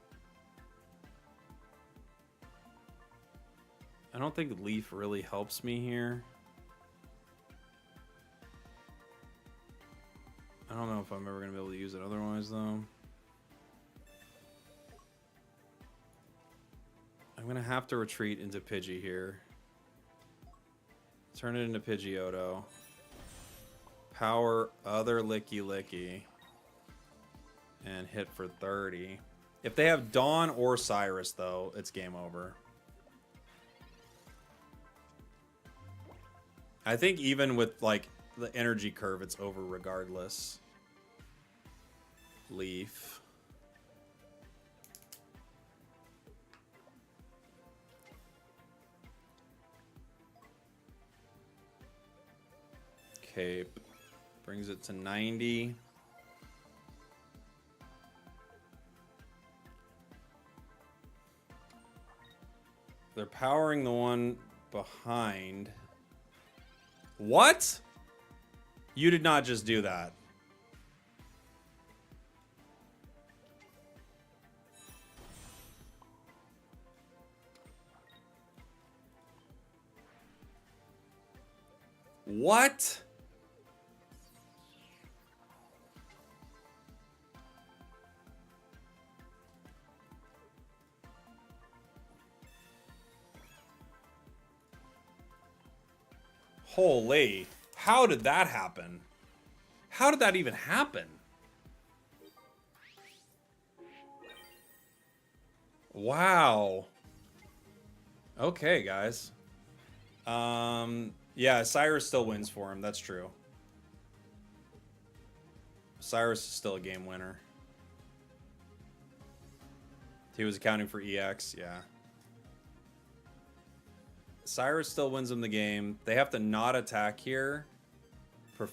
I don't think Leaf really helps me here. I don't know if I'm ever going to be able to use it otherwise, though. I'm going to have to retreat into Pidgey here. Turn it into Pidgeotto. Power other Licky Licky. And hit for 30. If they have Dawn or Cyrus, though, it's game over. I think even with, like, the energy curve, it's over regardless. Leaf. Cape. Brings it to 90. They're powering the one behind. What? You did not just do that. What? Holy. How did that happen? How did that even happen? Wow. Okay, guys. Yeah, Cyrus still wins for him. That's true. Cyrus is still a game winner. He was accounting for EX, yeah. Cyrus still wins him the game. They have to not attack here.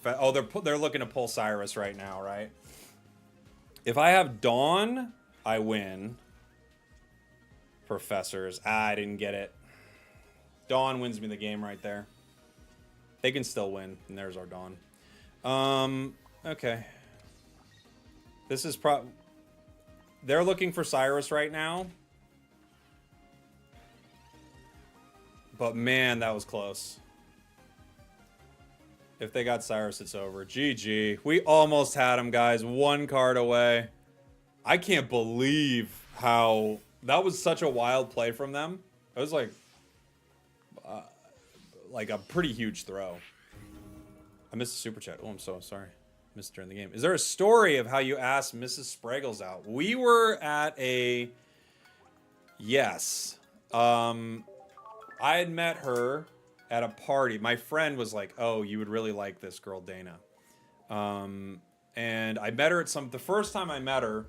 Oh, they're looking to pull Cyrus right now, right? If I have Dawn, I win. Professors. I didn't get it. Dawn wins me the game right there. They can still win, and there's our Dawn. Okay. This is they're looking for Cyrus right now. But man, that was close. If they got Cyrus, it's over. GG. We almost had him, guys. One card away. I can't believe how... That was such a wild play from them. It was like a pretty huge throw. I missed a super chat. Oh, I'm so sorry. Missed during the game. Is there a story of how you asked Mrs. Spragels out? We were at a... Yes. I had met her at a party. My friend was like, oh, you would really like this girl, Dana. And I met her at the first time I met her,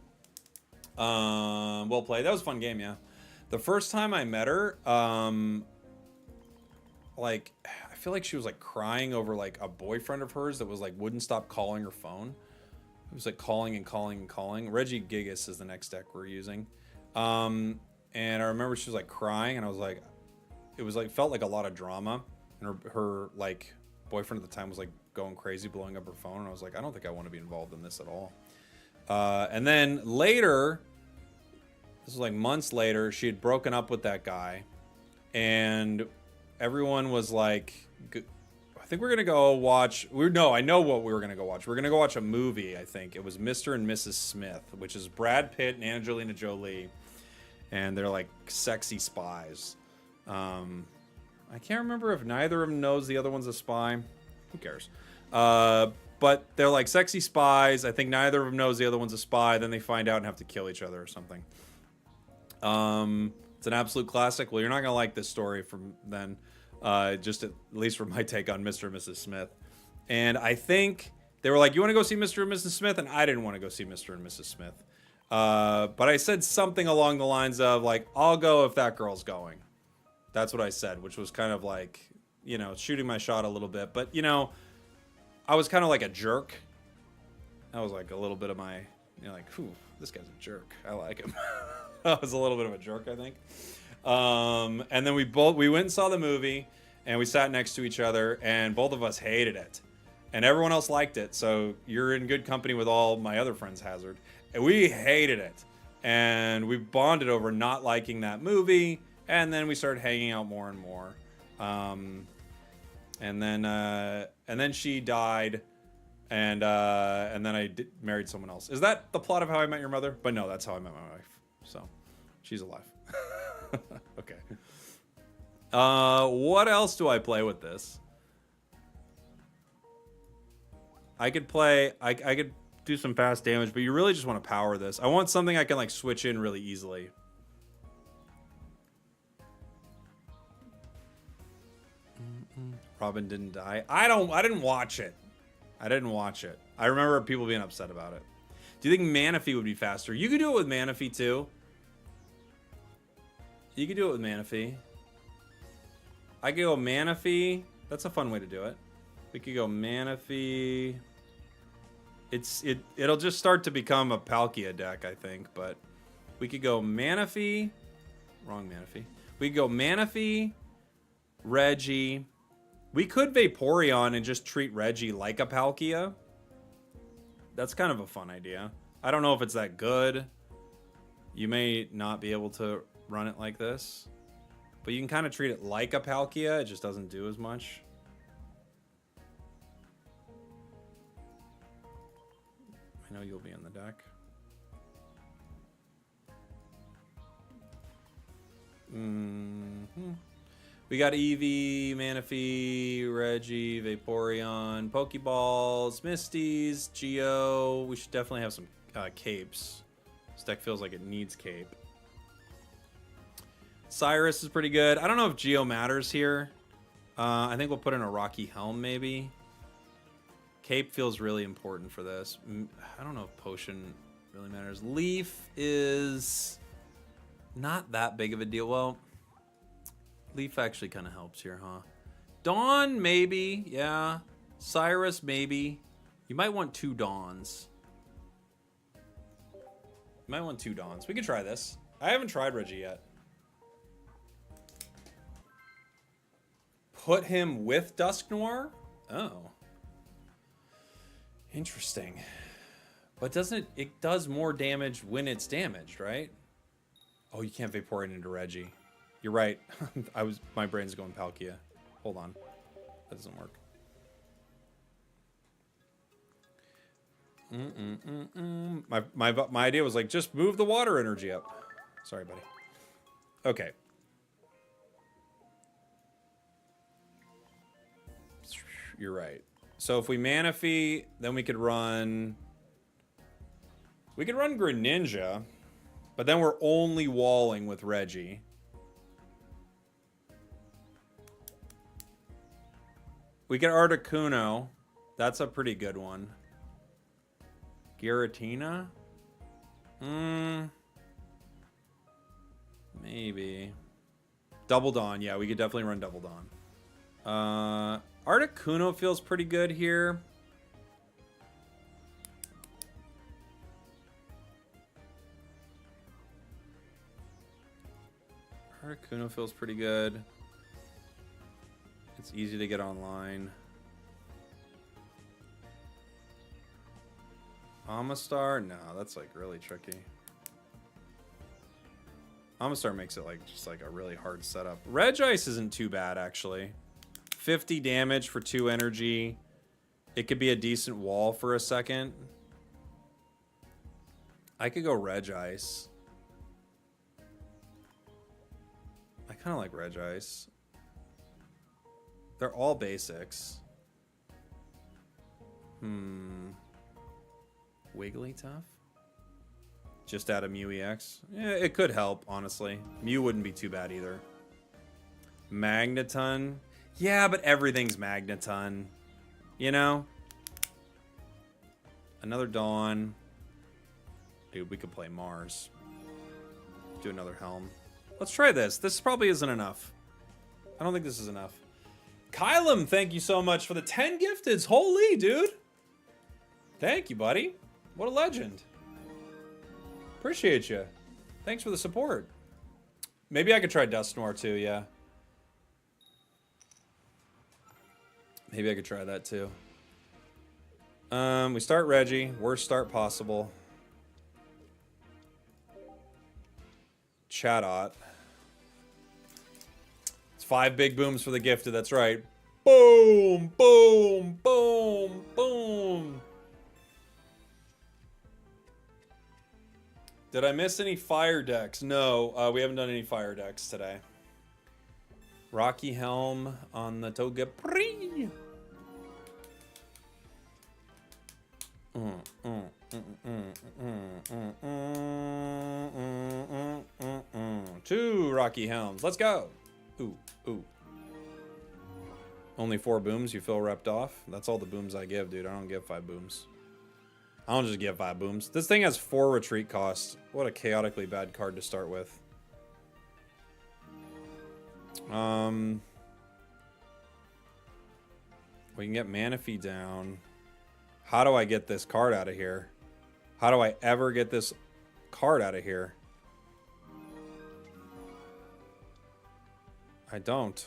well played. That was a fun game, yeah. The first time I met her, like, I feel like she was like crying over like a boyfriend of hers that was like, wouldn't stop calling her phone. It was like calling and calling and calling. Reggie Gigas is the next deck we're using. And I remember she was like crying and I was like, it was like, felt like a lot of drama. And her like boyfriend at the time was like going crazy, blowing up her phone. And I was like, I don't think I want to be involved in this at all. And then later, this was like months later, she had broken up with that guy. And everyone was like, I think we're going to go watch. No, I know what we were going to go watch. We're going to go watch a movie, I think. It was Mr. and Mrs. Smith, which is Brad Pitt and Angelina Jolie. And they're like sexy spies. I can't remember if neither of them knows the other one's a spy. Who cares? But they're like sexy spies. I think neither of them knows the other one's a spy. Then they find out and have to kill each other or something. It's an absolute classic. Well, you're not going to like this story from then. Just at least from my take on Mr. and Mrs. Smith. And I think they were like, you want to go see Mr. and Mrs. Smith? And I didn't want to go see Mr. and Mrs. Smith. But I said something along the lines of like, I'll go if that girl's going. That's what I said, which was kind of like, you know, shooting my shot a little bit. But, you know, I was kind of like a jerk. That was like a little bit of my, you know, like, whew, this guy's a jerk. I like him. I was a little bit of a jerk, I think. And then we went and saw the movie, and we sat next to each other, and both of us hated it, and everyone else liked it. So you're in good company with all my other friends, Hazard, and we hated it, and we bonded over not liking that movie, and then we started hanging out more and more. And then she died, and then I married someone else. Is that the plot of How I Met Your Mother? But no, that's how I met my wife. So she's alive. Okay. What else do I play with this? I could do some fast damage, but you really just want to power this. I want something I can like switch in really easily. Robin didn't die. I didn't watch it. I remember people being upset about it. Do you think Manaphy would be faster? You could do it with Manaphy too. You could do it with Manaphy. I could go Manaphy. That's a fun way to do it. We could go Manaphy. It'll just start to become a Palkia deck, I think, but we could go Manaphy. Wrong Manaphy. We could go Manaphy, Reggie. We could Vaporeon and just treat Reggie like a Palkia. That's kind of a fun idea. I don't know if it's that good. You may not be able to run it like this, but you can kind of treat it like a Palkia. It just doesn't do as much. I know you'll be in the deck. We got Eevee, Manaphy, Reggie, Vaporeon, Pokeballs, Misties, Geo. We should definitely have some capes. This deck feels like it needs cape. Cyrus is pretty good. I don't know if Geo matters here. I think we'll put in a Rocky Helm maybe. Cape feels really important for this. I don't know if Potion really matters. Leaf is not that big of a deal. Well, Leaf actually kind of helps here, huh? Dawn, maybe. Yeah. Cyrus, maybe. You might want 2 Dawns. You might want 2 Dawns. We could try this. I haven't tried Reggie yet. Put him with Dusknoir? Oh. Interesting. But doesn't it does more damage when it's damaged, right? Oh, you can't Vaporeon into Reggie. You're right. My brain's going Palkia. Hold on. That doesn't work. My idea was like, just move the water energy up. Sorry, buddy. Okay. You're right. So if we Manaphy, then we could run Greninja, but then we're only walling with Reggie. We get Articuno. That's a pretty good one. Giratina? Maybe. Double Dawn. Yeah, we could definitely run Double Dawn. Articuno feels pretty good here. Articuno feels pretty good. It's easy to get online. Amistar? No, that's like really tricky. Amistar makes it like just like a really hard setup. Regice isn't too bad actually. 50 damage for 2 energy. It could be a decent wall for a second. I could go Regice. I kind of like Regice. They're all basics. Wigglytuff? Just add a Mew EX? Yeah, it could help, honestly. Mew wouldn't be too bad either. Magneton? Yeah, but everything's Magneton. You know? Another Dawn. Dude, we could play Mars. Do another Helm. Let's try this. This probably isn't enough. I don't think this is enough. Kylum, thank you so much for the 10 gifteds. Holy, dude. Thank you, buddy. What a legend. Appreciate you. Thank Thanks for the support. Maybe I could try Dusknoir too, yeah. Maybe I could try that too. We start Reggie. Worst start possible. Chatot. It's 5 big booms for the gifted, that's right. Boom, boom, boom, boom. Did I miss any fire decks? No, we haven't done any fire decks today. Rocky Helm on the Togepi. Two Rocky Helms. Let's go. Ooh, ooh. Only 4 booms. You feel repped off? That's all the booms I give, dude. I don't give 5 booms. I don't just give 5 booms. This thing has 4 retreat costs. What a chaotically bad card to start with. We can get Manaphy down. How do I get this card out of here? How do I ever get this card out of here? I don't.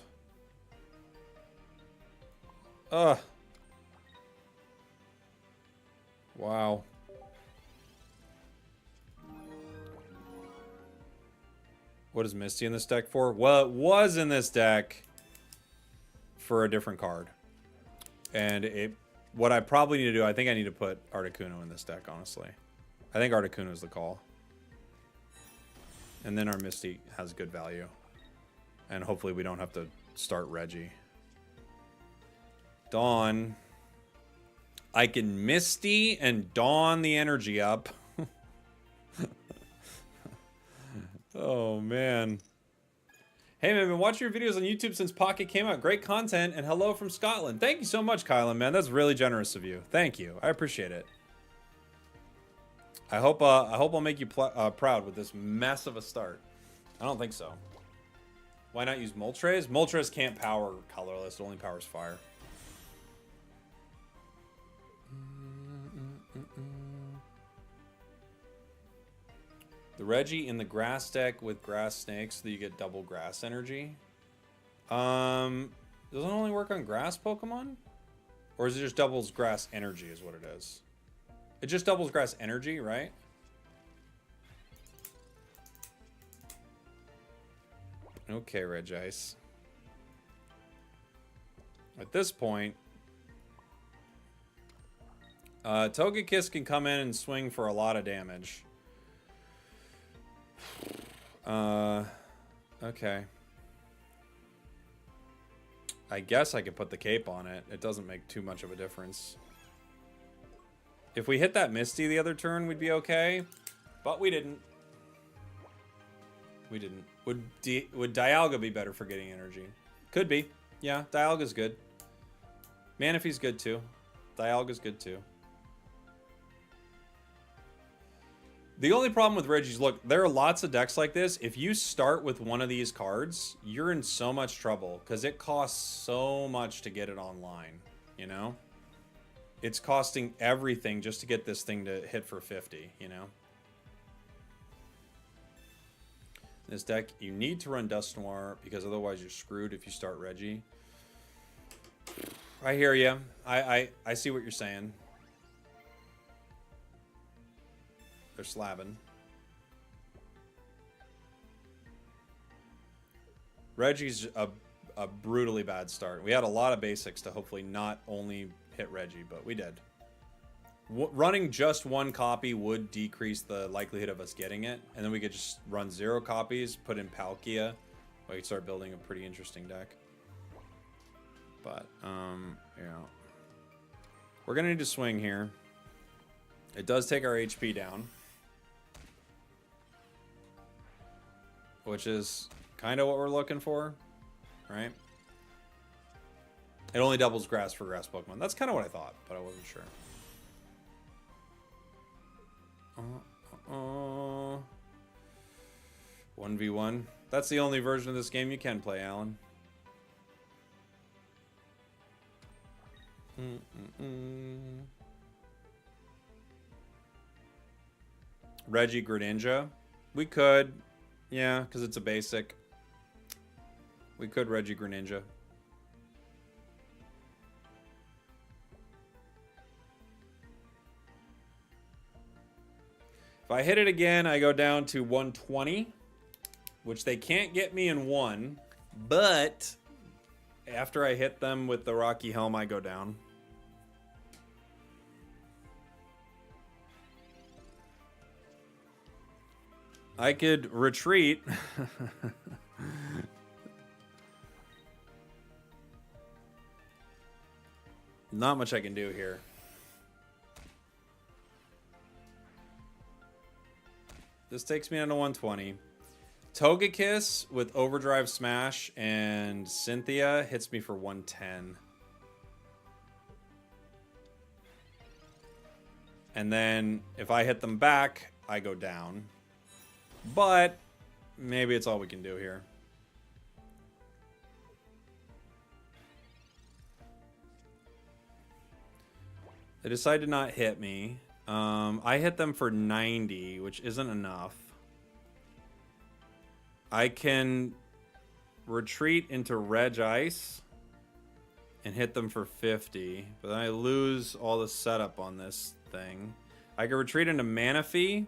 Ugh. Wow. What is Misty in this deck for? Well, it was in this deck for a different card. And what I probably need to do, I think I need to put Articuno in this deck, honestly. I think Articuno is the call. And then our Misty has good value. And hopefully we don't have to start Reggie. Dawn. I can Misty and Dawn the energy up. Oh, man. Hey, man, I've been watching your videos on YouTube since Pocket came out. Great content, and hello from Scotland. Thank you so much, Kylan, man. That's really generous of you. Thank you. I appreciate it. I hope I'll make you proud with this mess of a start. I don't think so. Why not use Moltres? Moltres can't power colorless. It only powers fire. The Reggie in the grass deck with grass snakes, so that you get double grass energy. Does it only work on grass Pokemon? Or is it just doubles grass energy is what it is? It just doubles grass energy, right? Okay, Regice. At this point, Togekiss can come in and swing for a lot of damage. Okay. I guess I could put the cape on it. It doesn't make too much of a difference. If we hit that Misty the other turn, we'd be okay. But we didn't. We didn't. Would Dialga be better for getting energy? Could be. Yeah, Dialga's good. Manaphy's good too. Dialga's good too. The only problem with Reggie's, look, there are lots of decks like this. If you start with one of these cards, you're in so much trouble because it costs so much to get it online, you know? It's costing everything just to get this thing to hit for 50, you know? This deck, you need to run Dusknoir because otherwise you're screwed if you start Reggie. I hear you. I see what you're saying. They're slabbing. Reggie's a brutally bad start. We had a lot of basics to hopefully not only hit Reggie, but we did. Running just one copy would decrease the likelihood of us getting it, and then we could just run 0 copies, put in Palkia. We could start building a pretty interesting deck. But, yeah. We're gonna need to swing here. It does take our HP down. Which is kind of what we're looking for, right? It only doubles grass for grass Pokemon. That's kind of what I thought, but I wasn't sure. 1v1. That's the only version of this game you can play, Alan. Reggie Greninja. We could. Yeah, because it's a basic. We could Reggie Greninja. If I hit it again, I go down to 120, which they can't get me in one. But after I hit them with the Rocky Helm, I go down. I could retreat. Not much I can do here. This takes me down to 120. Togekiss with Overdrive Smash and Cynthia hits me for 110. And then if I hit them back, I go down. But maybe it's all we can do here. They decide to not hit me. I hit them for 90, which isn't enough. I can retreat into Reg Ice and hit them for 50, but then I lose all the setup on this thing. I can retreat into Manaphy,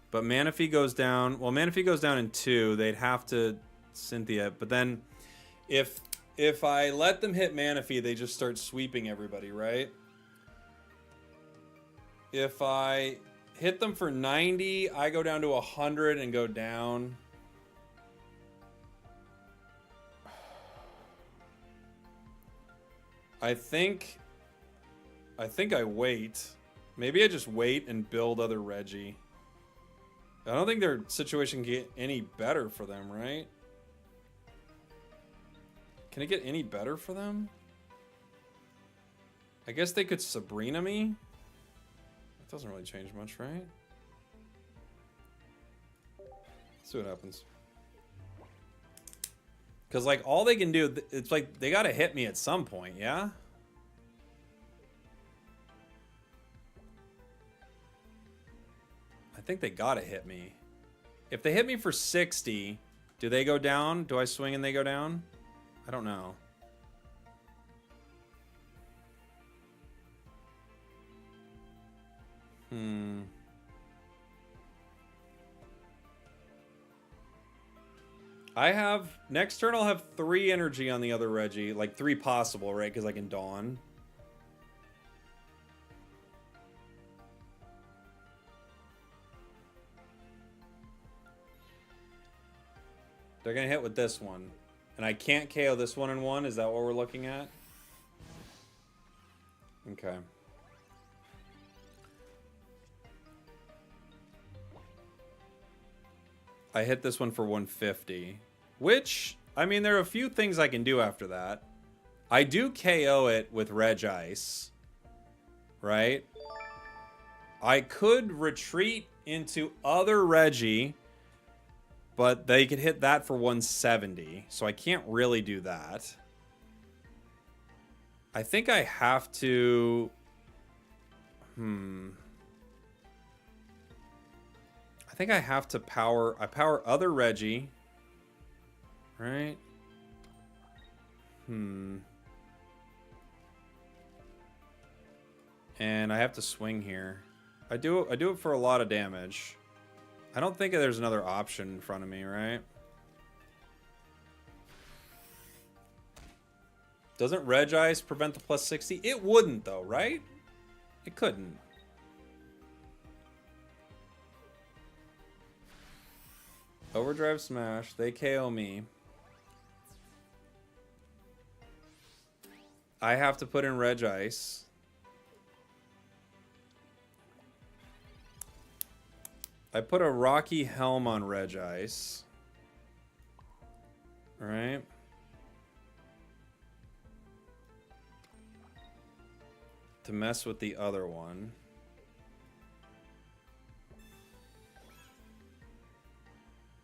but Manaphy goes down. Well, Manaphy goes down in 2. They'd have to Cynthia, but then if I let them hit Manaphy, they just start sweeping everybody, right? If I hit them for 90, I go down to 100 and go down. I think I wait. Maybe I just wait and build other Reggie. I don't think their situation can get any better for them, right? Can it get any better for them? I guess they could Sabrina me. It doesn't really change much, right? Let's see what happens. Because, like, all they can do, it's like they got to hit me at some point, yeah? I think they got to hit me. If they hit me for 60, do they go down? Do I swing and they go down? I don't know. I have... Next turn I'll have 3 energy on the other Reggie. Like 3 possible, right? Because I can Dawn. They're going to hit with this one. And I can't KO this one in 1? Is that what we're looking at? Okay. I hit this one for 150. Which, I mean, there are a few things I can do after that. I do KO it with Reg Ice. Right? I could retreat into other Reggie, but they could hit that for 170. So I can't really do that. I think I have to... I think I have to power... I power other Reggie. Right? And I have to swing here. I do it for a lot of damage. I don't think there's another option in front of me, right? Doesn't Reg Ice prevent the plus 60? It wouldn't, though, right? It couldn't. Overdrive Smash. They KO me. I have to put in Reg Ice. I put a Rocky Helm on Reg Ice. Alright. To mess with the other one.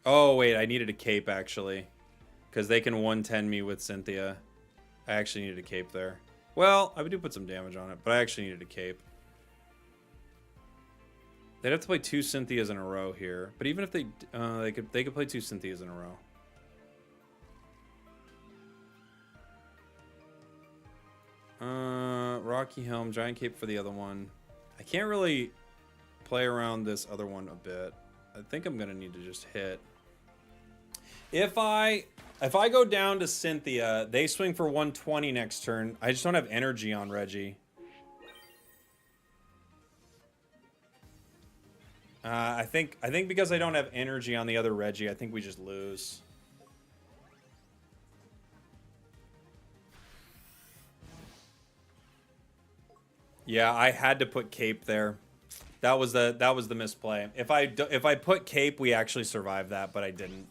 Oh, wait, I needed a cape, actually. Because they can 110 me with Cynthia. I actually needed a cape there. Well, I do put some damage on it, but I actually needed a cape. They'd have to play 2 Cynthias in a row here. But even if they could play 2 Cynthias in a row. Rocky Helm, Giant Cape for the other one. I can't really play around this other one a bit. I think I'm gonna need to just hit. If I go down to Cynthia, they swing for 120 next turn. I just don't have energy on Reggie. I think because I don't have energy on the other Reggie, I think we just lose. Yeah, I had to put Cape there. That was the misplay. If I put Cape, we actually survived that, but I didn't.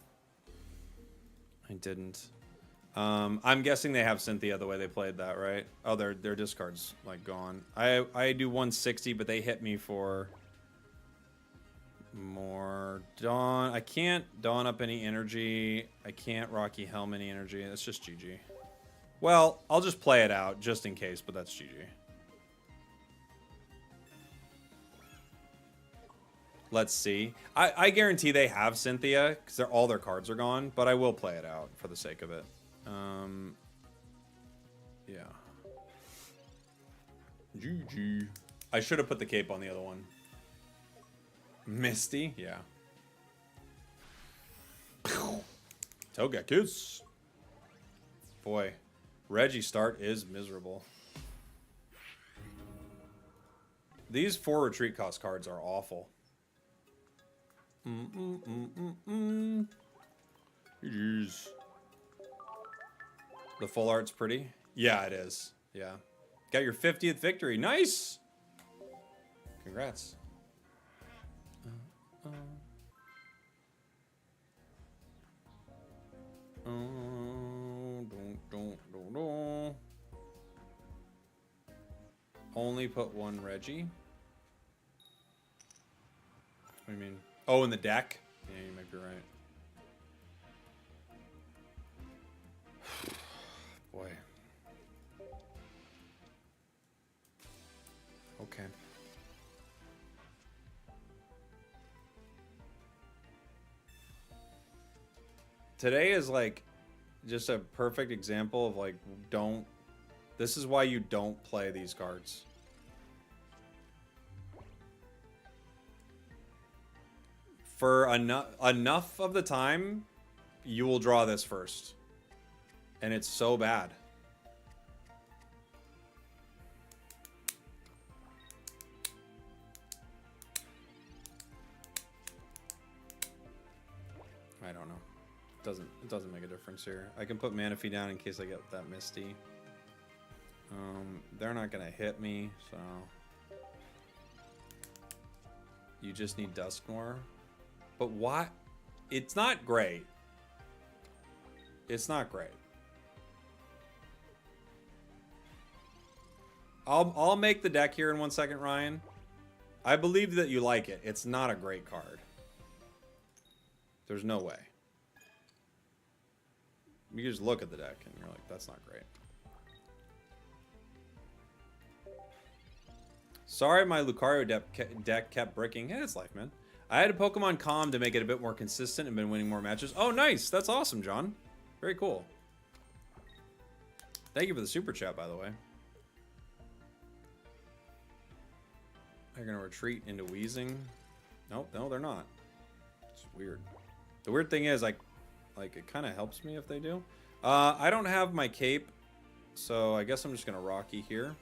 I'm guessing they have Cynthia the way they played that, right? Oh, their discard's like gone. I do 160, but they hit me for more Dawn. I can't Dawn up any energy. I can't Rocky Helm any energy. That's just GG. Well, I'll just play it out just in case, but that's GG. Let's see. I guarantee they have Cynthia because all their cards are gone, but I will play it out for the sake of it. Yeah. GG. I should have put the cape on the other one. Misty? Yeah. Togekiss. Boy, Reggie start is miserable. These 4 retreat cost cards are awful. Jeez. The full art's pretty. Yeah, it is. Yeah. Got your 50th victory. Nice. Congrats. Don't. Only put 1 Reggie. What do you mean? Oh, in the deck? Yeah, you might be right. Boy. Okay. Today is like just a perfect example of like, this is why you don't play these cards. For enough of the time, you will draw this first. And it's so bad. I don't know. It doesn't make a difference here. I can put Manaphy down in case I get that Misty. They're not gonna hit me, so you just need Dusknoir. But why? It's not great. It's not great. I'll make the deck here in 1 second, Ryan. I believe that you like it. It's not a great card. There's no way. You just look at the deck and you're like, that's not great. Sorry my Lucario deck kept breaking. Yeah, it's life, man. I had a Pokemon Calm to make it a bit more consistent and been winning more matches. Oh, nice. That's awesome, John. Very cool. Thank you for the super chat, by the way. They're going to retreat into Wheezing. Nope, no, they're not. It's weird. The weird thing is, like it kind of helps me if they do. I don't have my cape, so I guess I'm just going to Rocky here.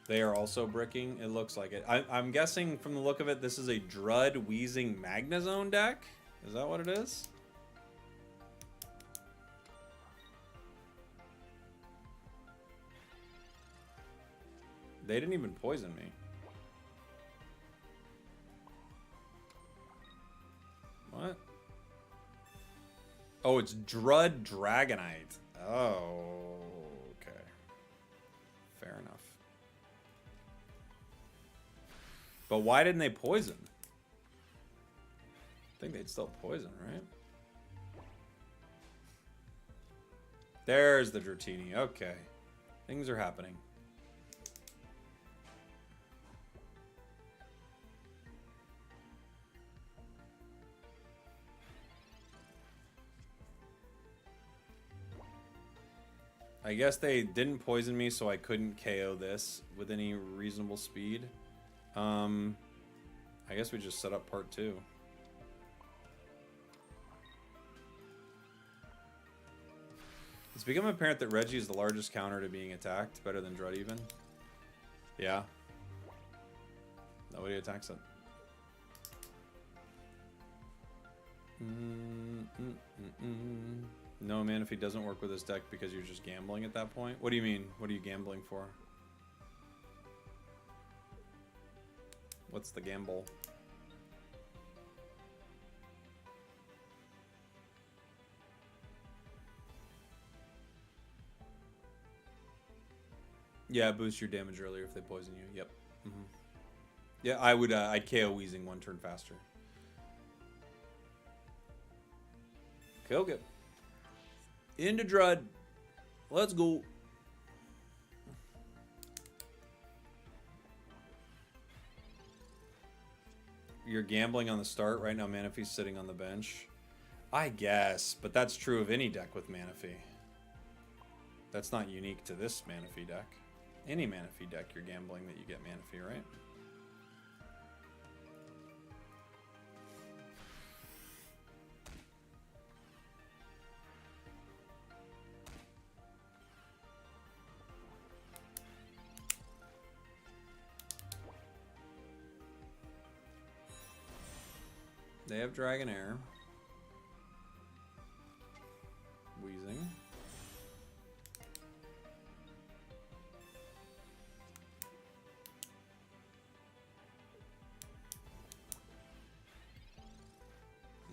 They are also bricking. It looks like it. I'm guessing from the look of it, this is a Drud Wheezing Magnezone deck. Is that what it is? They didn't even poison me. What? Oh, it's Drud Dragonite. Oh, okay. Fair enough. But why didn't they poison? I think they'd still poison, right? There's the Dratini. Okay. Things are happening. I guess they didn't poison me, so I couldn't KO this with any reasonable speed. I guess we just set up part 2. It's become apparent that Reggie is the largest counter to being attacked, better than Drud even. Yeah. Nobody attacks it. No, man, if he doesn't work with his deck because you're just gambling at that point. What do you mean? What are you gambling for? What's the gamble? Yeah, boost your damage earlier if they poison you. Yep. Yeah, I would. I'd KO Wheezing 1 turn faster. Okay. Into Drud. Let's go. You're gambling on the start right now. Manaphy's sitting on the bench. I guess, but that's true of any deck with Manaphy. That's not unique to this Manaphy deck. Any Manaphy deck, you're gambling that you get Manaphy, right? They have Dragonair. Wheezing.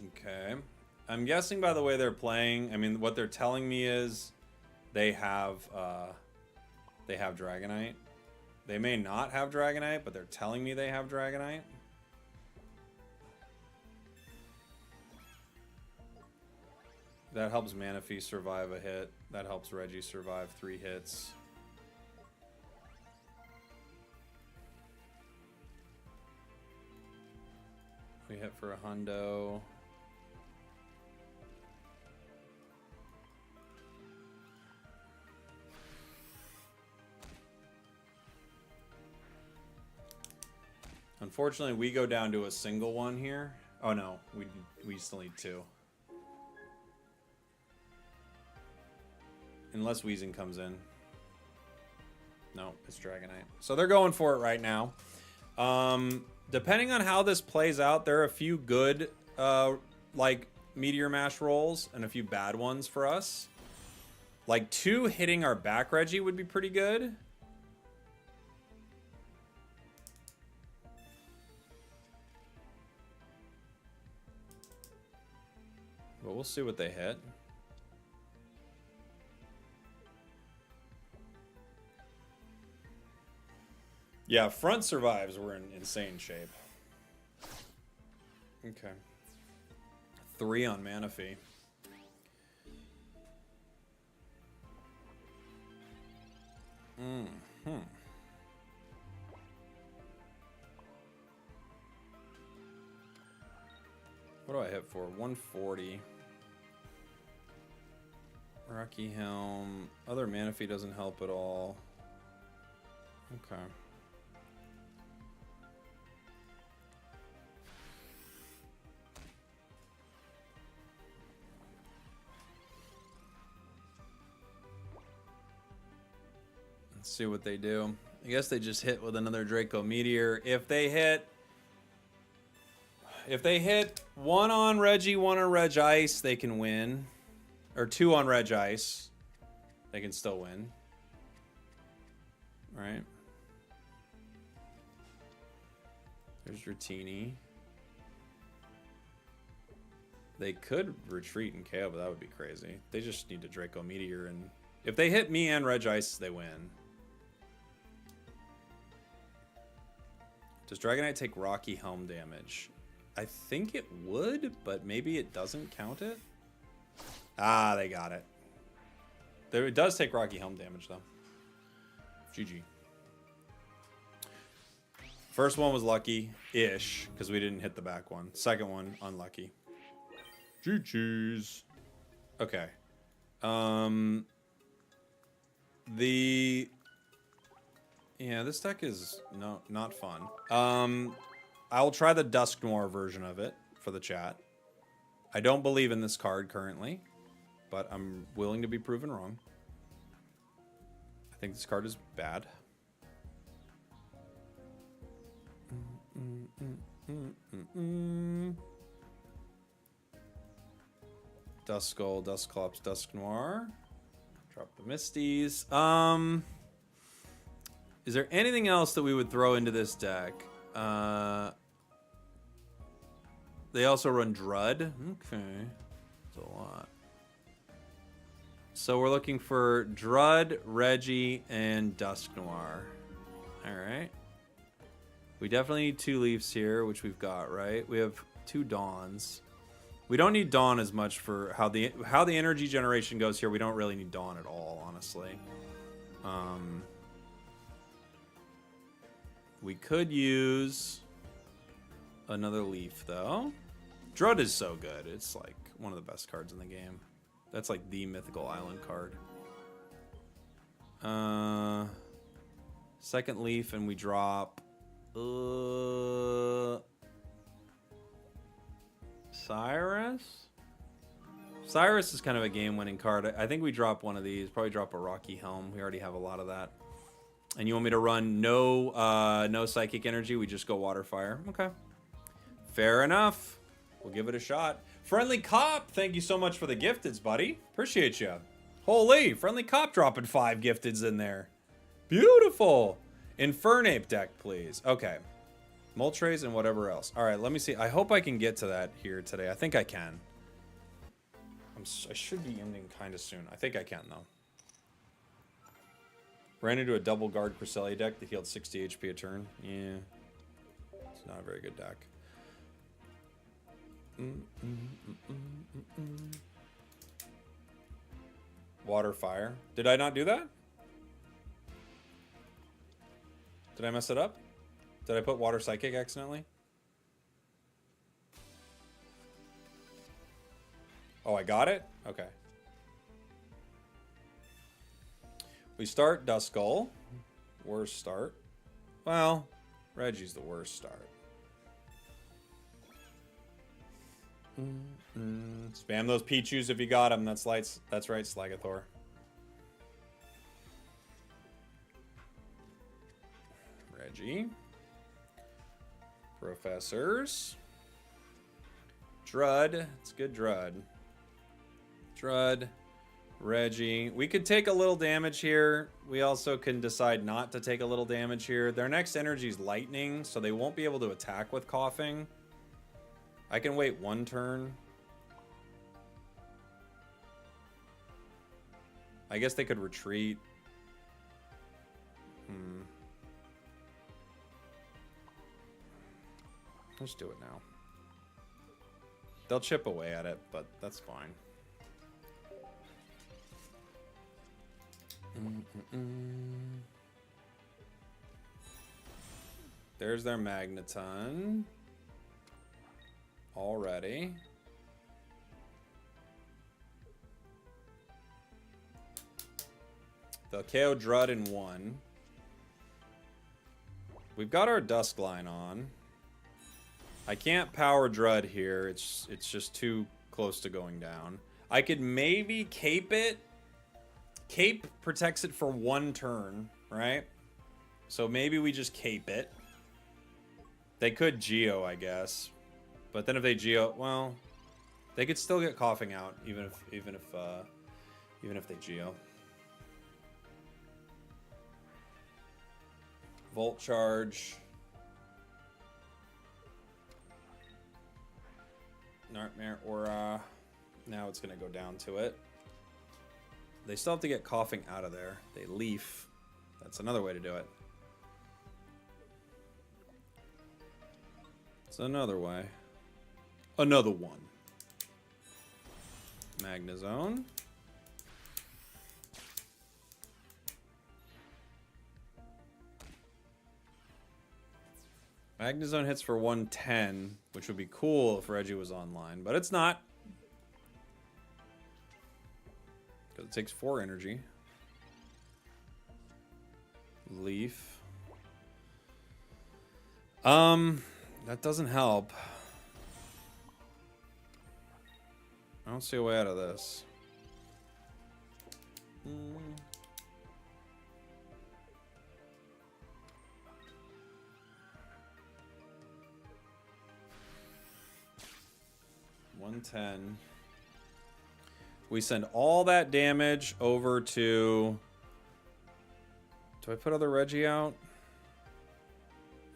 Okay. I'm guessing by the way they're playing, I mean, what they're telling me is they have Dragonite. They may not have Dragonite, but they're telling me they have Dragonite. That helps Manaphy survive a hit. That helps Reggie survive 3 hits. We hit for a hundo. Unfortunately, we go down to a single one here. Oh no, we still need 2. Unless Wheezing comes in. No, it's Dragonite. So they're going for it right now. Depending on how this plays out, there are a few good like Meteor Mash rolls and a few bad ones for us. Like 2 hitting our back Reggie would be pretty good. But we'll see what they hit. Yeah, front survives. We're in insane shape. Okay. 3 on Manaphy. What do I hit for? 140. Rocky Helm. Other Manaphy doesn't help at all. Okay. Let's see what they do. I guess they just hit with another Draco Meteor. If they hit 1 on Reggie, 1 on Reg Ice, they can win. Or 2 on Reg Ice. They can still win. Right? There's Rotini. They could retreat and KO, but that would be crazy. They just need to Draco Meteor, and if they hit me and Reg Ice, they win. Does Dragonite take Rocky Helm damage? I think it would, but maybe it doesn't count it. Ah, they got it. It does take Rocky Helm damage, though. GG. First one was lucky-ish, because we didn't hit the back one. Second one, unlucky. GG's. Okay. Yeah, this deck is not fun. I will try the Dusk Noir version of it for the chat. I don't believe in this card currently, but I'm willing to be proven wrong. I think this card is bad. Duskull, Dusclops, Dusk Noir. Drop the Misties. Is there anything else that we would throw into this deck? They also run Drud. Okay. That's a lot. So we're looking for Drud, Reggie, and Dusk Noir. Alright. We definitely need 2 Leafs here, which we've got, right? We have 2 Dawns. We don't need Dawn as much for how the energy generation goes here. We don't really need Dawn at all, honestly. We could use another Leaf, though. Drud is so good. It's like one of the best cards in the game. That's like the mythical island card. Second Leaf, and we drop... Cyrus? Cyrus is kind of a game-winning card. I think we drop one of these. Probably drop a Rocky Helm. We already have a lot of that. And you want me to run no Psychic Energy? We just go Water Fire. Okay. Fair enough. We'll give it a shot. Friendly Cop, thank you so much for the gifteds, buddy. Appreciate you. Holy, Friendly Cop dropping 5 gifteds in there. Beautiful. Infernape deck, please. Okay. Moltres and whatever else. All right, let me see. I hope I can get to that here today. I think I can. I should be ending kind of soon. I think I can, though. Ran into a double guard Cresselia deck that healed 60 HP a turn. Yeah. It's not a very good deck. Water Fire. Did I not do that? Did I mess it up? Did I put Water Psychic accidentally? Oh, I got it? Okay. We start Duskull. Worst start. Well, Reggie's the worst start. Spam those Pichus if you got them. That's right, Slagathor. Reggie. Professors. Drud. It's good Drud. Drud. Reggie. We could take a little damage here. We also can decide not to take a little damage here. Their next energy is Lightning, so they won't be able to attack with Coughing. I can wait 1 turn. I guess they could retreat. Let's do it now. They'll chip away at it, but that's fine. There's their Magneton. Already. They'll KO Drud in 1. We've got our Dusk line on. I can't power Drud here. It's just too close to going down. I could maybe cape it. Cape protects it for 1 turn, right? So maybe we just cape it. They could Geo, I guess. But then if they Geo, well, they could still get Coughing out even if they Geo. Volt Charge. Nightmare Aura. Now it's going to go down to it. They still have to get Coughing out of there. They Leaf. That's another way to do it. It's another way. Another one. Magnezone. Magnezone hits for 110, which would be cool if Reggie was online, but it's not. Because it takes 4 energy. Leaf. That doesn't help. I don't see a way out of this. 110. We send all that damage over to... Do I put other Reggie out?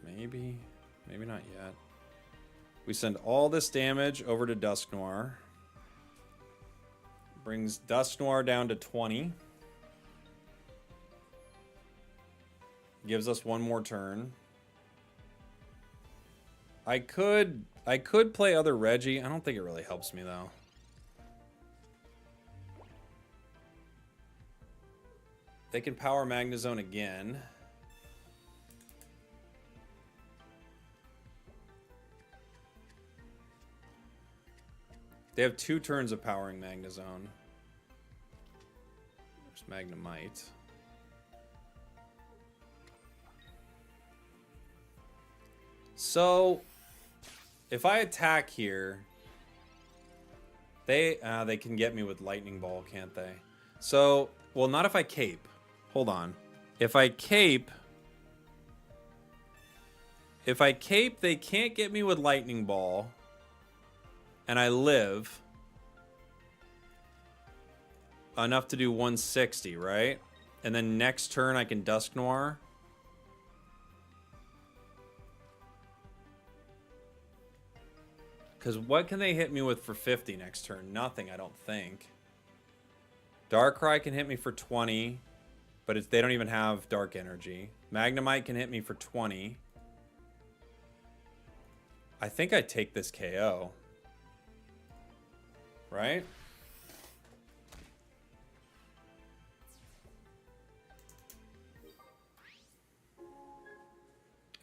Maybe. Maybe not yet. We send all this damage over to Dusk Noir. Brings Dusk Noir down to 20. Gives us one more turn. I could play other Reggie. I don't think it really helps me though. They can power Magnezone again. They have 2 turns of powering Magnezone. There's Magnemite. So, if I attack here, they can get me with Lightning Ball, can't they? So, well, not if I cape. Hold on. If I cape, they can't get me with Lightning Ball. And I live enough to do 160, right? And then next turn I can Dusk Noir. Because what can they hit me with for 50 next turn? Nothing, I don't think. Darkrai can hit me for 20, but they don't even have Dark Energy. Magnemite can hit me for 20. I think I take this KO. Right?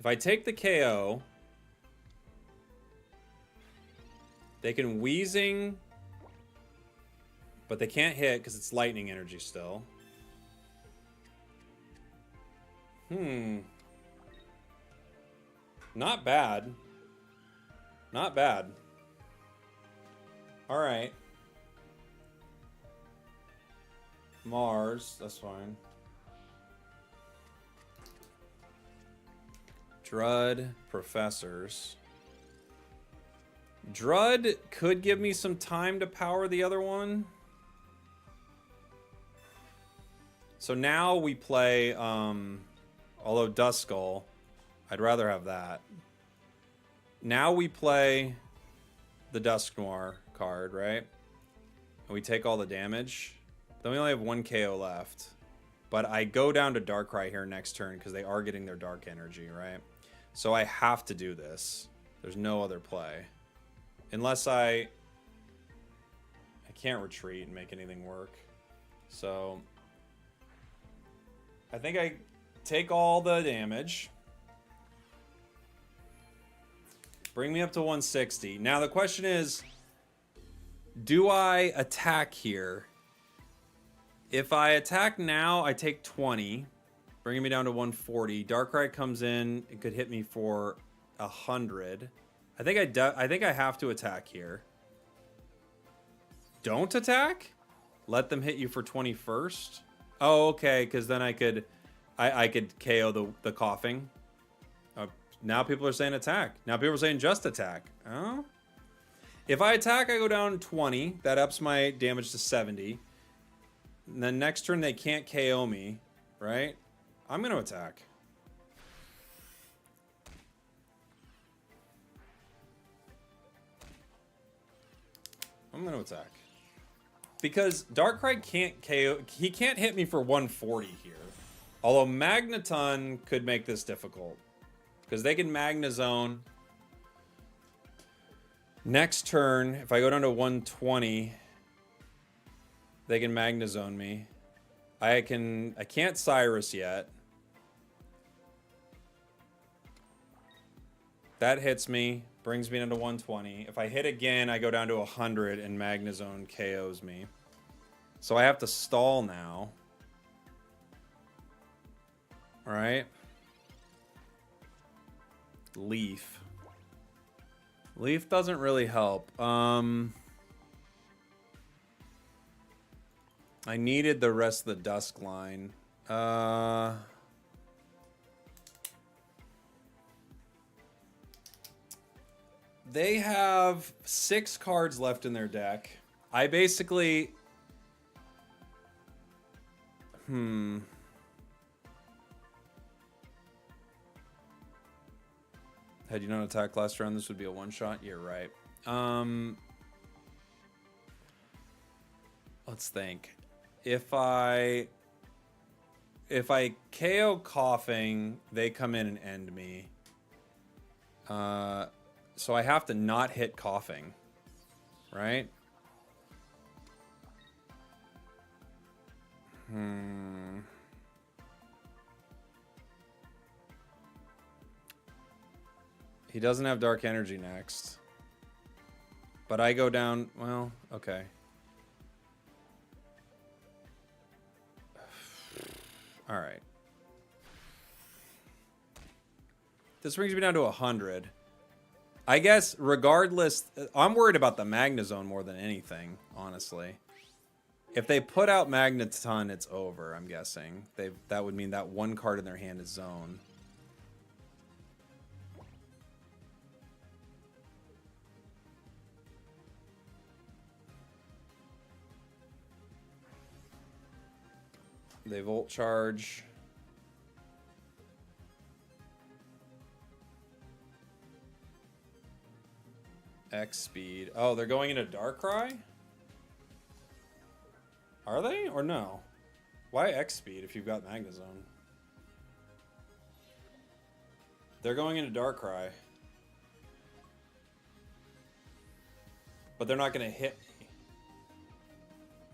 If I take the KO, they can Weezing, but they can't hit because it's Lightning Energy still. Not bad. Not bad. All right. Mars, that's fine. Drud, Professors. Drud could give me some time to power the other one. So now we play, although Duskull, I'd rather have that. Now we play the Dusk Noir card, right? And we take all the damage. Then we only have 1 KO left. But I go down to Darkrai here next turn because they are getting their Dark Energy, right? So I have to do this. There's no other play. Unless I can't retreat and make anything work. So I think I take all the damage. Bring me up to 160. Now the question is, do I attack here? If I attack now, I take 20, bringing me down to 140. Darkrai comes in, it could hit me for 100. I think I have to attack here. Don't attack? Let them hit you for 20 first? Oh, okay, because then I could KO the coughing. Now people are saying attack. Now people are saying just attack. Oh. If I attack, I go down 20. That ups my damage to 70. And then next turn they can't KO me, right? I'm going to attack. I'm going to attack. Because Darkrai can't KO... He can't hit me for 140 here. Although Magneton could make this difficult. Because they can Magnezone. Next turn, if I go down to 120, they can Magnezone me. I can't Cyrus yet. That hits me, brings me down to 120. If I hit again, I go down to 100 and Magnezone KOs me. So I have to stall now. right? Leaf. Leaf doesn't really help. I needed the rest of the Dusk line. They have 6 cards left in their deck. I basically... Had you not attacked last round, this would be a one-shot? You're right. Let's think. If I KO Coughing, they come in and end me. So I have to not hit Coughing, right? He doesn't have Dark Energy next. But I go down... Well, okay. Alright. This brings me down to 100. I guess, regardless... I'm worried about the Magnezone more than anything, honestly. If they put out Magneton, it's over, I'm guessing. That would mean that one card in their hand is Zone. They Volt Charge. X speed. Oh, they're going into Darkrai? Are they? Or no? Why X speed if you've got Magnezone? They're going into Darkrai. But they're not going to hit me.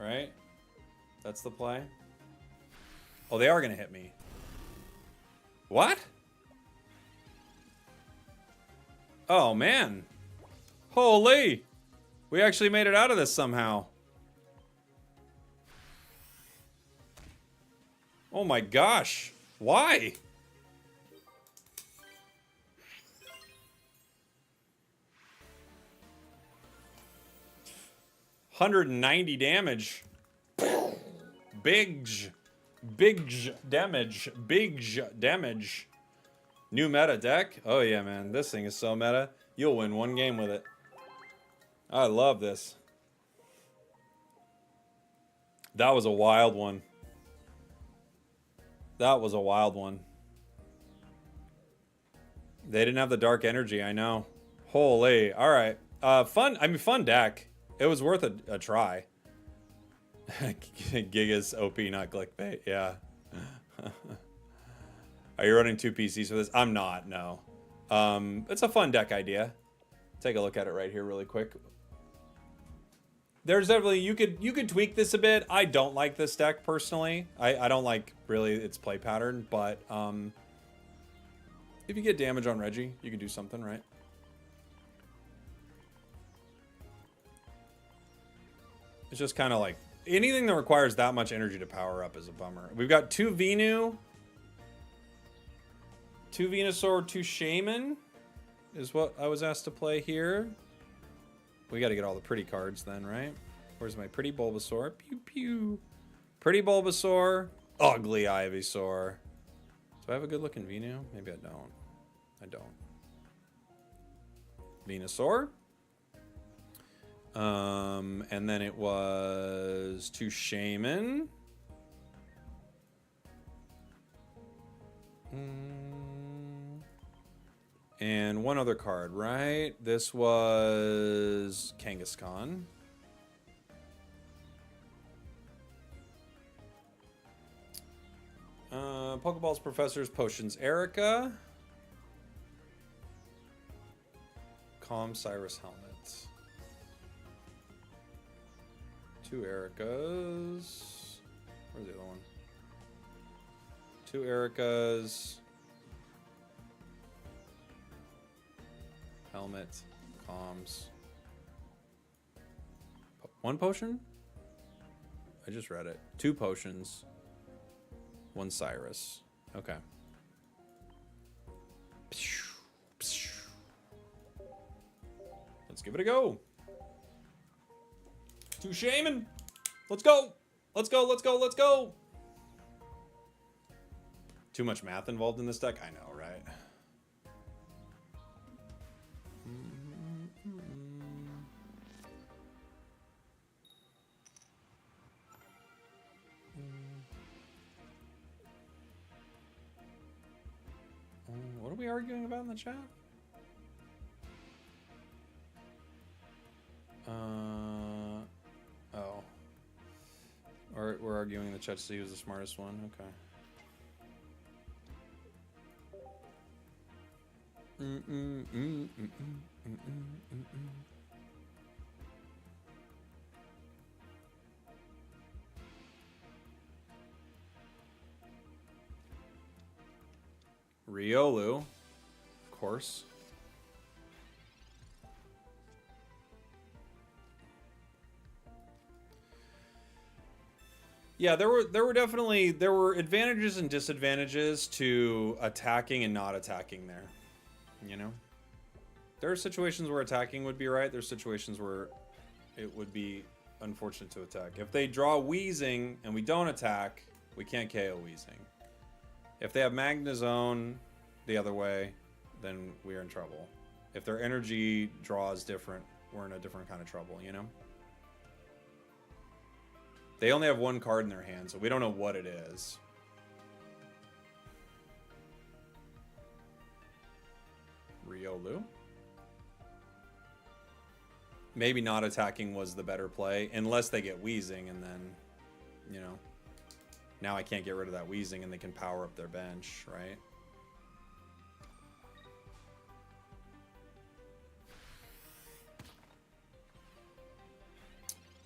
Right? That's the play? Oh, they are going to hit me. What? Oh, man. Holy! We actually made it out of this somehow. Oh my gosh. Why? $190 damage. Big damage. Big damage. New meta deck? Oh yeah, man. This thing is so meta. You'll win one game with it. I love this. That was a wild one. That was a wild one. They didn't have the Dark Energy, I know. Holy. Alright. Fun deck. It was worth a try. Giga's OP, not clickbait. Yeah. Are you running 2 PCs for this? I'm not, no. It's a fun deck idea. Take a look at it right here really quick. There's definitely, you could tweak this a bit. I don't like this deck personally. I don't like really its play pattern, but if you get damage on Reggie, you can do something, right? It's just kind of like anything that requires that much energy to power up is a bummer. We've got 2 Venu, 2 Venusaur, 2 Shaman is what I was asked to play here. We got to get all the pretty cards then, right? Where's my pretty Bulbasaur? Pew pew. Pretty Bulbasaur. Ugly Ivysaur. Do I have a good looking Venu? Maybe I don't. I don't. Venusaur. And then it was 2 Shaman. And one other card, right? This was Kangaskhan. Pokeballs, Professors, Potions, Erica. Calm, Cyrus, Helmet. 2 Ericas. Where's the other one? 2 Ericas. Helmet, comms. 1 potion? I just read it. 2 potions. 1 Cyrus. Okay. Let's give it a go. 2 Shaman. Let's go. Let's go, let's go, let's go. Too much math involved in this deck? I know, right? What are we arguing about in the chat? Oh. We're arguing in the chat to see who's the smartest one. Okay. Riolu, of course. Yeah, there were advantages and disadvantages to attacking and not attacking there. You know? There are situations where attacking would be right, there's situations where it would be unfortunate to attack. If they draw Wheezing and we don't attack, we can't KO Wheezing. If they have Magnezone the other way, then we're in trouble. If their energy draw is different, we're in a different kind of trouble, you know? They only have 1 card in their hand, so we don't know what it is. Riolu? Maybe not attacking was the better play, unless they get Wheezing, and then, you know, now I can't get rid of that Wheezing and they can power up their bench, right?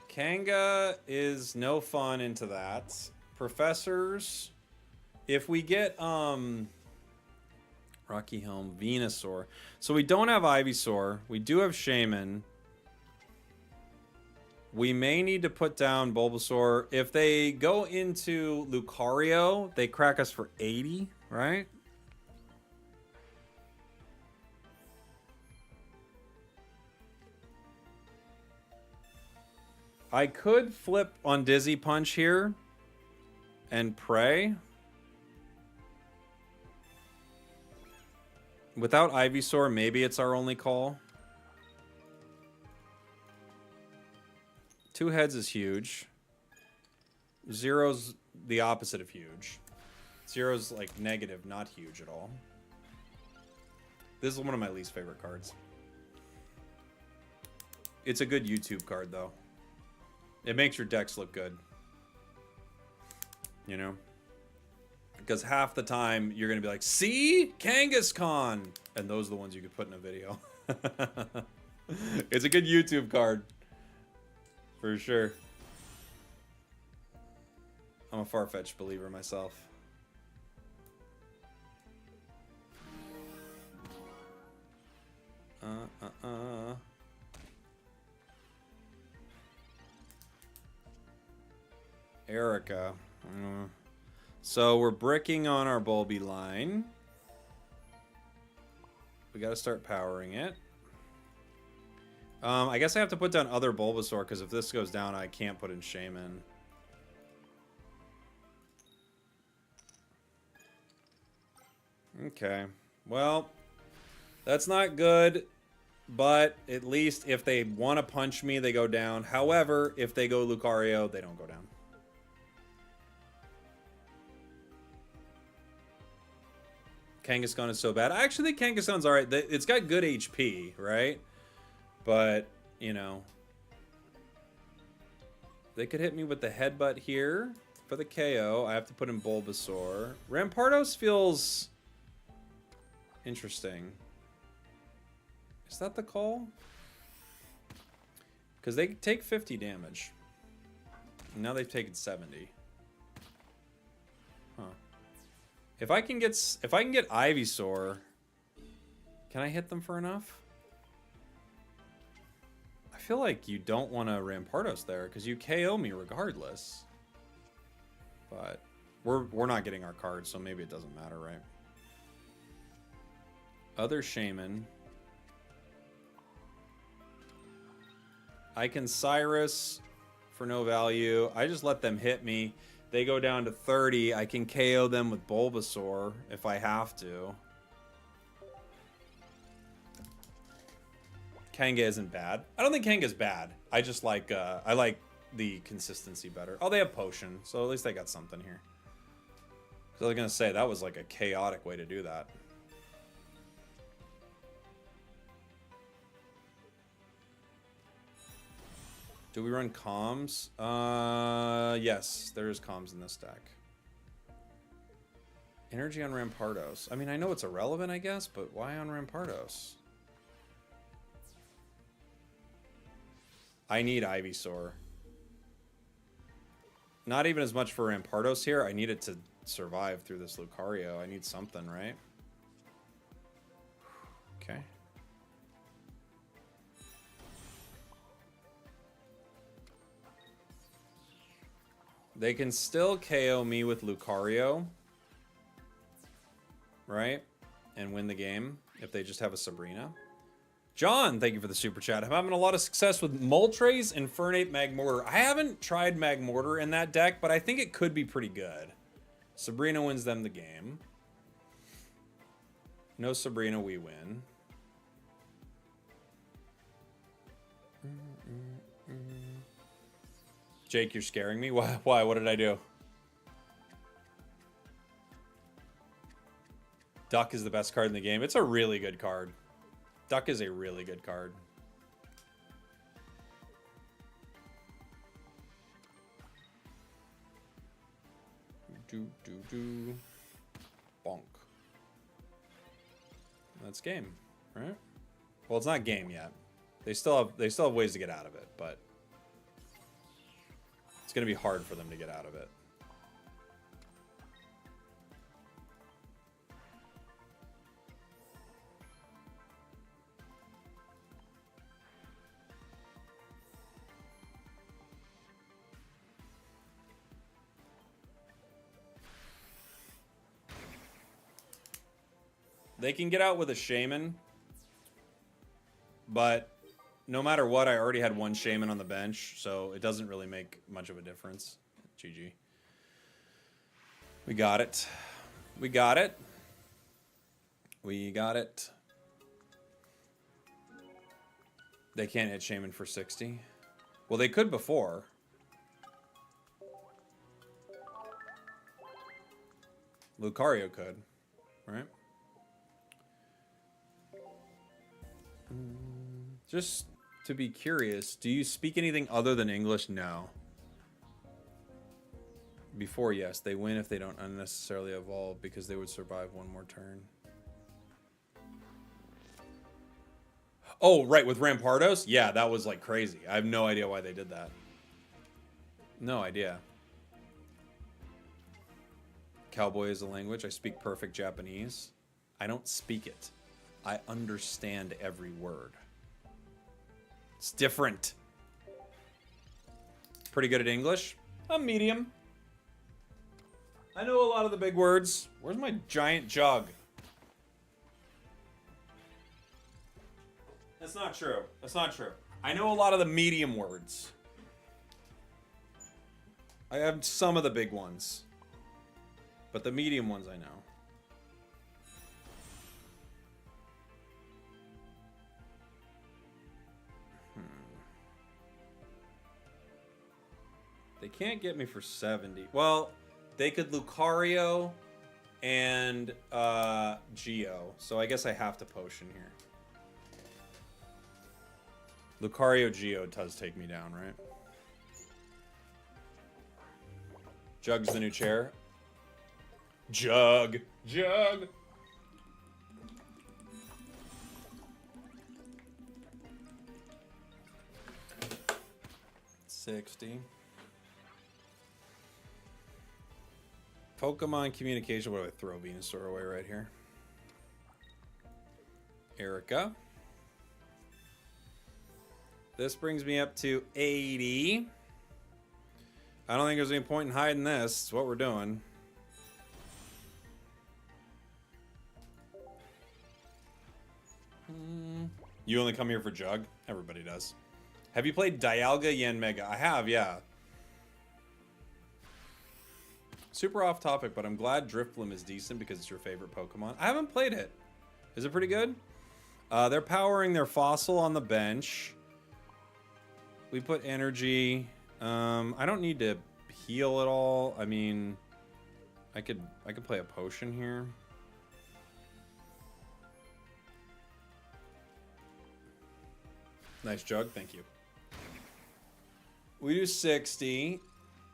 Kanga is no fun into that. Professors, if we get Rocky Helm, Venusaur. So we don't have Ivysaur. We do have Shaman. We may need to put down Bulbasaur. If they go into Lucario, they crack us for 80, right? I could flip on Dizzy Punch here and pray. Without Ivysaur, maybe it's our only call. 2 heads is huge. 0's the opposite of huge. 0's like negative, not huge at all. This is one of my least favorite cards. It's a good YouTube card, though. It makes your decks look good. You know? Because half the time, you're going to be like, see? Kangaskhan! And those are the ones you could put in a video. It's a good YouTube card. For sure. I'm a far-fetched believer myself. Erica. So we're bricking on our Bulby line. We got to start powering it. I guess I have to put down other Bulbasaur, because if this goes down, I can't put in Shaman. Okay. Well, that's not good, but at least if they want to punch me, they go down. However, if they go Lucario, they don't go down. Kangaskhan is so bad. I actually think Kangaskhan's alright. It's got good HP, right? But, you know, they could hit me with the headbutt here for the KO. I have to put in Bulbasaur. Rampardos feels interesting. Is that the call? Because they take 50 damage. And now they've taken 70. Huh. If I can get Ivysaur, can I hit them for enough? I feel like you don't want to Rampardos there because you KO me regardless. But we're not getting our cards, so maybe it doesn't matter, right? Other Shaman. I can Cyrus for no value. I just let them hit me. They go down to 30. I can KO them with Bulbasaur if I have to. Kanga isn't bad. I don't think Kanga's bad. I just like, I like the consistency better. Oh, they have Potion, so at least they got something here. So I was gonna say, that was like a chaotic way to do that. Do we run comms? Yes, there is comms in this deck. Energy on Rampardos. I mean, I know it's irrelevant, I guess, but why on Rampardos? I need Ivysaur. Not even as much for Rampardos here. I need it to survive through this Lucario. I need something, right? Okay. They can still KO me with Lucario, right? And win the game if they just have a Sabrina. John, thank you for the super chat. I'm having a lot of success with Moltres, Infernape, Magmortar. I haven't tried Magmortar in that deck, but I think it could be pretty good. Sabrina wins them the game. No Sabrina, we win. Jake, you're scaring me? Why? What did I do? Duck is the best card in the game. It's a really good card. Duck is a really good card. Bonk. That's game, right? Well, it's not game yet. They still have ways to get out of it, but it's going to be hard for them to get out of it. They can get out with a Shaman, but no matter what, I already had one Shaman on the bench, so it doesn't really make much of a difference. GG. We got it. We got it. We got it. They can't hit Shaman for 60. Well, they could before. Lucario could, right? Just to be curious, do you speak anything other than English? No. Before, yes. They win if they don't unnecessarily evolve because they would survive one more turn. Oh, right, with Rampardos? Yeah, that was like crazy. I have no idea why they did that. No idea. Cowboy is a language. I speak perfect Japanese. I don't speak it. I understand every word. It's different. Pretty good at English? I'm medium. I know a lot of the big words. Where's my giant jug? That's not true. That's not true. I know a lot of the medium words. I have some of the big ones. But the medium ones I know. They can't get me for 70. Well, they could Lucario and Geo. So I guess I have to potion here. Lucario Geo does take me down, right? Jug's the new chair. Jug. Jug. $60. Pokemon communication. What do I throw Venusaur away right here? Erica. This brings me up to 80. I don't think there's any point in hiding this. It's what we're doing. You only come here for Jug? Everybody does. Have you played Dialga Yanmega? I have, yeah. Super off topic, but I'm glad Drifloon is decent because it's your favorite Pokemon. I haven't played it. Is it pretty good? They're powering their fossil on the bench. We put energy. I don't need to heal at all. I mean, I could play a potion here. Nice jug, thank you. We do 60.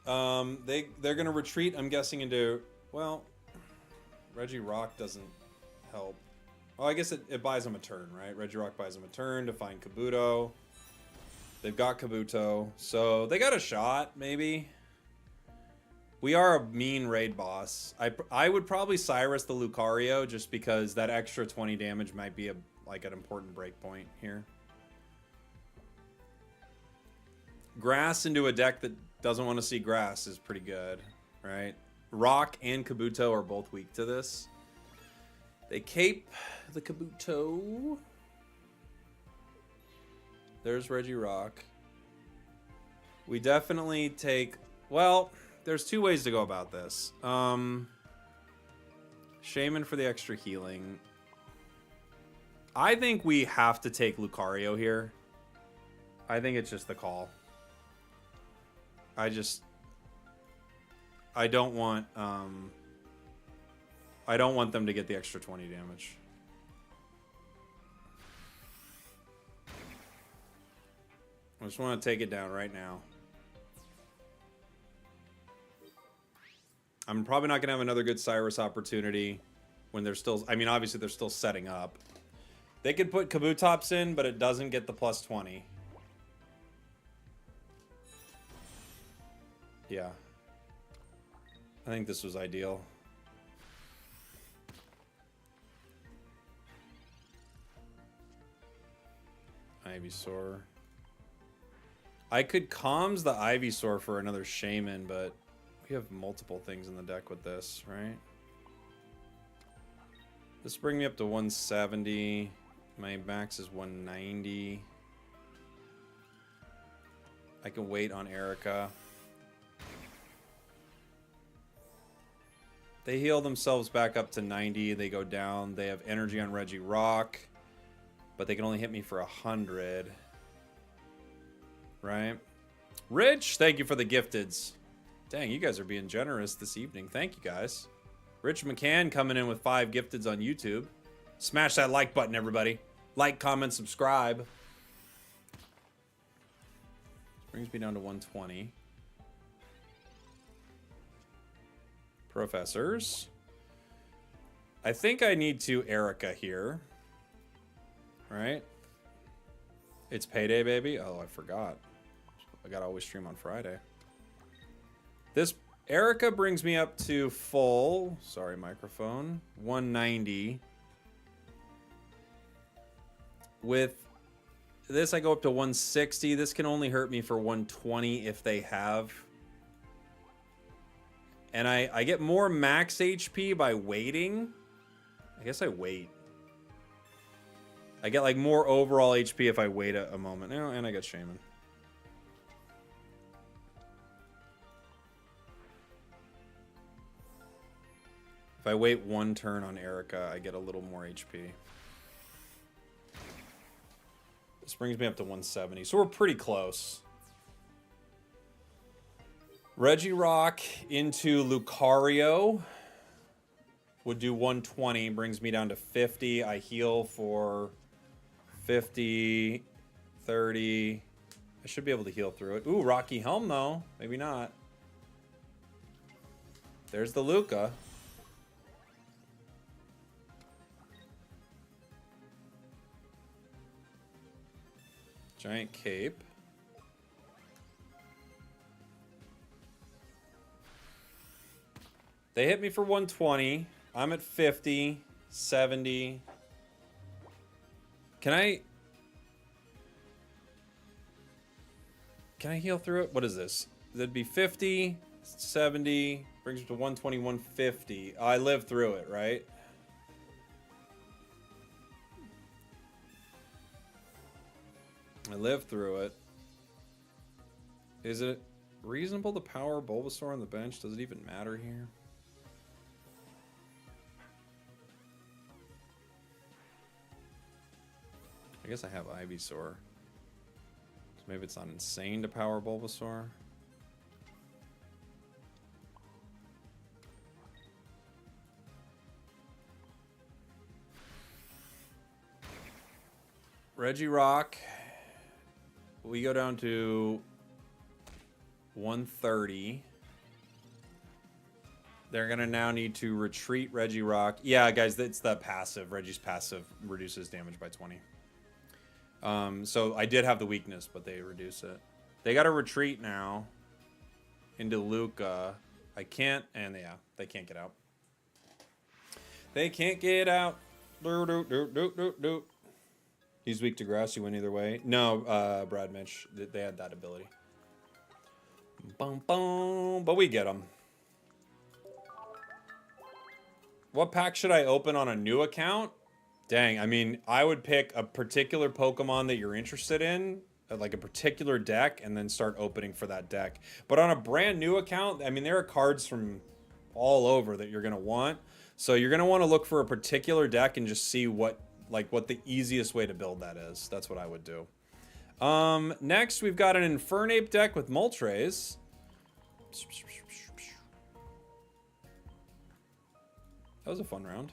They're gonna retreat, I'm guessing, into, well, Regirock doesn't help. Oh, I guess it buys them a turn, right? Regirock buys them a turn to find Kabuto. They've got Kabuto, so they got a shot, maybe. We are a mean raid boss. I would probably Cyrus the Lucario just because that extra 20 damage might be like an important break point here. Grass into a deck that doesn't want to see grass is pretty good, right? Rock and Kabuto are both weak to this. They cape the Kabuto. There's Regirock. We definitely take... Well, there's two ways to go about this. Shaman for the extra healing. I think we have to take Lucario here. I think it's just the call. I don't want them to get the extra 20 damage. I just want to take it down right now. I'm probably not going to have another good Cyrus opportunity when they're still... I mean, obviously they're still setting up. They could put Kabutops in, but it doesn't get the plus 20. Yeah. I think this was ideal. Ivysaur. I could comms the Ivysaur for another Shaman, but we have multiple things in the deck with this, right? This brings me up to 170. My max is 190. I can wait on Erica. They heal themselves back up to 90. They go down. They have energy on Regirock, but they can only hit me for 100. Right? Rich, thank you for the gifteds. Dang, you guys are being generous this evening. Thank you, guys. Rich McCann coming in with 5 gifteds on YouTube. Smash that like button, everybody. Like, comment, subscribe. Brings me down to 120. Professors. I think I need to Erica here. Right? It's payday, baby. Oh, I forgot. I gotta always stream on Friday. This Erica brings me up to full. Sorry, microphone. 190. With this, I go up to 160. This can only hurt me for 120 if they have. And I get more max HP by waiting. I guess I wait. I get like more overall HP if I wait a moment. Oh, and I get Shaman. If I wait one turn on Erica, I get a little more HP. This brings me up to 170. So we're pretty close. Regirock into Lucario would do 120, brings me down to 50. I heal for 50, 30. I should be able to heal through it. Ooh, Rocky Helm though. Maybe not. There's the Luca. Giant Cape. They hit me for 120. I'm at 50, 70. Can I heal through it? What is this? That'd be 50, 70, brings me to 120, 150. I lived through it, right? I lived through it. Is it reasonable to power Bulbasaur on the bench? Does it even matter here? I guess I have Ivysaur. So maybe it's not insane to power Bulbasaur. Regirock. We go down to 130. They're going to now need to retreat Regirock. Yeah, guys, it's the passive. Reggie's passive reduces damage by 20. So I did have the weakness, but they reduce it. They got to retreat now into Luca. I can't, and yeah, they can't get out. They can't get out. He's weak to grass. You win either way. No, Brad Mitch. They had that ability. Boom, boom. But we get them. What pack should I open on a new account? Dang, I mean, I would pick a particular Pokemon that you're interested in, like a particular deck, and then start opening for that deck. But on a brand new account, I mean, there are cards from all over that you're going to want. So you're going to want to look for a particular deck and just see what the easiest way to build that is. That's what I would do. Next, we've got an Infernape deck with Moltres. That was a fun round.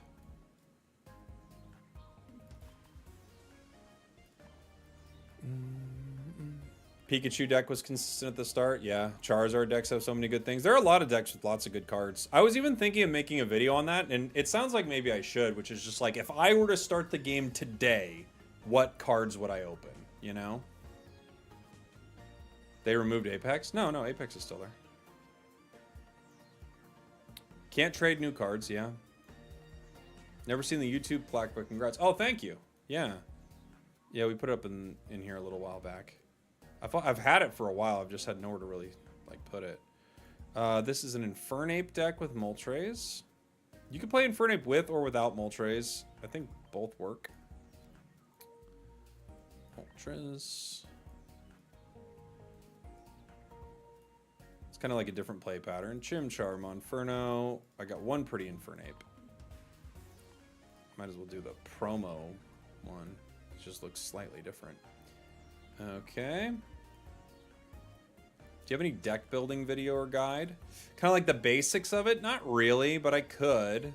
Pikachu deck was consistent at the start. Yeah, Charizard decks have so many good things. There are a lot of decks with lots of good cards. I was even thinking of making a video on that, and it sounds like maybe I should, which is just like, if I were to start the game today, what cards would I open, you know? They removed Apex? No, Apex is still there. Can't trade new cards, yeah. Never seen the YouTube plaque, but congrats. Oh, thank you. Yeah. Yeah, we put it up in here a little while back. I've had it for a while. I've just had nowhere to really put it. This is an Infernape deck with Moltres. You can play Infernape with or without Moltres. I think both work. Moltres. It's kind of like a different play pattern. Chimchar, Monferno. I got one pretty Infernape. Might as well do the promo one. It just looks slightly different. Okay. Do you have any deck building video or guide? Kind of like the basics of it? Not really, but I could.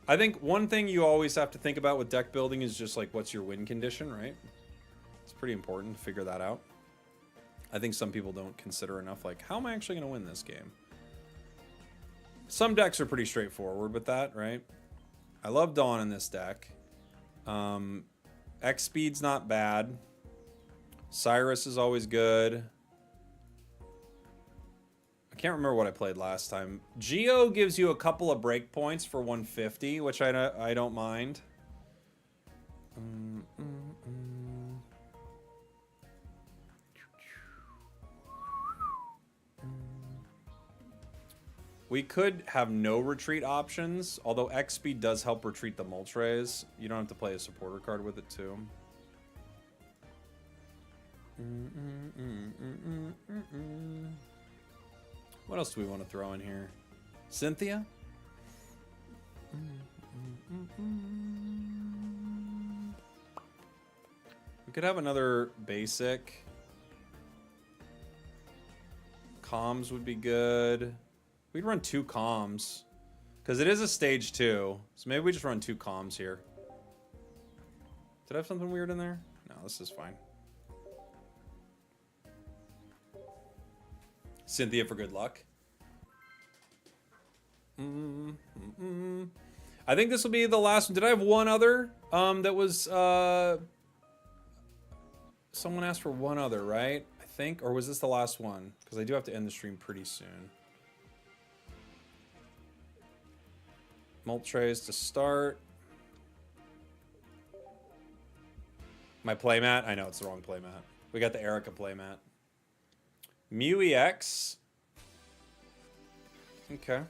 I think one thing you always have to think about with deck building is just like, what's your win condition, right? It's pretty important to figure that out. I think some people don't consider enough, like, how am I actually going to win this game? Some decks are pretty straightforward with that, right? I love Dawn in this deck. X speed's not bad. Cyrus is always good. I can't remember what I played last time. Geo gives you a couple of breakpoints for 150, which I don't mind. We could have no retreat options, although X speed does help retreat the Moltres. You don't have to play a supporter card with it too. What else do we want to throw in here? Cynthia? We could have another basic. Comms would be good. We'd run 2 comms. Because it is a stage 2. So maybe we just run 2 comms here. Did I have something weird in there? No, this is fine. Cynthia for good luck. I think this will be the last one. Did I have one other? That was someone asked for one other, right? I think, or was this the last one? Because I do have to end the stream pretty soon. Moltres to start. My playmat? I know it's the wrong playmat. We got the Erica playmat. Mew EX. Okay.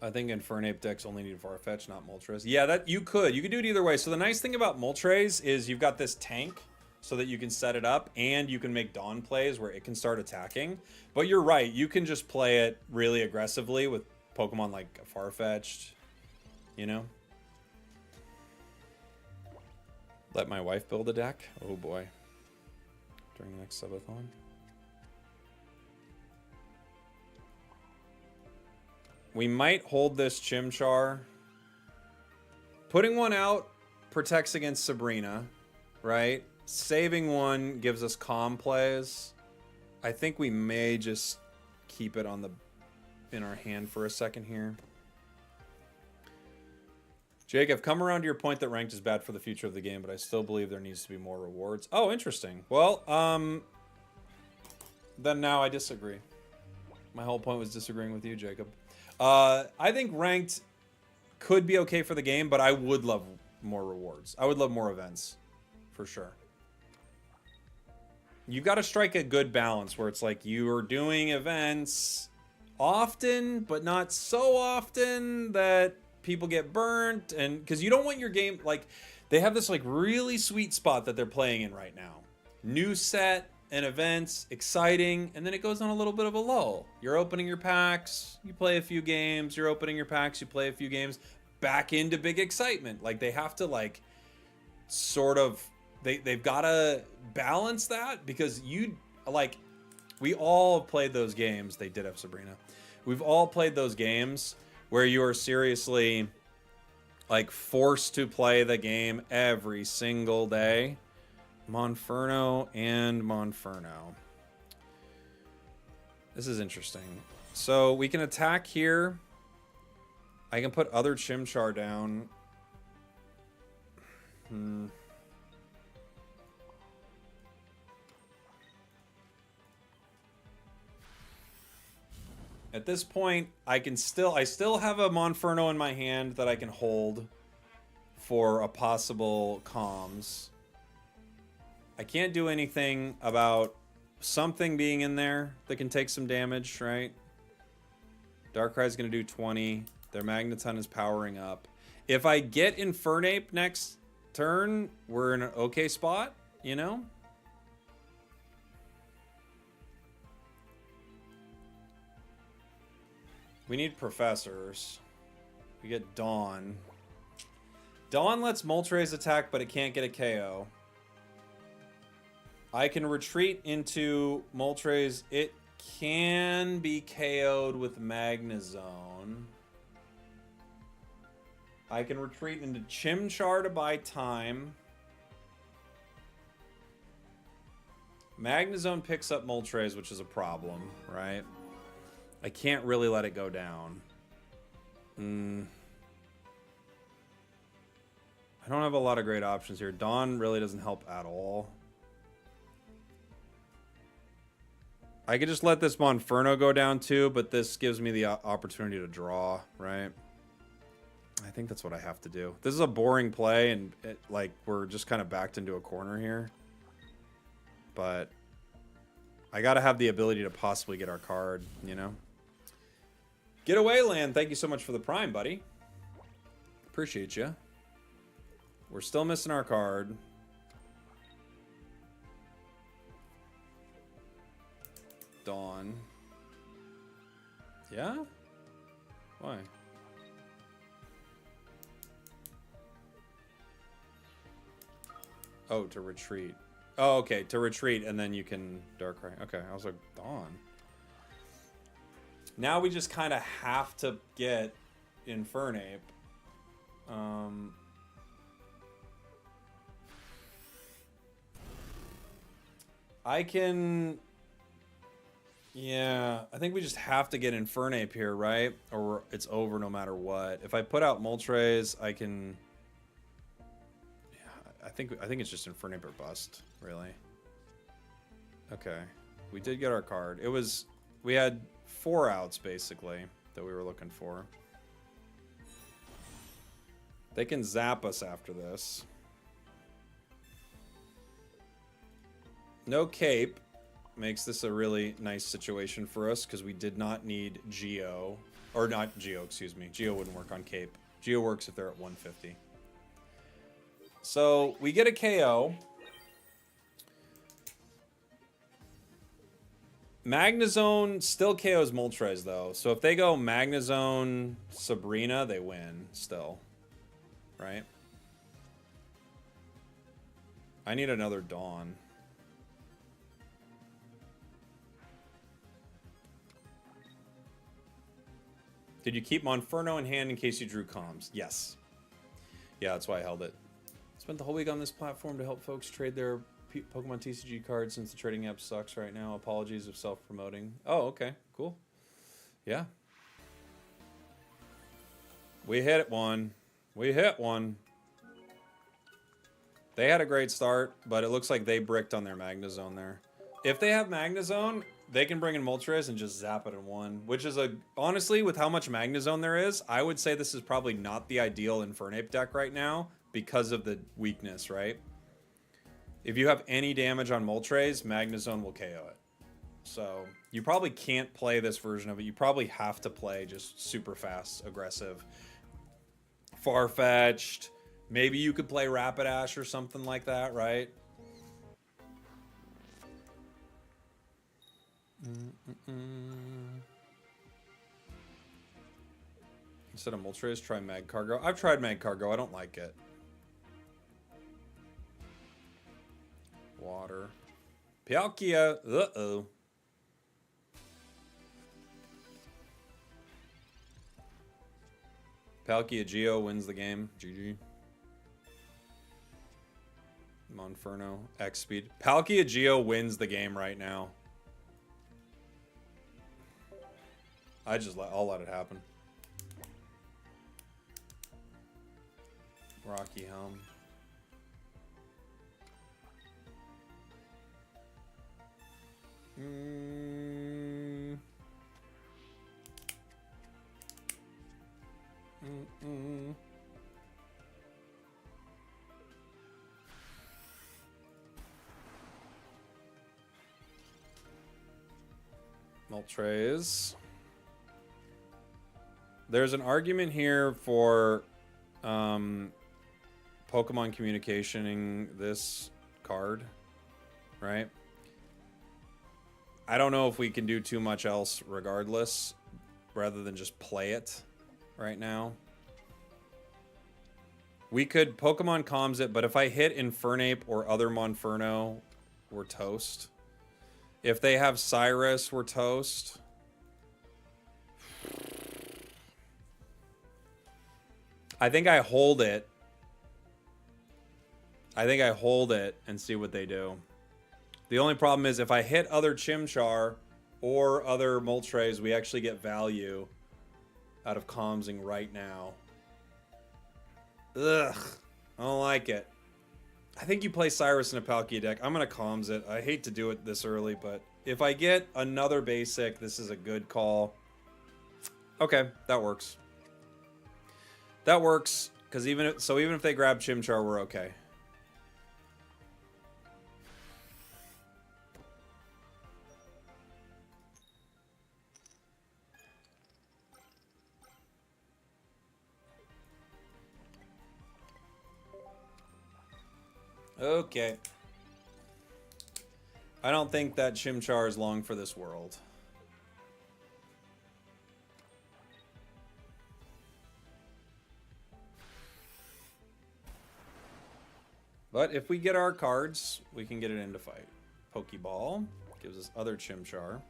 I think Infernape decks only need Farfetch, not Moltres. Yeah, that you could do it either way. So the nice thing about Moltres is you've got this tank so that you can set it up and you can make Dawn plays where it can start attacking. But you're right, you can just play it really aggressively with Pokemon like Farfetch'd, you know? Let my wife build a deck? Oh boy. During the next subathon. We might hold this Chimchar. Putting one out protects against Sabrina, right? Saving one gives us calm plays. I think we may just keep it on in our hand for a second here. Jake, I've come around to your point that ranked is bad for the future of the game, but I still believe there needs to be more rewards. Oh, interesting. Well, then now I disagree. My whole point was disagreeing with you, Jacob. I think ranked could be okay for the game, but I would love more rewards. I would love more events, for sure. You've got to strike a good balance where it's like you are doing events often, but not so often that people get burnt. And because you don't want your game, like, they have this like really sweet spot that they're playing in right now. New set and events, exciting, and then it goes on a little bit of a lull. You're opening your packs, you play a few games, you're opening your packs, you play a few games, back into big excitement. Like, they have to, like, sort of, they've got to balance that, because we all played those games. They did have Sabrina. We've all played those games where you are seriously, like, forced to play the game every single day. Monferno and Monferno. This is interesting. So we can attack here. I can put other Chimchar down. At this point, I still have a Monferno in my hand that I can hold for a possible comms. I can't do anything about something being in there that can take some damage, right? Darkrai's going to do 20. Their Magneton is powering up. If I get Infernape next turn, we're in an okay spot, you know? We need Professors. We get Dawn. Dawn lets Moltres attack, but it can't get a KO. I can retreat into Moltres. It can be KO'd with Magnezone. I can retreat into Chimchar to buy time. Magnezone picks up Moltres, which is a problem, right? I can't really let it go down. I don't have a lot of great options here. Dawn really doesn't help at all. I could just let this Monferno go down too, but this gives me the opportunity to draw, right? I think that's what I have to do. This is a boring play, and like we're just kind of backed into a corner here. But I got to have the ability to possibly get our card, you know? Get away, Land. Thank you so much for the Prime, buddy. Appreciate you. We're still missing our card. Dawn. Yeah? Why? Oh, to retreat. Oh, okay, to retreat, and then you can Darkrai. Okay, I was like, Dawn. Now we just kind of have to get Infernape. I can... Yeah, I think we just have to get Infernape here, right? Or it's over no matter what. If I put out Moltres, I can... Yeah, I think it's just Infernape or bust, really. Okay. We did get our card. It was... We had 4 outs, basically, that we were looking for. They can zap us after this. No cape. makes this a really nice situation for us because we did not need Geo. Or not Geo, excuse me. Geo wouldn't work on Cape. Geo works if they're at 150. So we get a KO. Magnezone still KOs Moltres, though. So if they go Magnezone Sabrina, they win still. Right? I need another Dawn. Did you keep Monferno in hand in case you drew comms? Yes. Yeah, that's why I held it. Spent the whole week on this platform to help folks trade their Pokemon TCG cards since the trading app sucks right now. Apologies of self-promoting. Oh, okay. Cool. Yeah. We hit one. We hit one. They had a great start, but it looks like they bricked on their Magnezone there. If they have Magnezone, they can bring in Moltres and just zap it in one, which is honestly, with how much Magnezone there is, I would say this is probably not the ideal Infernape deck right now because of the weakness, right? If you have any damage on Moltres, Magnezone will KO it. So you probably can't play this version of it. You probably have to play just super fast, aggressive, far-fetched. Maybe you could play Rapidash or something like that, right? Instead of Moltres, try Magcargo. I've tried Magcargo. I don't like it. Water. Palkia. Uh-oh. Palkia Geo wins the game. GG. Monferno. X speed. Palkia Geo wins the game right now. I'll let it happen. Rocky Helm. Moltres. There's an argument here for Pokemon communicationing this card, right? I don't know if we can do too much else regardless, rather than just play it right now. We could Pokemon comms it, but if I hit Infernape or other Monferno, we're toast. If they have Cyrus, we're toast. I think I hold it. I think I hold it and see what they do. The only problem is if I hit other Chimchar or other Moltres, we actually get value out of commsing right now. Ugh. I don't like it. I think you play Cyrus in a Palkia deck. I'm going to comms it. I hate to do it this early, but if I get another basic, this is a good call. Okay, that works. That works, because even if they grab Chimchar, we're okay. Okay. I don't think that Chimchar is long for this world. But if we get our cards, we can get it into fight. Pokeball gives us other Chimchar.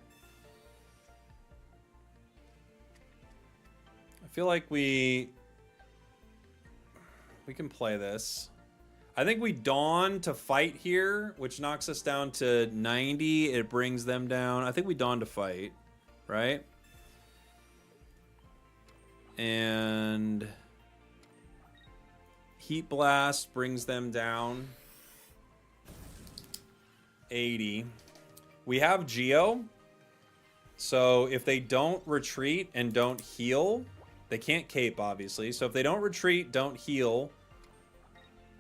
I feel like we can play this. I think we Dawn to fight here, which knocks us down to 90. It brings them down. I think we Dawn to fight, right? And Heat Blast brings them down 80. We have Geo. So if they don't retreat and don't heal, they can't cape, obviously. So if they don't retreat, don't heal,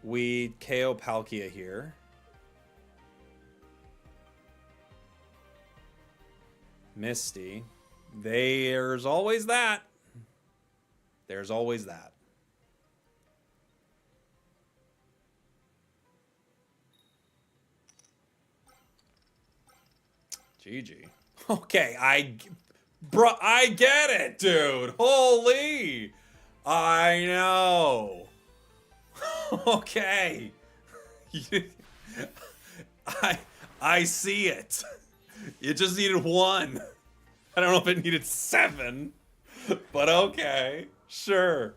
we KO Palkia here. Misty. There's always that. There's always that. GG. Okay, I get it, dude. Holy. I know. Okay. I see it. It just needed 1. I don't know if it needed 7, but okay. Sure.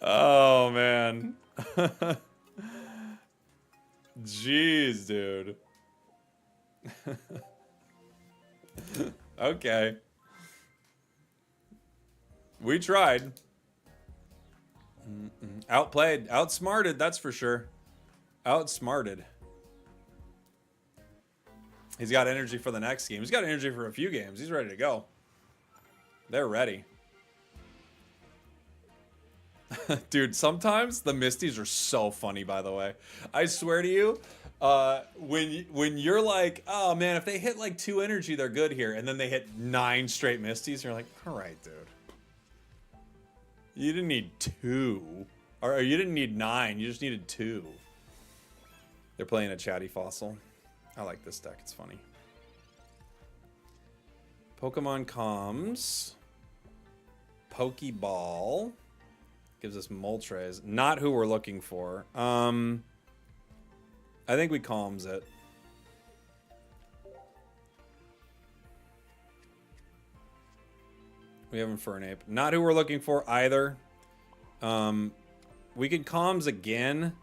Oh, man. Jeez, dude. Okay. We tried. Outplayed. Outsmarted, that's for sure. Outsmarted. He's got energy for the next game. He's got energy for a few games. He's ready to go. They're ready. Dude, sometimes the Misties are so funny, by the way. I swear to you, when you're like, oh man, if they hit like 2 energy, they're good here. And then they hit 9 straight Misties. You're like, all right, dude. You didn't need 2. Or you didn't need 9. You just needed 2. They're playing a chatty fossil. I like this deck. It's funny. Pokemon Comms. Pokeball. Gives us Moltres. Not who we're looking for. I think we calms it. We have Infernape. Not who we're looking for either. We could calms again.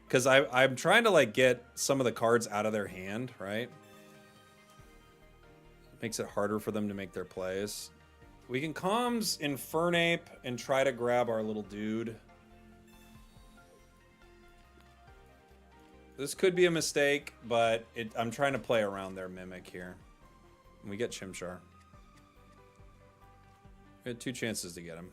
Because I'm trying to like get some of the cards out of their hand, right? Makes it harder for them to make their plays. We can comms Infernape and try to grab our little dude. This could be a mistake, but I'm trying to play around their Mimic here. And we get Chimchar. We had 2 chances to get him.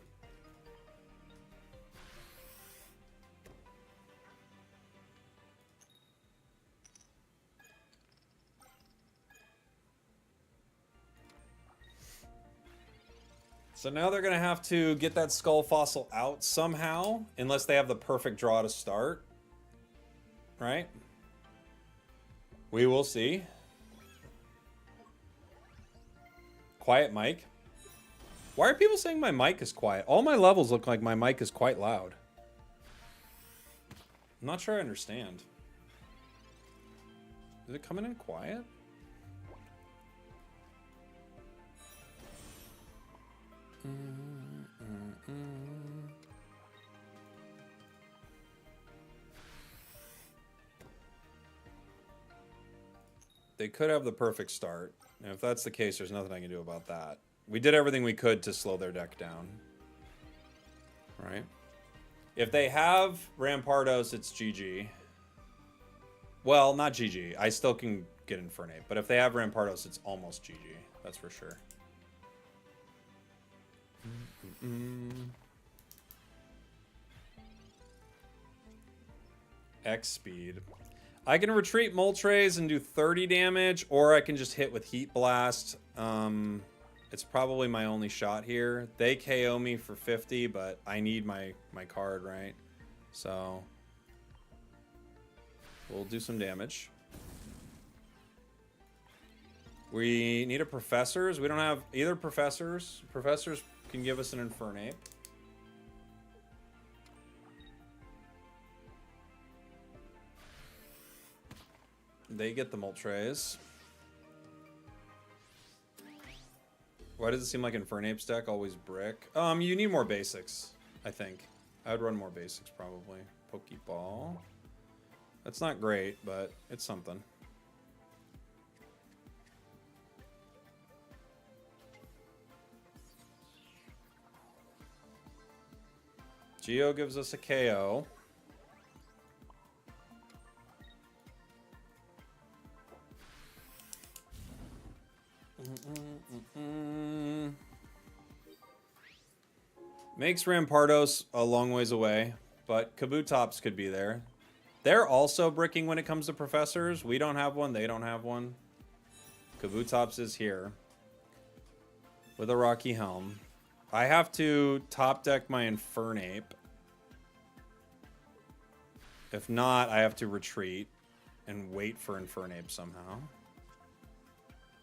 So now they're going to have to get that Skull Fossil out somehow, unless they have the perfect draw to start. Right? We will see. Quiet mic. Why are people saying my mic is quiet? All my levels look like my mic is quite loud. I'm not sure I understand. Is it coming in quiet? They could have the perfect start. And if that's the case, there's nothing I can do about that. We did everything we could to slow their deck down. Right? If they have Rampardos, it's GG. Well, not GG. I still can get Infernape. But if they have Rampardos, it's almost GG. That's for sure. X speed. I can retreat Moltres and do 30 damage, or I can just hit with Heat Blast. It's probably my only shot here. They KO me for 50, but I need my card, right? So we'll do some damage. We need a Professors. We don't have either Professors. Professors can give us an Infernape. They get the Moltres. Why does it seem like Infernape's deck always brick? You need more basics, I think. I would run more basics, probably. Pokeball. That's not great, but it's something. Geo gives us a KO. Makes Rampardos a long ways away, but Kabutops could be there. They're also bricking when it comes to professors. We don't have one. They don't have one. Kabutops is here with a Rocky Helm. I have to top deck my Infernape. If not, I have to retreat and wait for Infernape somehow.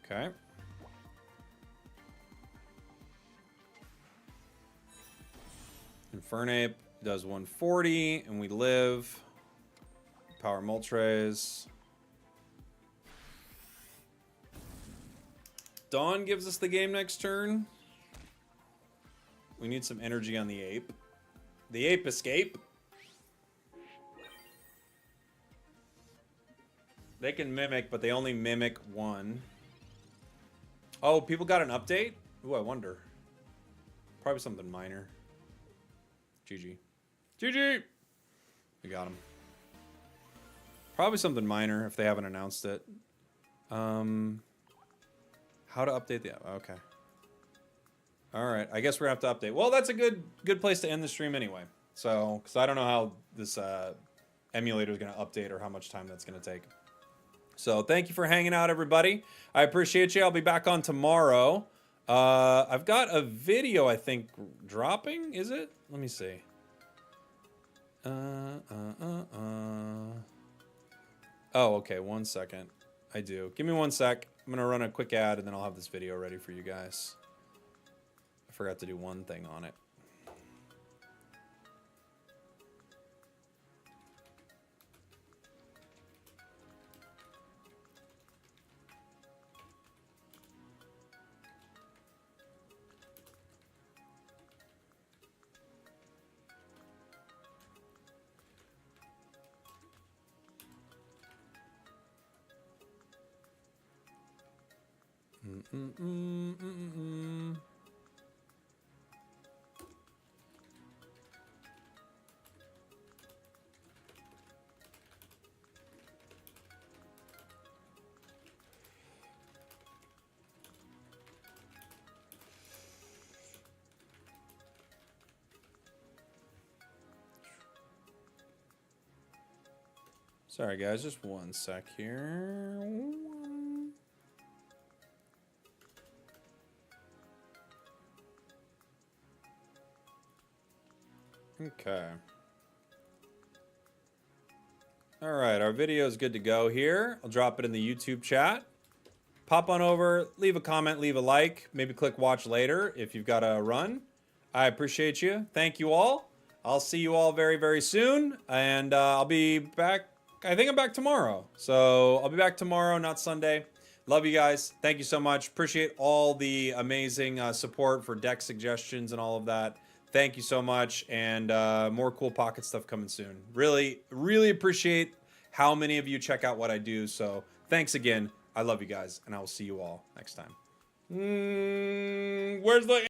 Okay. Infernape does 140, and we live. Power Moltres. Dawn gives us the game next turn. We need some energy on the ape. The ape escape. They can mimic, but they only mimic one. Oh, people got an update? Ooh, I wonder. Probably something minor. GG. GG! We got him. Probably something minor if they haven't announced it. How to update the... Okay. Alright, I guess we're going to have to update. Well, that's a good place to end the stream anyway. So, because I don't know how this emulator is going to update or how much time that's going to take. So, thank you for hanging out, everybody. I appreciate you. I'll be back on tomorrow. I've got a video, I think, dropping. Is it? Let me see. Oh, okay. 1 second. I do. Give me 1 sec. I'm going to run a quick ad, and then I'll have this video ready for you guys. I forgot to do one thing on it. Sorry, guys. Just 1 sec here. Okay. All right, our video is good to go here. I'll drop it in the YouTube chat. Pop on over, leave a comment, leave a like, maybe click watch later if you've got to run. I appreciate you. Thank you all. I'll see you all very, very soon. And I'll be back. I think I'm back tomorrow. So I'll be back tomorrow, not Sunday. Love you guys. Thank you so much. Appreciate all the amazing support for deck suggestions and all of that. Thank you so much. And more cool pocket stuff coming soon. Really, really appreciate how many of you check out what I do. So thanks again. I love you guys. And I will see you all next time. Where's the...